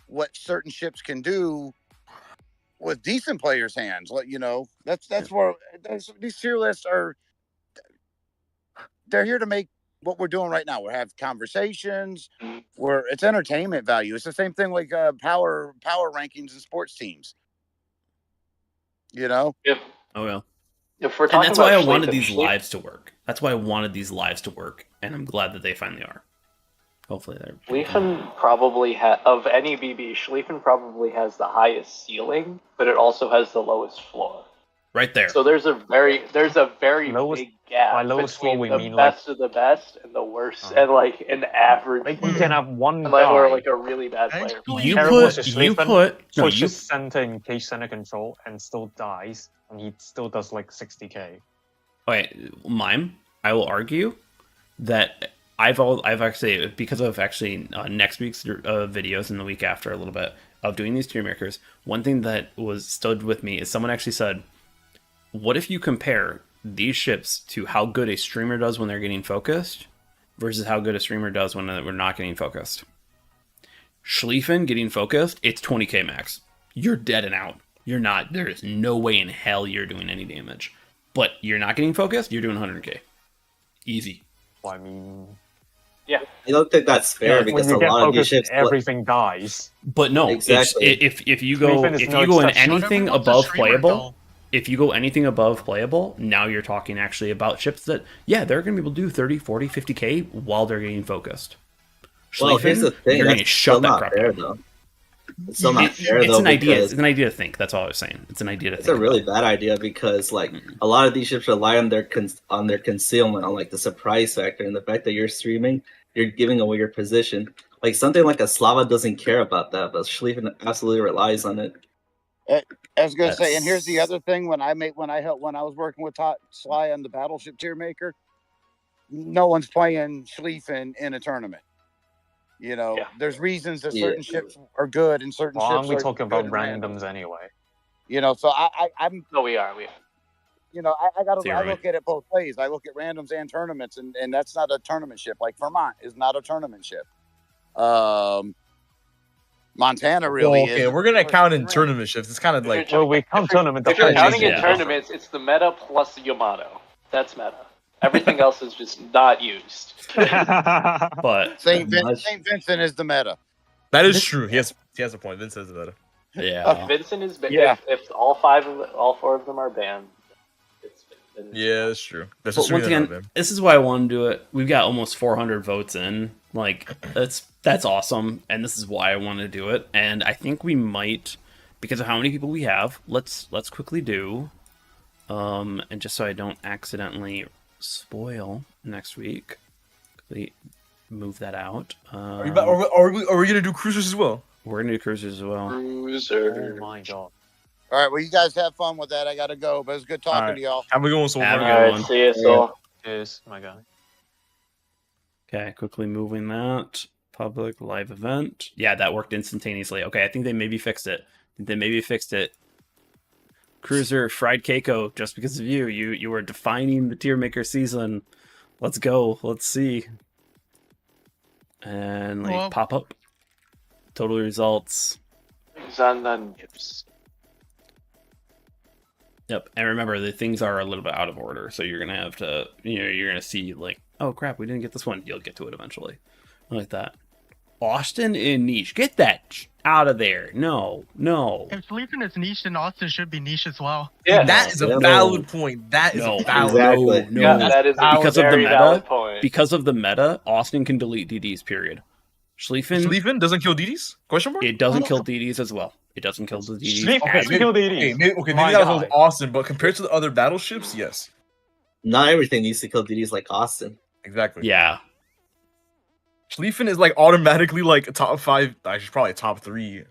what certain ships can do with decent players' hands. That's where these tier lists are. They're here to make what we're doing right now. We have conversations. It's entertainment value. It's the same thing like power rankings and sports teams. If, oh yeah. If we're and talking that's why I about wanted these lives to work. That's why I wanted these lives to work, and I'm glad that they finally are. Hopefully they're. Schlieffen probably of any BB, Schlieffen probably has the highest ceiling, but it also has the lowest floor. Right there. So there's a very big gap between the best of the best and the worst, and like an average. Like you can have one guy guy or like a really bad player. Pushes center in cage center control and still dies, and he still does like 60k. Okay, Mime. I will argue that I've actually, because of actually next week's videos and the week after a little bit of doing these Tiermakers, one thing that was stood with me is someone actually said, what if you compare these ships to how good a streamer does when they're getting focused versus how good a streamer does when we're not getting focused? Schlieffen getting focused, it's 20k max. You're dead and out. You're not, there is no way in hell you're doing any damage. But you're not getting focused, you're doing 100k. Easy. Well, I mean... Yeah. I don't think that's fair because a lot of these ships... Everything dies. But no, exactly. If you go in anything above playable... If you go anything above playable, now you're talking actually about ships that, yeah, they're going to be able to do 30, 40, 50k while they're getting focused. Well, here's the thing. That's still not fair, though. It's still not fair, though. It's an idea. It's an idea to think. That's all I was saying. It's an idea to think. It's a really bad idea because, like, a lot of these ships rely on their concealment, on, like, the surprise factor and the fact that you're streaming, you're giving away your position. Like, something like a Slava doesn't care about that, but Schlieffen absolutely relies on it. I was gonna say, and here's the other thing: when I was working with Sly on the Battleship Tiermaker, no one's playing Schlieffen in a tournament. There's reasons that certain ships are good and certain ships. Aren't we talking about randoms anyway? So I'm. No, we are. I look at it both ways. I look at randoms and tournaments, and that's not a tournament ship. Like Vermont is not a tournament ship. Montana really is. Okay, we're gonna count in tournament ships. It's kind of like we count tournament. If you're counting in tournaments, it's the meta plus Yamato. That's meta. Everything else is just not used. But Saint Vincent is the meta. That is true. He has a point. Vincent is the meta. Yeah. Vincent is banned. Yeah. If all four of them are banned, it's Vincent. Yeah, that's true. That's once again, this is why I want to do it. We've got almost 400 votes in. Like that's awesome, and this is why I want to do it. And I think we might, because of how many people we have. Let's quickly do, and just so I don't accidentally spoil next week, quickly move that out. Are we gonna do cruisers as well? We're gonna do cruisers as well. Cruiser. Oh my god. All right, well, you guys have fun with that. I gotta go, but it's good talking to y'all. Have a good one, Soul. Have a good one. See you, Soul. Cheers, my guy. Okay, quickly moving that. Public live event. Yeah, that worked instantaneously. Okay, I think they maybe fixed it. Cruiser, Fried Keiko, just because of you. You were defining the Tiermaker season. Let's go. Let's see. And pop up. Total results. Yep, and remember the things are a little bit out of order, so you're gonna have to, you're gonna see like, oh crap, we didn't get this one. You'll get to it eventually, like that. Austin in niche, get that out of there. No. If Schlieffen is niche, then Austin should be niche as well. Yeah, that is a valid point. That is a valid. Exactly. No, that is because of the meta. Point. Because of the meta, Austin can delete DDs. Period. Schlieffen doesn't kill DDs? Question mark? It doesn't kill DDs as well. It doesn't kill the DDs. Maybe that was Austin, but compared to the other battleships, yes. Not everything needs to kill DDs like Austin. Exactly. Yeah. Schlieffen is like automatically like a top 5, actually probably a top 3.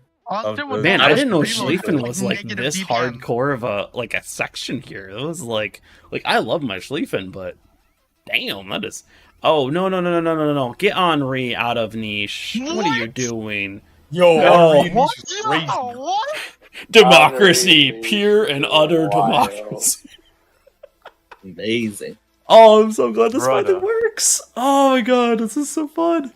Man, I didn't know Schlieffen was like this hardcore of a section here. It was like I love my Schlieffen, but damn, that is. Oh no! Get Henri out of niche. What are you doing? Yo, What? Democracy, pure and utter democracy. Amazing. Oh, I'm so glad this finally works. Oh my god, this is so fun.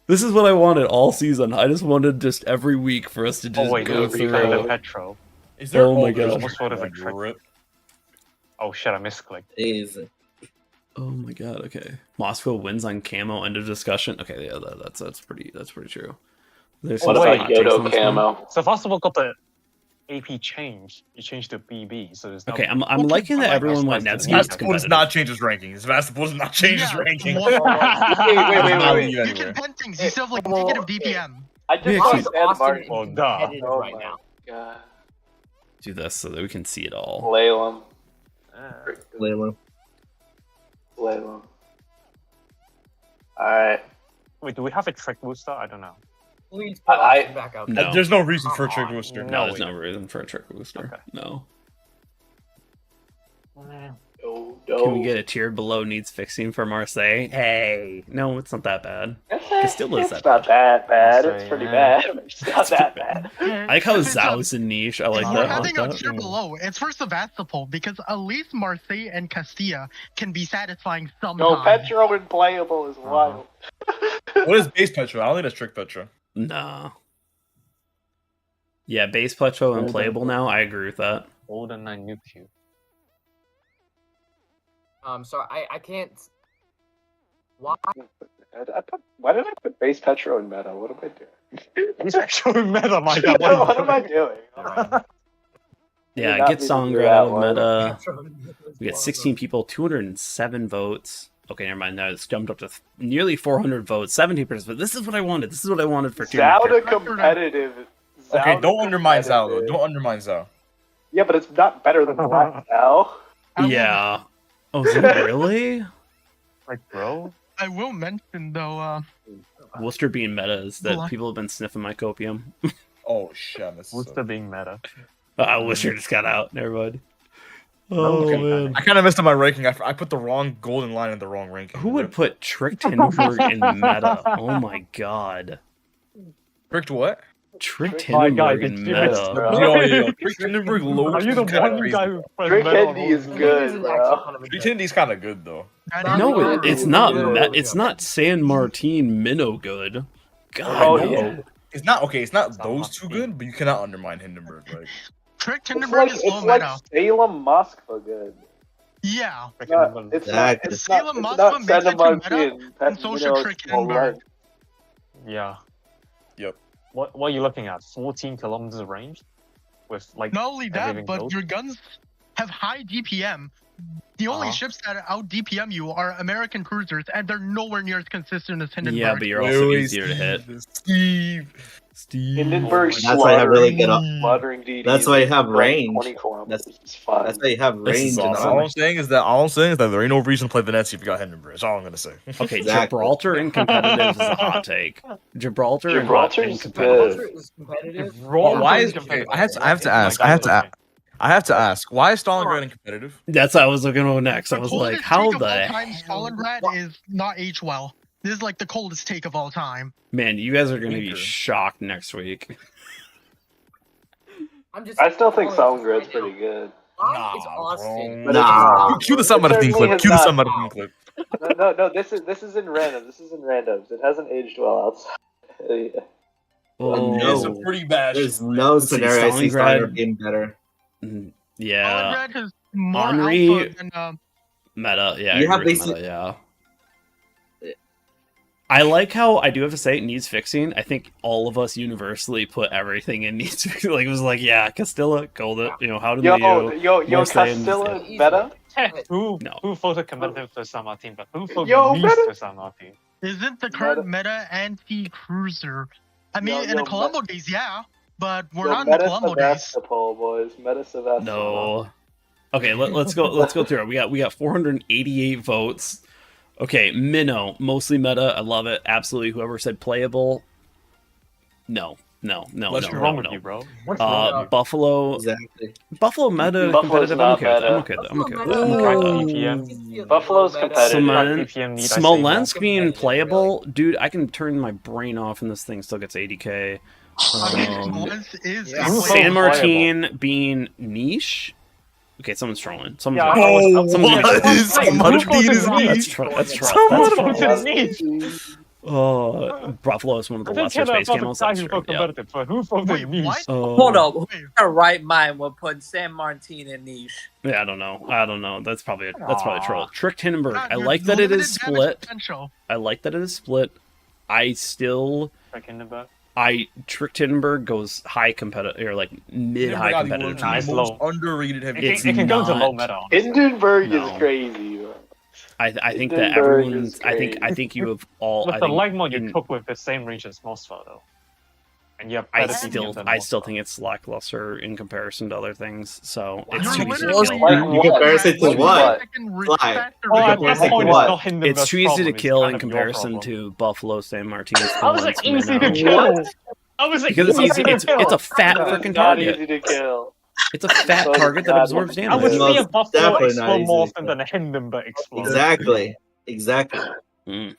This is what I wanted all season. I just wanted just every week for us to just go through. Petro. Is there? Oh my there's God. Almost sort of a God, trick. rip. Oh shit! I misclicked. Easy. Oh my God. Okay. Moscow wins on camo. End of discussion. Okay, yeah, that's pretty true. There's What some about hot takes Yodo on this one. camo? So first of all, got the AP change. You changed to BB. So there's no. Okay, I'm liking that everyone went Netscape Sevastopol does competitive. not change his rankings. Sevastopol does not change his ranking. Wait. You can pen things. You still have like negative DPM. I just Yeah, want actually- to add Martin. Well, duh. Competitive Oh right my now. God. Do this so that we can see it all. Layla. Layla. Alright. Wait, do we have a trick booster? I don't know. Please put Austin back up. No. There's no reason for a trick booster. No, there's no reason for a trick booster. Okay. No. Oh, Can we get a tier below needs fixing for Marseille? Hey, no, it's not that bad. Castilla's It's that not that bad. It's Say, pretty yeah. bad. It's not that bad. I like how Zhao's in niche. I like We're that. I having like a that. tier below. It's for Sevastopol because at least Marseille and Castilla can be satisfying No, sometimes. Petro and playable is wild. What is base Petra? I don't think that's trick Petra. Nah. Yeah, base plateau and playable now. I agree with that. Older than I knew you. So I can't. Why? Why did I put base Petro in meta? What am I doing? He's actually meta, my God. What am I doing? Yeah, not get need to do Songra that out of one. meta. We got 16 people, 207 votes. Okay, never mind. Now it's jumped up to nearly 400 votes, 17%. But this is what I wanted. This is what I wanted for Zelda Tiermaker. competitive. Okay, Zelda don't undermine Zao though. competitive. Don't undermine Zao. Yeah, but it's not better than that now. Yeah. Oh, is it really? Like, bro? I will mention though, Worcester being meta is that Hold on. people have been sniffing my copium. Oh shit, that's What's the being meta? Worcester just got out. Never mind. Oh, Okay. man. I kind of messed up my ranking. I put the wrong golden line in the wrong ranking. Who would put Tricked Hindenburg in meta? Oh my god. Tricked what? Tricked My God, Hindenburg in did you miss, meta. bro? Yo, Tricked Hindenburg low. Are you the one guy who pressed Trick meta on Hindy is all good, bro. Tricked Hindy's kind of good though. No, it's not. It's not San Martin Minnow good. God, Oh, no. yeah. It's not okay. It's not those two good, but you cannot undermine Hindenburg. Like Trick It's Hindenburg like, is low it's like meta. Salem Moskva good. Yeah. It's not, it's not, Exactly. it's not, Salem it's Moskva not makes it to Santa meta, Martin. and so should Trick Hindenburg. Yeah. Yep. What are you looking at? 14 kilometers of range? With like Not only that, everything but built? your guns have high DPM. The only ships that out DPM you are American cruisers, and they're nowhere near as consistent as Hindenburg. Yeah, but you're also easier to hit. Steve. Hindenburg That's why I have really good. slaughtering DDs. That's why you have like range. 20 kilometers. That's It's fun. that's why you have This is range. in awesome. All all. I'm saying is that there ain't no reason to play Venezia if you got Hindenburg. That's all I'm gonna say. Okay, Exactly. Gibraltar in competitive is a hot take. Gibraltar in Gibraltar's competitive. good. Is competitive. Why is okay? I have to ask. I have to ask. Why is Stalingrad in competitive? That's what I was looking at next. I was like, how the time Stalingrad is not age well. This is like the coldest take of all time. man? You guys are gonna be Thinker. shocked next week. I still think Stalingrad's pretty good. Why is Austin? But Nah. Cue the Sun Martin clip. Cue the Sun Martin clip. No. This is in random. This is in randoms. It hasn't aged well outside. Yeah. Oh, It's a pretty bad. There's no See, scenario I see Stalingrad- Stalingrad being better. yeah, Stalingrad has more Henry- alpha than meta. Yeah, You I have agree with basic- meta, yeah. I like how I do have to say it needs fixing. I think all of us universully put everything in needs fixing. Like it was like, yeah, Castilla called it. You know, how did Yo, you? Marseille and- Castilla meta. Who No. who voted competitive for San Martin, but who voted Yo, least meta- for San Martin? isn't the current meta anti-cruiser. I mean, in the Colombo days, yeah, but we're not in the Meta Colombo days. Sevastopol, boys. Meta Sevastopol. No. Okay, let's go. Let's go through it. We got 488 votes. Okay, Minnow, mostly meta. I love it. Absolutely. Whoever said playable. No. What's wrong with you, bro? What's wrong with you? Buffalo. Exactly. Buffalo meta Buffalo's competitive. not I'm okay with that. I'm okay with that. I'm okay with that. Buffalo's competitive. Smolensk being playable, dude. I can turn my brain off and this thing still gets 80k. San Martin being niche. Okay, someone's trolling. Someone's Yeah, trolling. San Martin is niche. That's troll. That's troll. That's troll. Buffalo is one of the I think lesser space camos. That's for true. Yeah. competitive, but who voted niche? Hold up. Who in their right mind would put San Martin in niche? Yeah, I don't know. That's probably a troll. Tricked Hindenburg. I Dude, like that it is limited damage split. potential. I like that it is split. Tricked Hindenburg goes high competitive or like mid-high competitive. Nice, low. Underrated heavy. It can go to low meta. Hindenburg is crazy. Bro. I think that everyone's. I think you have all. With I the think LegMod, you cook with the same range as Mosfa though. And you have I better still DPM than think it's lackluster in comparison to other things. So Wow. it's too easy to Well, kill. in comparison to what? Fly. In comparison to what? It's too easy to kill in comparison to Buffalo San Martin's. How is it easy to kill? How is it Because it's easy easy. to kill? It's a fat freaking target. Easy to kill. It's a fat target that absorbs I would damage. see a Buffalo definitely not explode easy more to often than a Hindenburg explode. Exactly.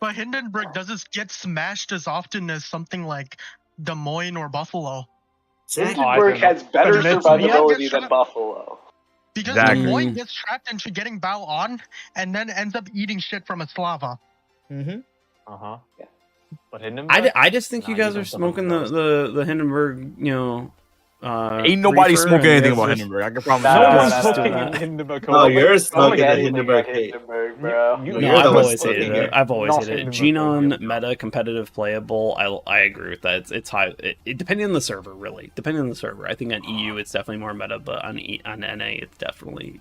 But Hindenburg doesn't get smashed as often as something like Des Moines or Buffalo. Hindenburg has better survivability than Buffalo. Because Exactly. Des Moines gets trapped into getting bow on and then ends up eating shit from a Slava. Uh-huh. Yeah. But Hindenburg? I just think you guys are smoking the Hindenburg, Ain't nobody reefer, smoking and anything you about guys Hindenburg. I can promise No, you. no, guys. no, Smoking no, no. Hindenburg. Oh, you're smoking the anything Hindenburg about hate. Hindenburg, bro. No, I've always hated it. I've always Not hated it. Hindenburg. Genon, meta, competitive, playable. I agree with that. It's high. Depending on the server, really. Depending on the server. I think on EU it's definitely more meta, but on NA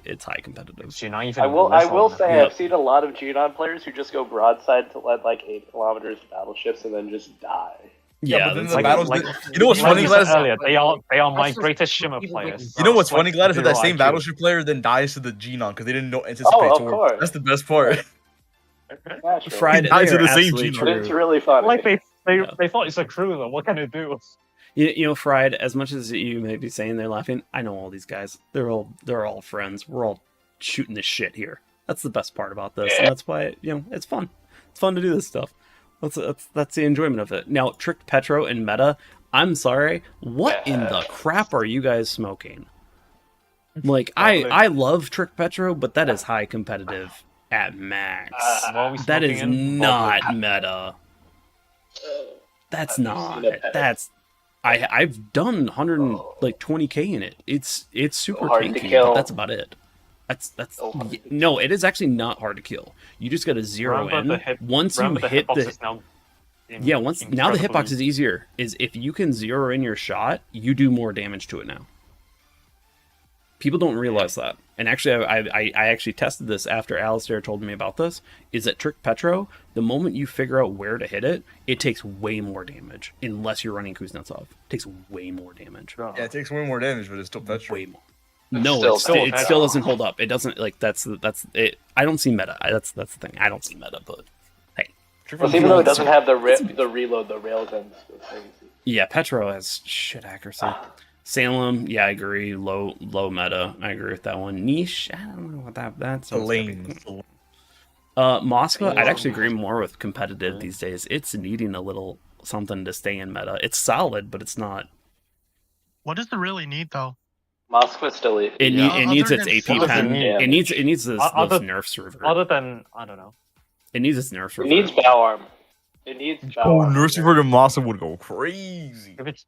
it's high competitive. I will say I've seen a lot of Genon players who just go broadside to let like 8 kilometers battleships and then just die. Yeah, but then that's the battles. You know what's like funny, you said Gladys? earlier, they are my greatest Shimmer players. You know what's funny, Gladys? That Zero same IQ. battleship player then dies to the Genon because they didn't anticipate Oh, of Tor. course. That's the best part. Friday, Dies to they are the same absolutely Genon. true. It's really funny. Like they thought it's a cruiser. What can it do? You know, Fried. As much as you may be saying they're laughing, I know all these guys. They're all friends. We're all shooting this shit here. That's the best part about this, and that's why it's fun. It's fun to do this stuff. That's the enjoyment of it. Now, Tricked Petro and meta. I'm sorry. What in the crap are you guys smoking? Like I love Tricked Petro, but that is high competitive at max. That is not meta. That's not. That's I've done 120k in it. It's super hard to tanky, kill. but that's about it. That's no, it is actually not hard to kill. You just got to zero in. Once you hit the now the hitbox is easier. Is if you can zero in your shot, you do more damage to it now. People don't realize that. And actually, I actually tested this after Alistair told me about this, is that Trick Petro, the moment you figure out where to hit it, it takes way more damage. Unless you're running Kuznetsov. It takes way more damage. Yeah, it takes way more damage, but it's still Petro. Way more. No, it still doesn't hold up. It doesn't, like, that's it. I don't see meta. That's the thing. I don't see meta, but hey. Well, even though it doesn't have the reload, the railguns. Yeah, Petro has shit accuracy. Salem, yeah, I agree. Low meta. I agree with that one. Niche, I don't know what that's. Moscow, I'd actually agree more with competitive these days. It's needing a little something to stay in meta. It's solid, but it's not. What does it really need though? Moscow still it needs its AP pen. It needs this nerf server. Other than I don't know. It needs its nerf server. It needs bow arm. It needs bow Oh, arm. Nursing for Massa would go crazy. If it's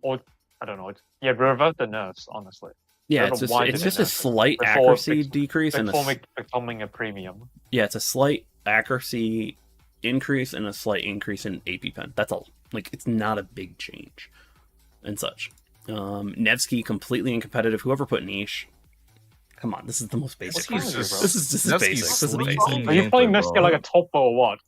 or I don't know. Revert the nerfs, honestly. Yeah, it's just a slight accuracy decrease and becoming a premium. Yeah, it's a slight accuracy increase and a slight increase in AP pen. That's all. Like, it's not a big change and such. Nevsky completely uncompetitive. Whoever put niche, come on, this is the most basic. This is just basic. This is basic. Are you playing Nevsky like a top or what?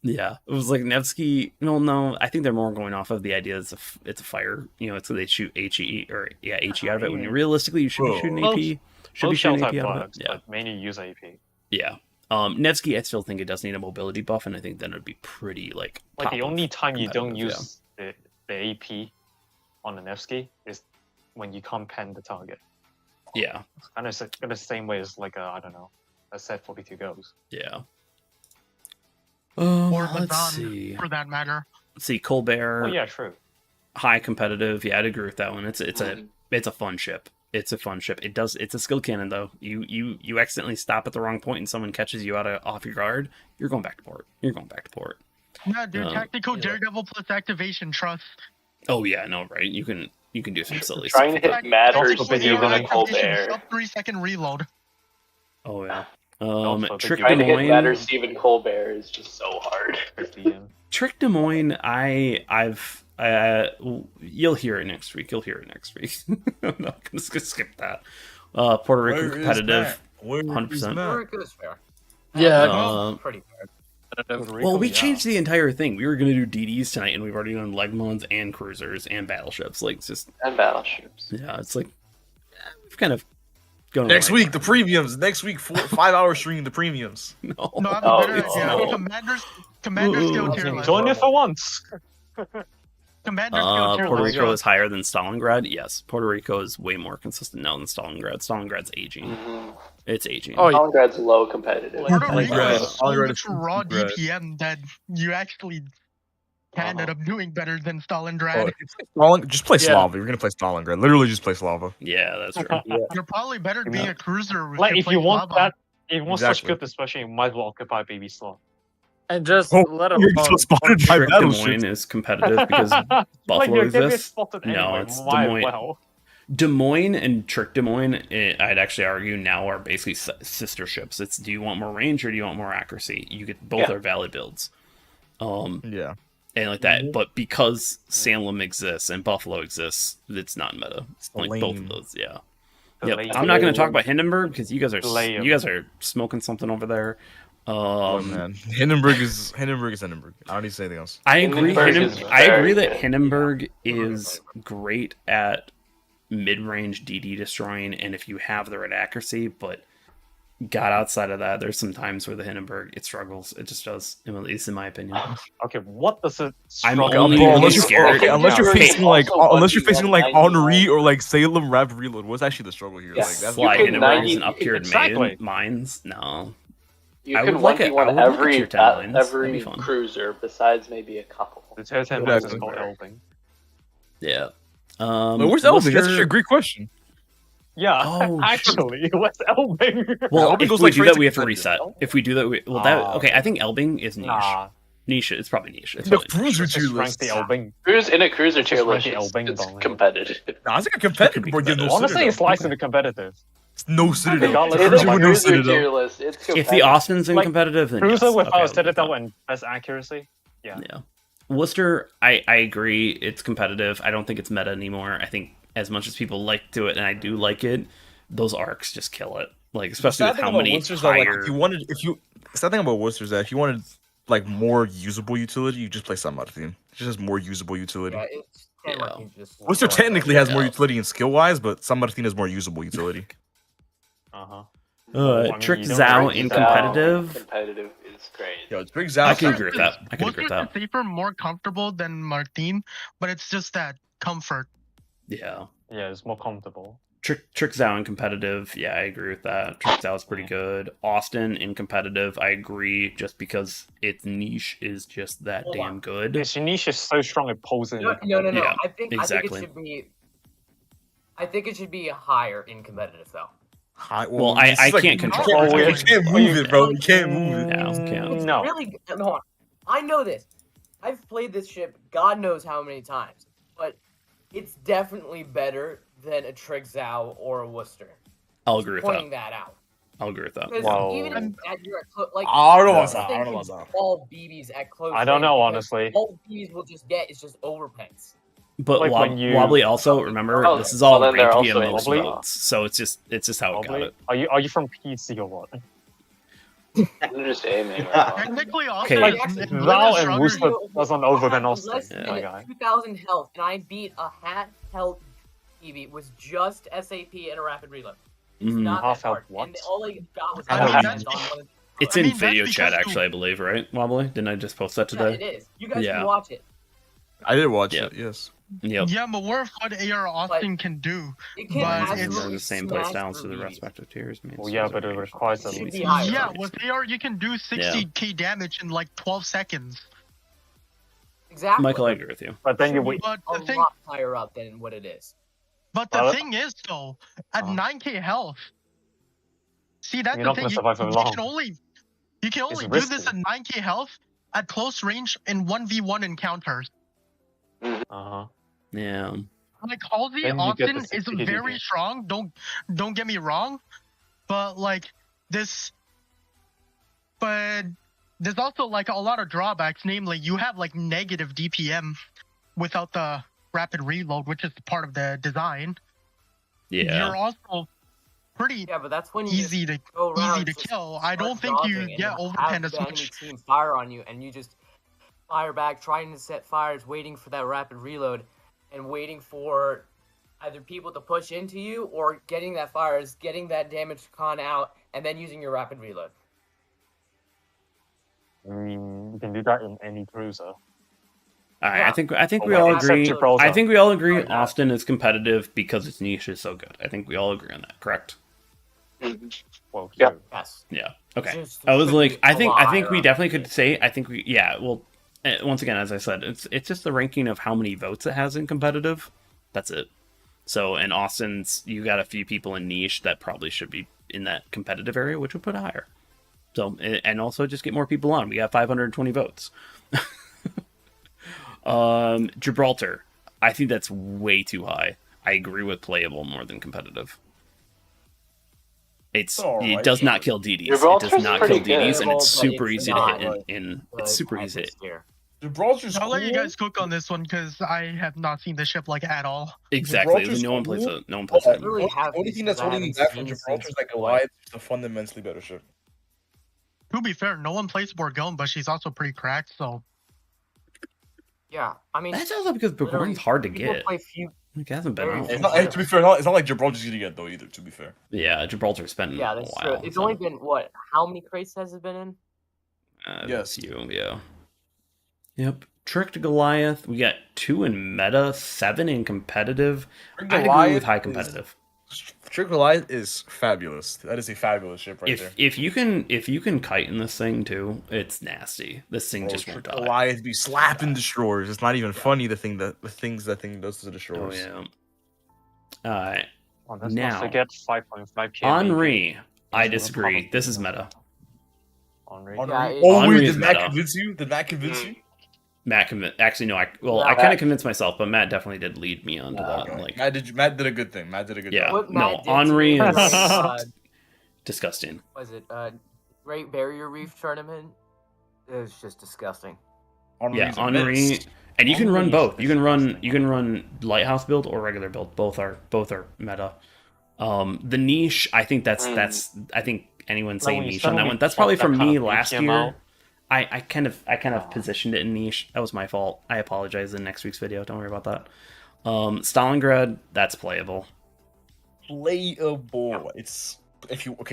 Yeah, it was like Nevsky. No, I think they're more going off of the idea it's a fire. They shoot HE or HE out of it. When realistically you should be shooting AP. Should be shooting AP out of it. Yeah, but mainly use AP. Yeah. Nevsky, I still think it does need a mobility buff, and I think then it'd be pretty like the only time you don't use the AP on the Nevsky is when you can't pen the target. Yeah. And it's the same way as like a set 42 goes. Yeah. Or let's Mazan, see. for that matter. Let's see, Colbert. Oh yeah, true. High competitive. Yeah, I'd agree with that one. It's a fun ship. It's a fun ship. It's a skill cannon though. You accidentally stop at the wrong point and someone catches you off your guard. You're going back to port. No, dude, tactical daredevil plus activation, trust. Oh yeah, no, right? You can do some silly Trying stuff. to hit matters even in Activation, Colbert. sub 3-second reload. Oh yeah. Trick Trying to hit Des matter Moines. Stephen Colbert is just so hard. Trick Des Moines. You'll hear it next week. I'm not gonna skip that. Puerto Rico competitive, 100%. Puerto Rico is fair. Yeah, pretty fair. Well, we changed the entire thing. We were going to do DDs tonight, and we've already done LegMods and cruisers and battleships. Like, it's just and battleships. Yeah, it's like we've kind of gone next week the premiums. Next week 5-hour stream the premiums. No, I have a better idea. Commander skill tier list. Join it for once. Commander skill tier Puerto list. Rico is higher than Stalingrad. Yes, Puerto Rico is way more consistent now than Stalingrad. Stalingrad's aging. It's aging. Oh, Stalingrad's low competitive. Puerto Rico is so much raw DPM that you actually can end up doing better than Stalingrad. Just play Slava. You're gonna play Stalingrad. Literally, just play Slava. Yeah, that's true. You're probably better being a cruiser. Like if you want Slava. that, if you want such good especially, you might as well occupy baby slot. And just let them. Trick Des Moines is competitive because Buffalo you're gonna get exists. spotted No, anyway, it's Des might as Moines. well. Des Moines and Trick Des Moines, I'd actually argue now are basically sister ships. It's do you want more range or do you want more accuracy? You get both are valid builds. Yeah. And like that, but because Salem exists and Buffalo exists, it's not meta. Like both of those, yeah. Yep. I'm not going to talk about Hindenburg because you guys are smoking something over there. Man, Hindenburg is Hindenburg. I don't need to say anything else. I agree. I agree that good. Hindenburg is great at mid-range DD destroying, and if you have the right accuracy, but God, outside of that, there's some times where the Hindenburg it struggles. It just does, at least in my opinion. Okay, what does it? I'm struggle only with? really scared. Unless you're facing like Henri or like Salem Rapid Reload. What's actually the struggle here? Yes. Like that's Fly Hindenburgs and up-tiered Exactly. mines. No. You I can would like one it. v one I would like a every tier 10 lines. That'd be every fun. cruiser besides maybe a couple. The tier 10 Exactly. is called Elving. Yeah. Where's Elving? That's actually a great question. Yeah, Oh, actually, what's Elving? Well, Elbing if goes we like do that, we have Frantic to reset. If we do that, okay. I think Elbing is niche. Nah. Niche. It's probably niche. It's The probably cruiser Just tier rank list. the Elving. In a cruiser tier Just list, rank the it's Elbing down. competitive. Nah, it's like a competitive. be But there's no Honestly, it's Citadel. licensed to competitive. It's no Citadel. Regardless It's a of cruiser the with no Cruiser tier Citadel. list, it's If competitive. the Austin's in Like, competitive, then Cruiser yes. without Okay, a Citadel and best accuracy. Yeah. Worcester, I agree. It's competitive. I don't think it's meta anymore. I think as much as people like to it, and I do like it, those arcs just kill it. Like especially with how many higher. The sad thing about Worcester is that if you wanted like more usable utility, you just play Sunmud theme. It just has more usable utility. Yeah, it's just Worcester technically has more utility in skill wise, but Sunmud theme has more usable utility. Trick Zhao in competitive. Competitive is great. Yo, it's Big Zhao. I can agree with that. I can agree with Worcester's that. safer, more comfortable than Martin, but it's just that comfort. Yeah. Yeah, it's more comfortable. Trick Zhao in competitive, yeah, I agree with that. Trick Zhao is pretty good. Austin in competitive, I agree, just because its niche is just that damn good. Its niche is so strong it pulls in. No. Yeah, I think exactly. I think it should be higher in competitive though. Well, I can't control You it. can't move it, bro. You can't move it. Yeah, can't. It's No. really no. I know this. I've played this ship God knows how many times, but it's definitely better than a Trick Zhao or a Worcester. I'll agree with Pointing that. that out. I'll agree with that. Because Wow. even if you're at like, I don't know what's I up. think I don't know what's up. all BBs at close. I don't range, know, because honestly. All BBs will just get is just overpens. But Like when you- Wobbly also, remember, Oh, this is all well, then ranked they're via also most in modes, so it's just how it got Probably. it. Are you from PC or what? I'm just aiming right now. Technically, Okay. Austin Like, is Zhao and stronger. Worcester doesn't over than I had Austin, less my than guy. 2,000 health, and I beat a half health BB with just SAP and a rapid reload. It's not Half that hard. health what? And all I got was I health mean, defense on one of the- It's I in mean, that's video chat, because actually, I believe, right, Wobbly? Didn't I just post that Yeah, today? it is. You guys Yeah. can watch it. I did watch Yeah. it. Yes. Yep. Yeah, but what AR Austin can do? It can But And it's- they're absolutely the same place smash downs to through the BBs. respective tiers. Man. Well, yeah, but it requires a Should least. be higher. Yeah, with AR you can do 60k damage in like 12 seconds. Exactly. Michael, I agree with you. But then you wait. But a the thing, lot higher up than what it is. thing is though, at 9k health, see that's You're the not thing. gonna survive for You long. can only It's do this risky. at 9k health at close range in 1v1 encounters. Uh-huh. Yeah. Like Halsey Then you get Austin the is stupidity very game. strong. Don't get me wrong, but like this, but there's also like a lot of drawbacks. Namely, you have like negative DPM without the rapid reload, which is part of the design. Yeah. You're also pretty Yeah, but that's when you easy to go around easy to just kill. I start don't think you dodging and get have overpen as the enemy much. team fire on you, and you just fire back, trying to set fires, waiting for that rapid reload, and waiting for either people to push into you or getting that fires, getting that damage con out, and then using your rapid reload. I mean, you can do that in any cruiser. All right, Yeah. I think Oh, we well, all except agree. Gibraltar. I think we all agree Oh, no. Austin is competitive because its niche is so good. I think we all agree on that, correct? Well, Yeah. true. Yes. Yeah. Okay. It's just- I was should like, be I a think lot we higher definitely up. could say. I think we, yeah. Well, once again, as I said, it's just the ranking of how many votes it has in competitive. That's it. So in Austin's, you got a few people in niche that probably should be in that competitive area, which would put it higher. So and also just get more people on. We got 520 votes. Gibraltar, I think that's way too high. I agree with playable more than competitive. It does not kill DDs. It Gibraltar's does not kill pretty good. DDs, and it's Playable, but super it's easy to not hit in good it's super at easy to this hit. tier. Gibraltar's I'll let you cool. guys cook on this one because I have not seen the ship like at all. Exactly. Gibraltar's No one plays cool. it. No one plays it. really have The only these thing that's because I holding me haven't back from seen Gibraltar is since like before. Goliath is a fundamentally better ship. To be fair, no one plays Bourgogne, but she's also pretty cracked. So Yeah, I mean, That's also because literally, Bourgogne's hard to people get. play few. It hasn't been very out. few It's not, ships. to be fair, it's not like Gibraltar's gonna get though either. To be fair, Yeah, Gibraltar's been Yeah, a that's while. true. It's so, only been what? How many crates has it been in? Yes. You, yeah. Yep. Tricked Goliath. We got 2 in meta, 7 in competitive. Tricked I'd agree Goliath with high is- competitive. Trick Goliath is fabulous. That is a fabulous ship right there. If you can kite in this thing too, it's nasty. This thing Bro, just won't Trick die. Goliath be slapping destroyers. It's not even funny the things that thing does to the Oh destroyers. yeah. Alright. Oh, let's Now, not forget 5.5k. Henri. I Is disagree. probably This is not- meta. Henri. Yeah, it- Oh Henri wait, is did Matt meta. convince you? Did Matt convince you? Matt actually no, I Yeah, kind of convinced myself, but Matt definitely did lead me onto that. Okay. Like Matt did a good thing. Matt did a good Yeah. job. What no, Matt did to Henri me is during, disgusting. was it Great Barrier Reef tournament? It was just disgusting. Henri's a Henri, menace. and you can run Henri both. is You can run lighthouse build or regular build. Both are meta. The niche, I think that's I think anyone Like, saying when you niche on that suddenly one. That's pop probably that from kind me of last ATM year. out. I kind of positioned it in niche. That was my fault. I apologize in next week's video. Don't worry about that. Stalingrad, that's playable. Playable. It's if you want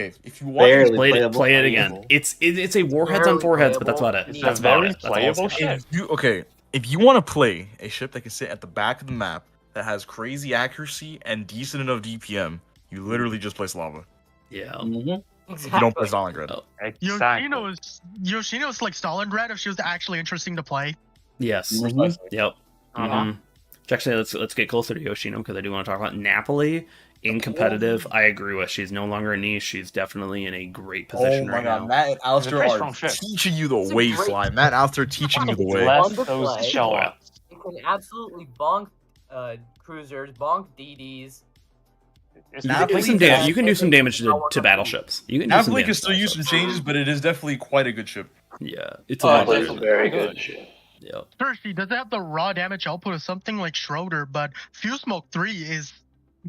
Barely Play it playable. play it again. It's a warheads on Barely foreheads, but that's playable. about it. It's That's a about very it. That's all I'll playable say. ship. if you want to play a ship that can sit at the back of the map that has crazy accuracy and decent enough DPM, you literally just play Slava. Yeah. If you don't play Stalingrad. Oh, Exactly. Yoshino's like Stalingrad if she was actually interesting to play. yes. Precisely. Yep. Uh-huh. Mhm. Actually, let's get closer to Yoshino because I do want to talk about Napoli in competitive. I agree with. She's no longer a niche. She's definitely in a great Oh position my right god, now. Matt and Alistair very are strong ship. teaching you the It's a way, great Sly. ship. Matt and Alistair teaching you the It's way. less Less to those play. shell Oh, yeah. outs. It can absolutely bonk cruisers, bonk DDs. It's You can do some damage. You can do some damage to battleships. You can do some Napoli damage can to still use some battleships. changes, but it is definitely quite a good ship. Yeah, it's a Oh, lot it's better a than very that. good ship. Yep. Sure, she doesn't have the raw damage output of something like Schroeder, but Fuse Smoke 3 is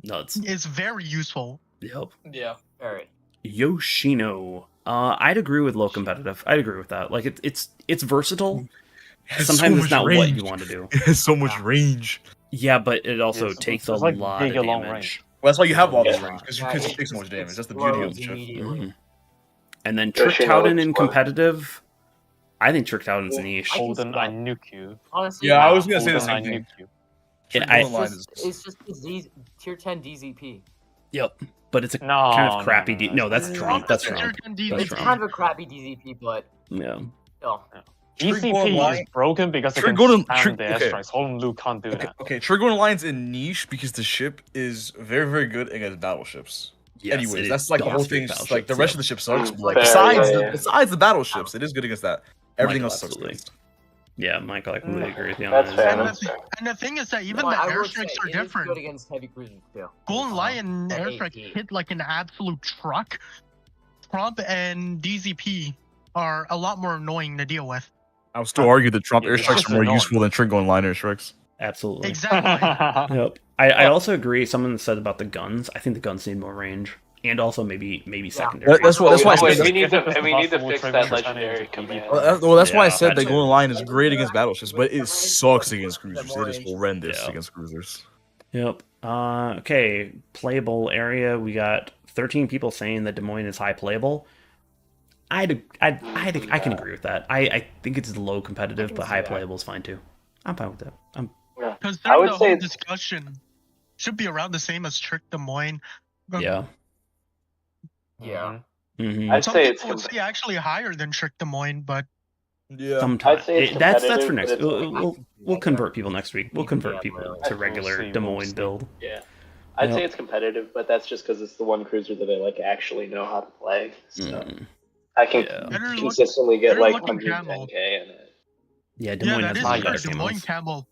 Nuts. very useful. Yep. Yeah, very. Yoshino. I'd agree with low competitive. I'd agree with that. Like it's versatile. It has Sometimes so it's much not what range. you want to do. It has so much range. Yeah, but it also It's- takes a it's like lot big of and long damage. range. Well, that's why you have all this Yeah. range, because Yeah, you it- take so much damage. it That's the beauty of the explodes ship. immediately. Mhm. And then Yoshino Tricked in explodes. competitive. I think Tricked niche. I can Holden, see I that. nuke you. Honestly, Yeah, I was gonna say the Holden, I same thing. nuke you. Yeah, Trick I- line It's is- just tier 10 DZP. Yep. But it's a No, kind of no, crappy. no, no, No, that's it's Trump. That's Tier Trump. 10 That's DZP. It's Trump. kind of a crappy DZP, but Yeah. still. Trick DCP line- is broken because it Trick can Golden- spam Trick- the okay. airstrikes. Holden Luke can't do Okay, that. okay. Trigger Line's in niche because the ship is very, very good against battleships. Yes, Anyways, it that's is like the whole dominant thing. battleships, Like the rest yeah. of the ship sucks. But like Fair, besides yeah. besides the battleships, it is good against that. Everything Michael, else sucks. absolutely. Yeah, Michael, I completely agree with you on That's that. fair. And the thing is that even Well, the I would airstrikes say are it is different. good against heavy cruisers too. Golden Lion and airstrike AP. hit like an absolute truck. Trump and DZP are a lot more annoying to deal with. I would still argue that Trump Yeah, it's airstrikes just are more annoying. useful than Trig going line airstrikes. Absolutely. Exactly. Yep. I also agree. Someone said about the guns. I think the guns need more range, and also maybe secondary. That's why I said we need to fix that legendary command. Well, that's why I said that that too. Golden Line is great against battleships, but it sucks against cruisers. It is horrendous against cruisers. Yep. Okay. Playable area. We got 13 people saying that Des Moines is high playable. I can agree with that. I think it's low competitive, but high playable is fine too. I'm fine with that. Because I would the say whole discussion should be around the same as Trick Des Moines. Yeah. Yeah. Mm-hmm. I'd Some say it's people would see actually higher than Trick Des Moines, but yeah, sometimes I'd say it's that's competitive, for next. but it's We'll convert people next week. We'll convert people to regular Des Moines build. Yeah. I'd Yep. say it's competitive, but that's just because it's the one cruiser that I like actually know how to play. So I can consistently get like 110k in it. Yeah, Des Moines that has is the true. best Des Moines camos. Camel.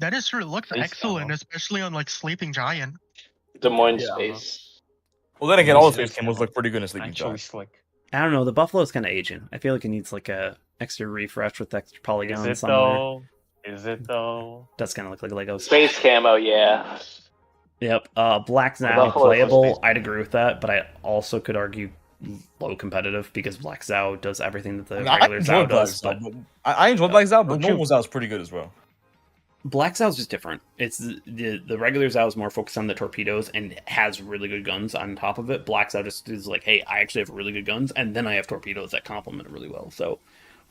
That is true. It looks Space excellent, camo. especially on like Sleeping Giant. Des Moines space. Well, then again, all the space camos look pretty good in Sleeping Actually Giant. slick. I don't know. The Buffalo's kind of aging. I feel like it needs like a extra refresh with extra polygons Is it somewhere. though? Is it though? Does kind of look like Legos. Space camo, yeah. Yep. Black Zao Buffalo playable. space. I'd agree with that, but I also could argue low competitive because Black Zao does everything that the I regular enjoy Zao Black does. Zao, But I enjoy Black Zao, but Don't you- normal Zao is pretty good as well. Black Zao's just different. It's the regular Zao is more focused on the torpedoes and has really good guns on top of it. Black Zao just is like, hey, I actually have really good guns, and then I have torpedoes that complement it really well. So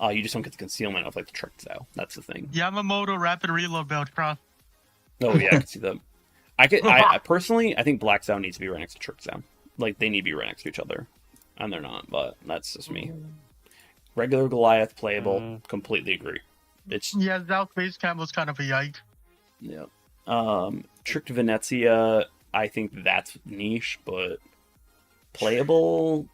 you just don't get the concealment of like the trick Zao. That's the thing. Yamamoto rapid reload build cross. Oh yeah, I can see that. I personally, I think Black Zao needs to be right next to Trick Zao. Like they need to be right next to each other, and they're not. But that's just me. Regular Goliath playable, completely agree. It's Yeah, Zao Space Cam was kind of a yike. yeah. Tricked Venezia, I think that's niche, but playable.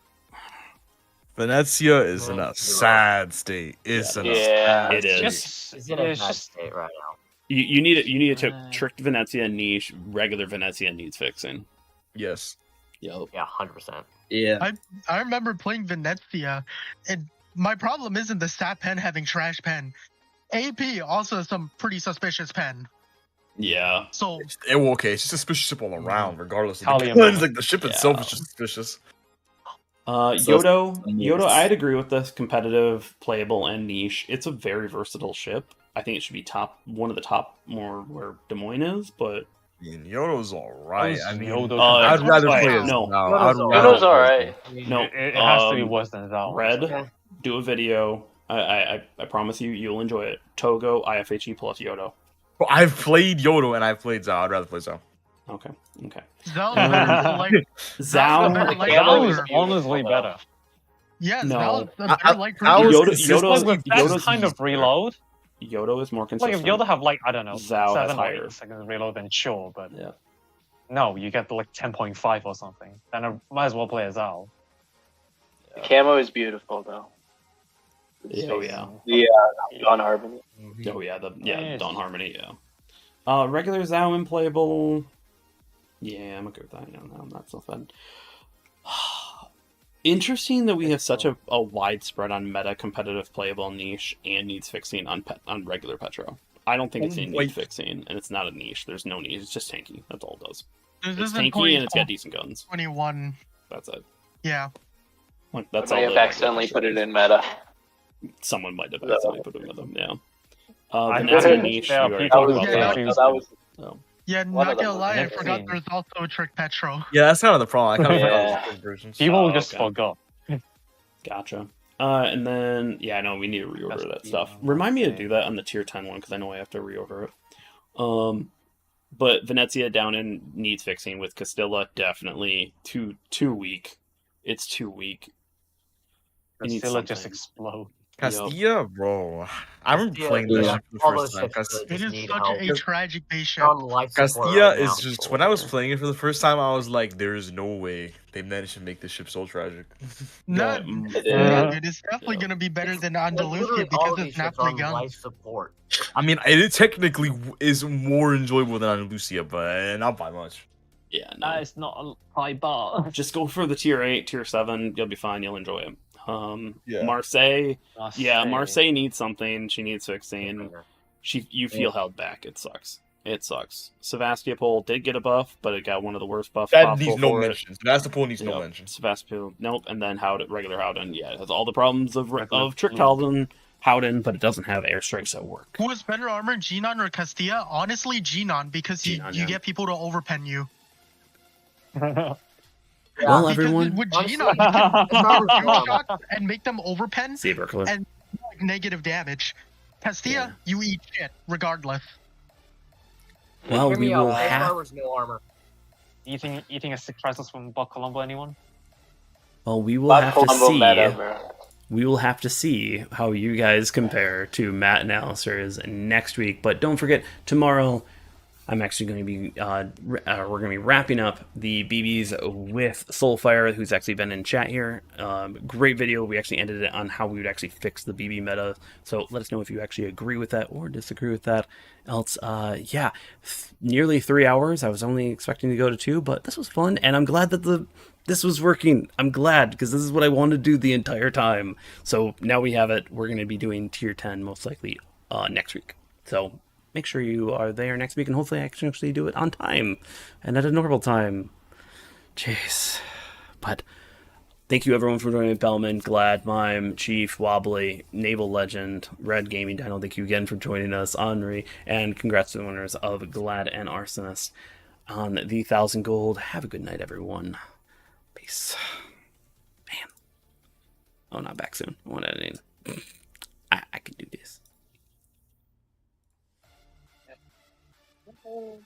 Venezia is in a sad state. It's in a Yeah. It is. It's in a bad state right now. You need to tricked Venezia niche. Regular Venezia needs fixing. Yes. Yep. Yeah, 100%. Yeah. I remember playing Venezia, and my problem isn't the stat pen having trash pen. AP also has some pretty suspicious pen. Yeah. So Okay, it's just suspicious ship all around, regardless of the Italian guns. man. Like the ship itself is just suspicious. Yodo, I'd agree with this. Competitive, playable, and niche. It's a very versatile ship. I think it should be one of the top more where Des Moines is, but I mean, Yodo's alright. I mean, Yodo I'd rather play as no. Yodo's alright. No, It has to be worse than Zao. Red, do a video. I promise you'll enjoy it. Togo, IFHE plus Yodo. Well, I've played Yodo and I've played Zao. I'd rather play Zao. Okay. Zao like Zao is honestly better. Yeah, No. Zao's a better like Yodo's kind of reload. Yodo is more Like consistent. if Yoda have like I don't know Zao has 7 or higher. 8 seconds reload, then sure, but Yeah. no, you get like 10.5 or something. Then I might as well play a Zao. The camo is beautiful though. Oh yeah. The Dawn Harmony. Oh yeah. Dawn Harmony. Yeah. Regular Zao unplayable. Yeah, I'm okay with that. Yeah, no, not so fun. Interesting that we have such a widespread on meta competitive playable niche and needs fixing on regular Petro. I don't think it's needs fixing, and it's not a niche. There's no niche. It's just tanky. That's all it does. It's tanky and it's got decent guns. 21. That's it. Yeah. Like, that's I all. may have accidentally put it in meta. Someone might have accidentally put it in them. Yeah. I Vanessa think niche. there are You already people talked who about choose that. them. Yeah, One of not gonna them lie, I was forgot mixing. there's also a Trick Petro. Yeah, that's kind of the problem. I kind of Yeah. forgot the versions. People just okay. forgot. Gotcha. And then, yeah, no, we need to reorder that stuff. Remind me to do that on the tier 10 one, because I know I have to reorder it. But Venezia down in needs fixing with Castilla, definitely too weak. It's too weak. It needs Castilla just something. explode. Castilla, bro. I remember playing that ship for the all first those time. ships really It just is need such help. a tragic base ship. They're on life support Castilla right now. is just when I was playing it for the first time, I was like, "There is no way they managed to make this ship so tragic." No, it is definitely gonna be better than Andalusia because it's naturally on guns. life support. I mean, it technically is more enjoyable than Andalusia, but not by much. Yeah, no. It's not a high bar. Just go for the tier 8, tier 7. You'll be fine. You'll enjoy it. Yeah. Marseille. Yeah, Marseille needs something. She needs fixing. You feel held back. It sucks. It sucks. Sevastopol did get a buff, but it got one of the worst buffs That possible needs no for it. mention. Sevastopol needs no mention. Sevastopol, nope. And then regular Howden, yeah, it has all the problems of Trictalden, Howden, but it doesn't have airstrikes that work. Who is better armor, Genon or Castilla? Honestly, Genon, because you get people to overpen you. Well, everyone. With Genon, you can dual shock and make them overpen and like, negative damage. Castilla, you eat shit regardless. Well, we will Life have. armor's no armor. Eating a sick crisis from Buck Colombo, anyone? Well, we will have to see. We will have to see how you guys compare to Matt and Alistair's next week. But don't forget, tomorrow I'm actually going to be we're going to be wrapping up the BBs with Soulfire, who's actually been in chat here. Great video. We actually ended it on how we would actually fix the BB meta. So let us know if you actually agree with that or disagree with that. Else, yeah, nearly 3 hours. I was only expecting to go to 2, but this was fun, and I'm glad that this was working. I'm glad, because this is what I wanted to do the entire time. So now we have it. We're going to be doing tier 10 most likely next week. So make sure you are there next week, and hopefully I can actually do it on time and at a normal time. Jeez. But thank you everyone for joining me. Bellman, Glad, Mime, Chief, Wobbly, Naval Legend, Red Gaming Dino. Thank you again for joining us, Henri, and congrats to the winners of Glad and Arsonist on the 1,000 gold. Have a good night, everyone. Peace. Man. Oh, not back soon. I want editing. I can do this. Oh.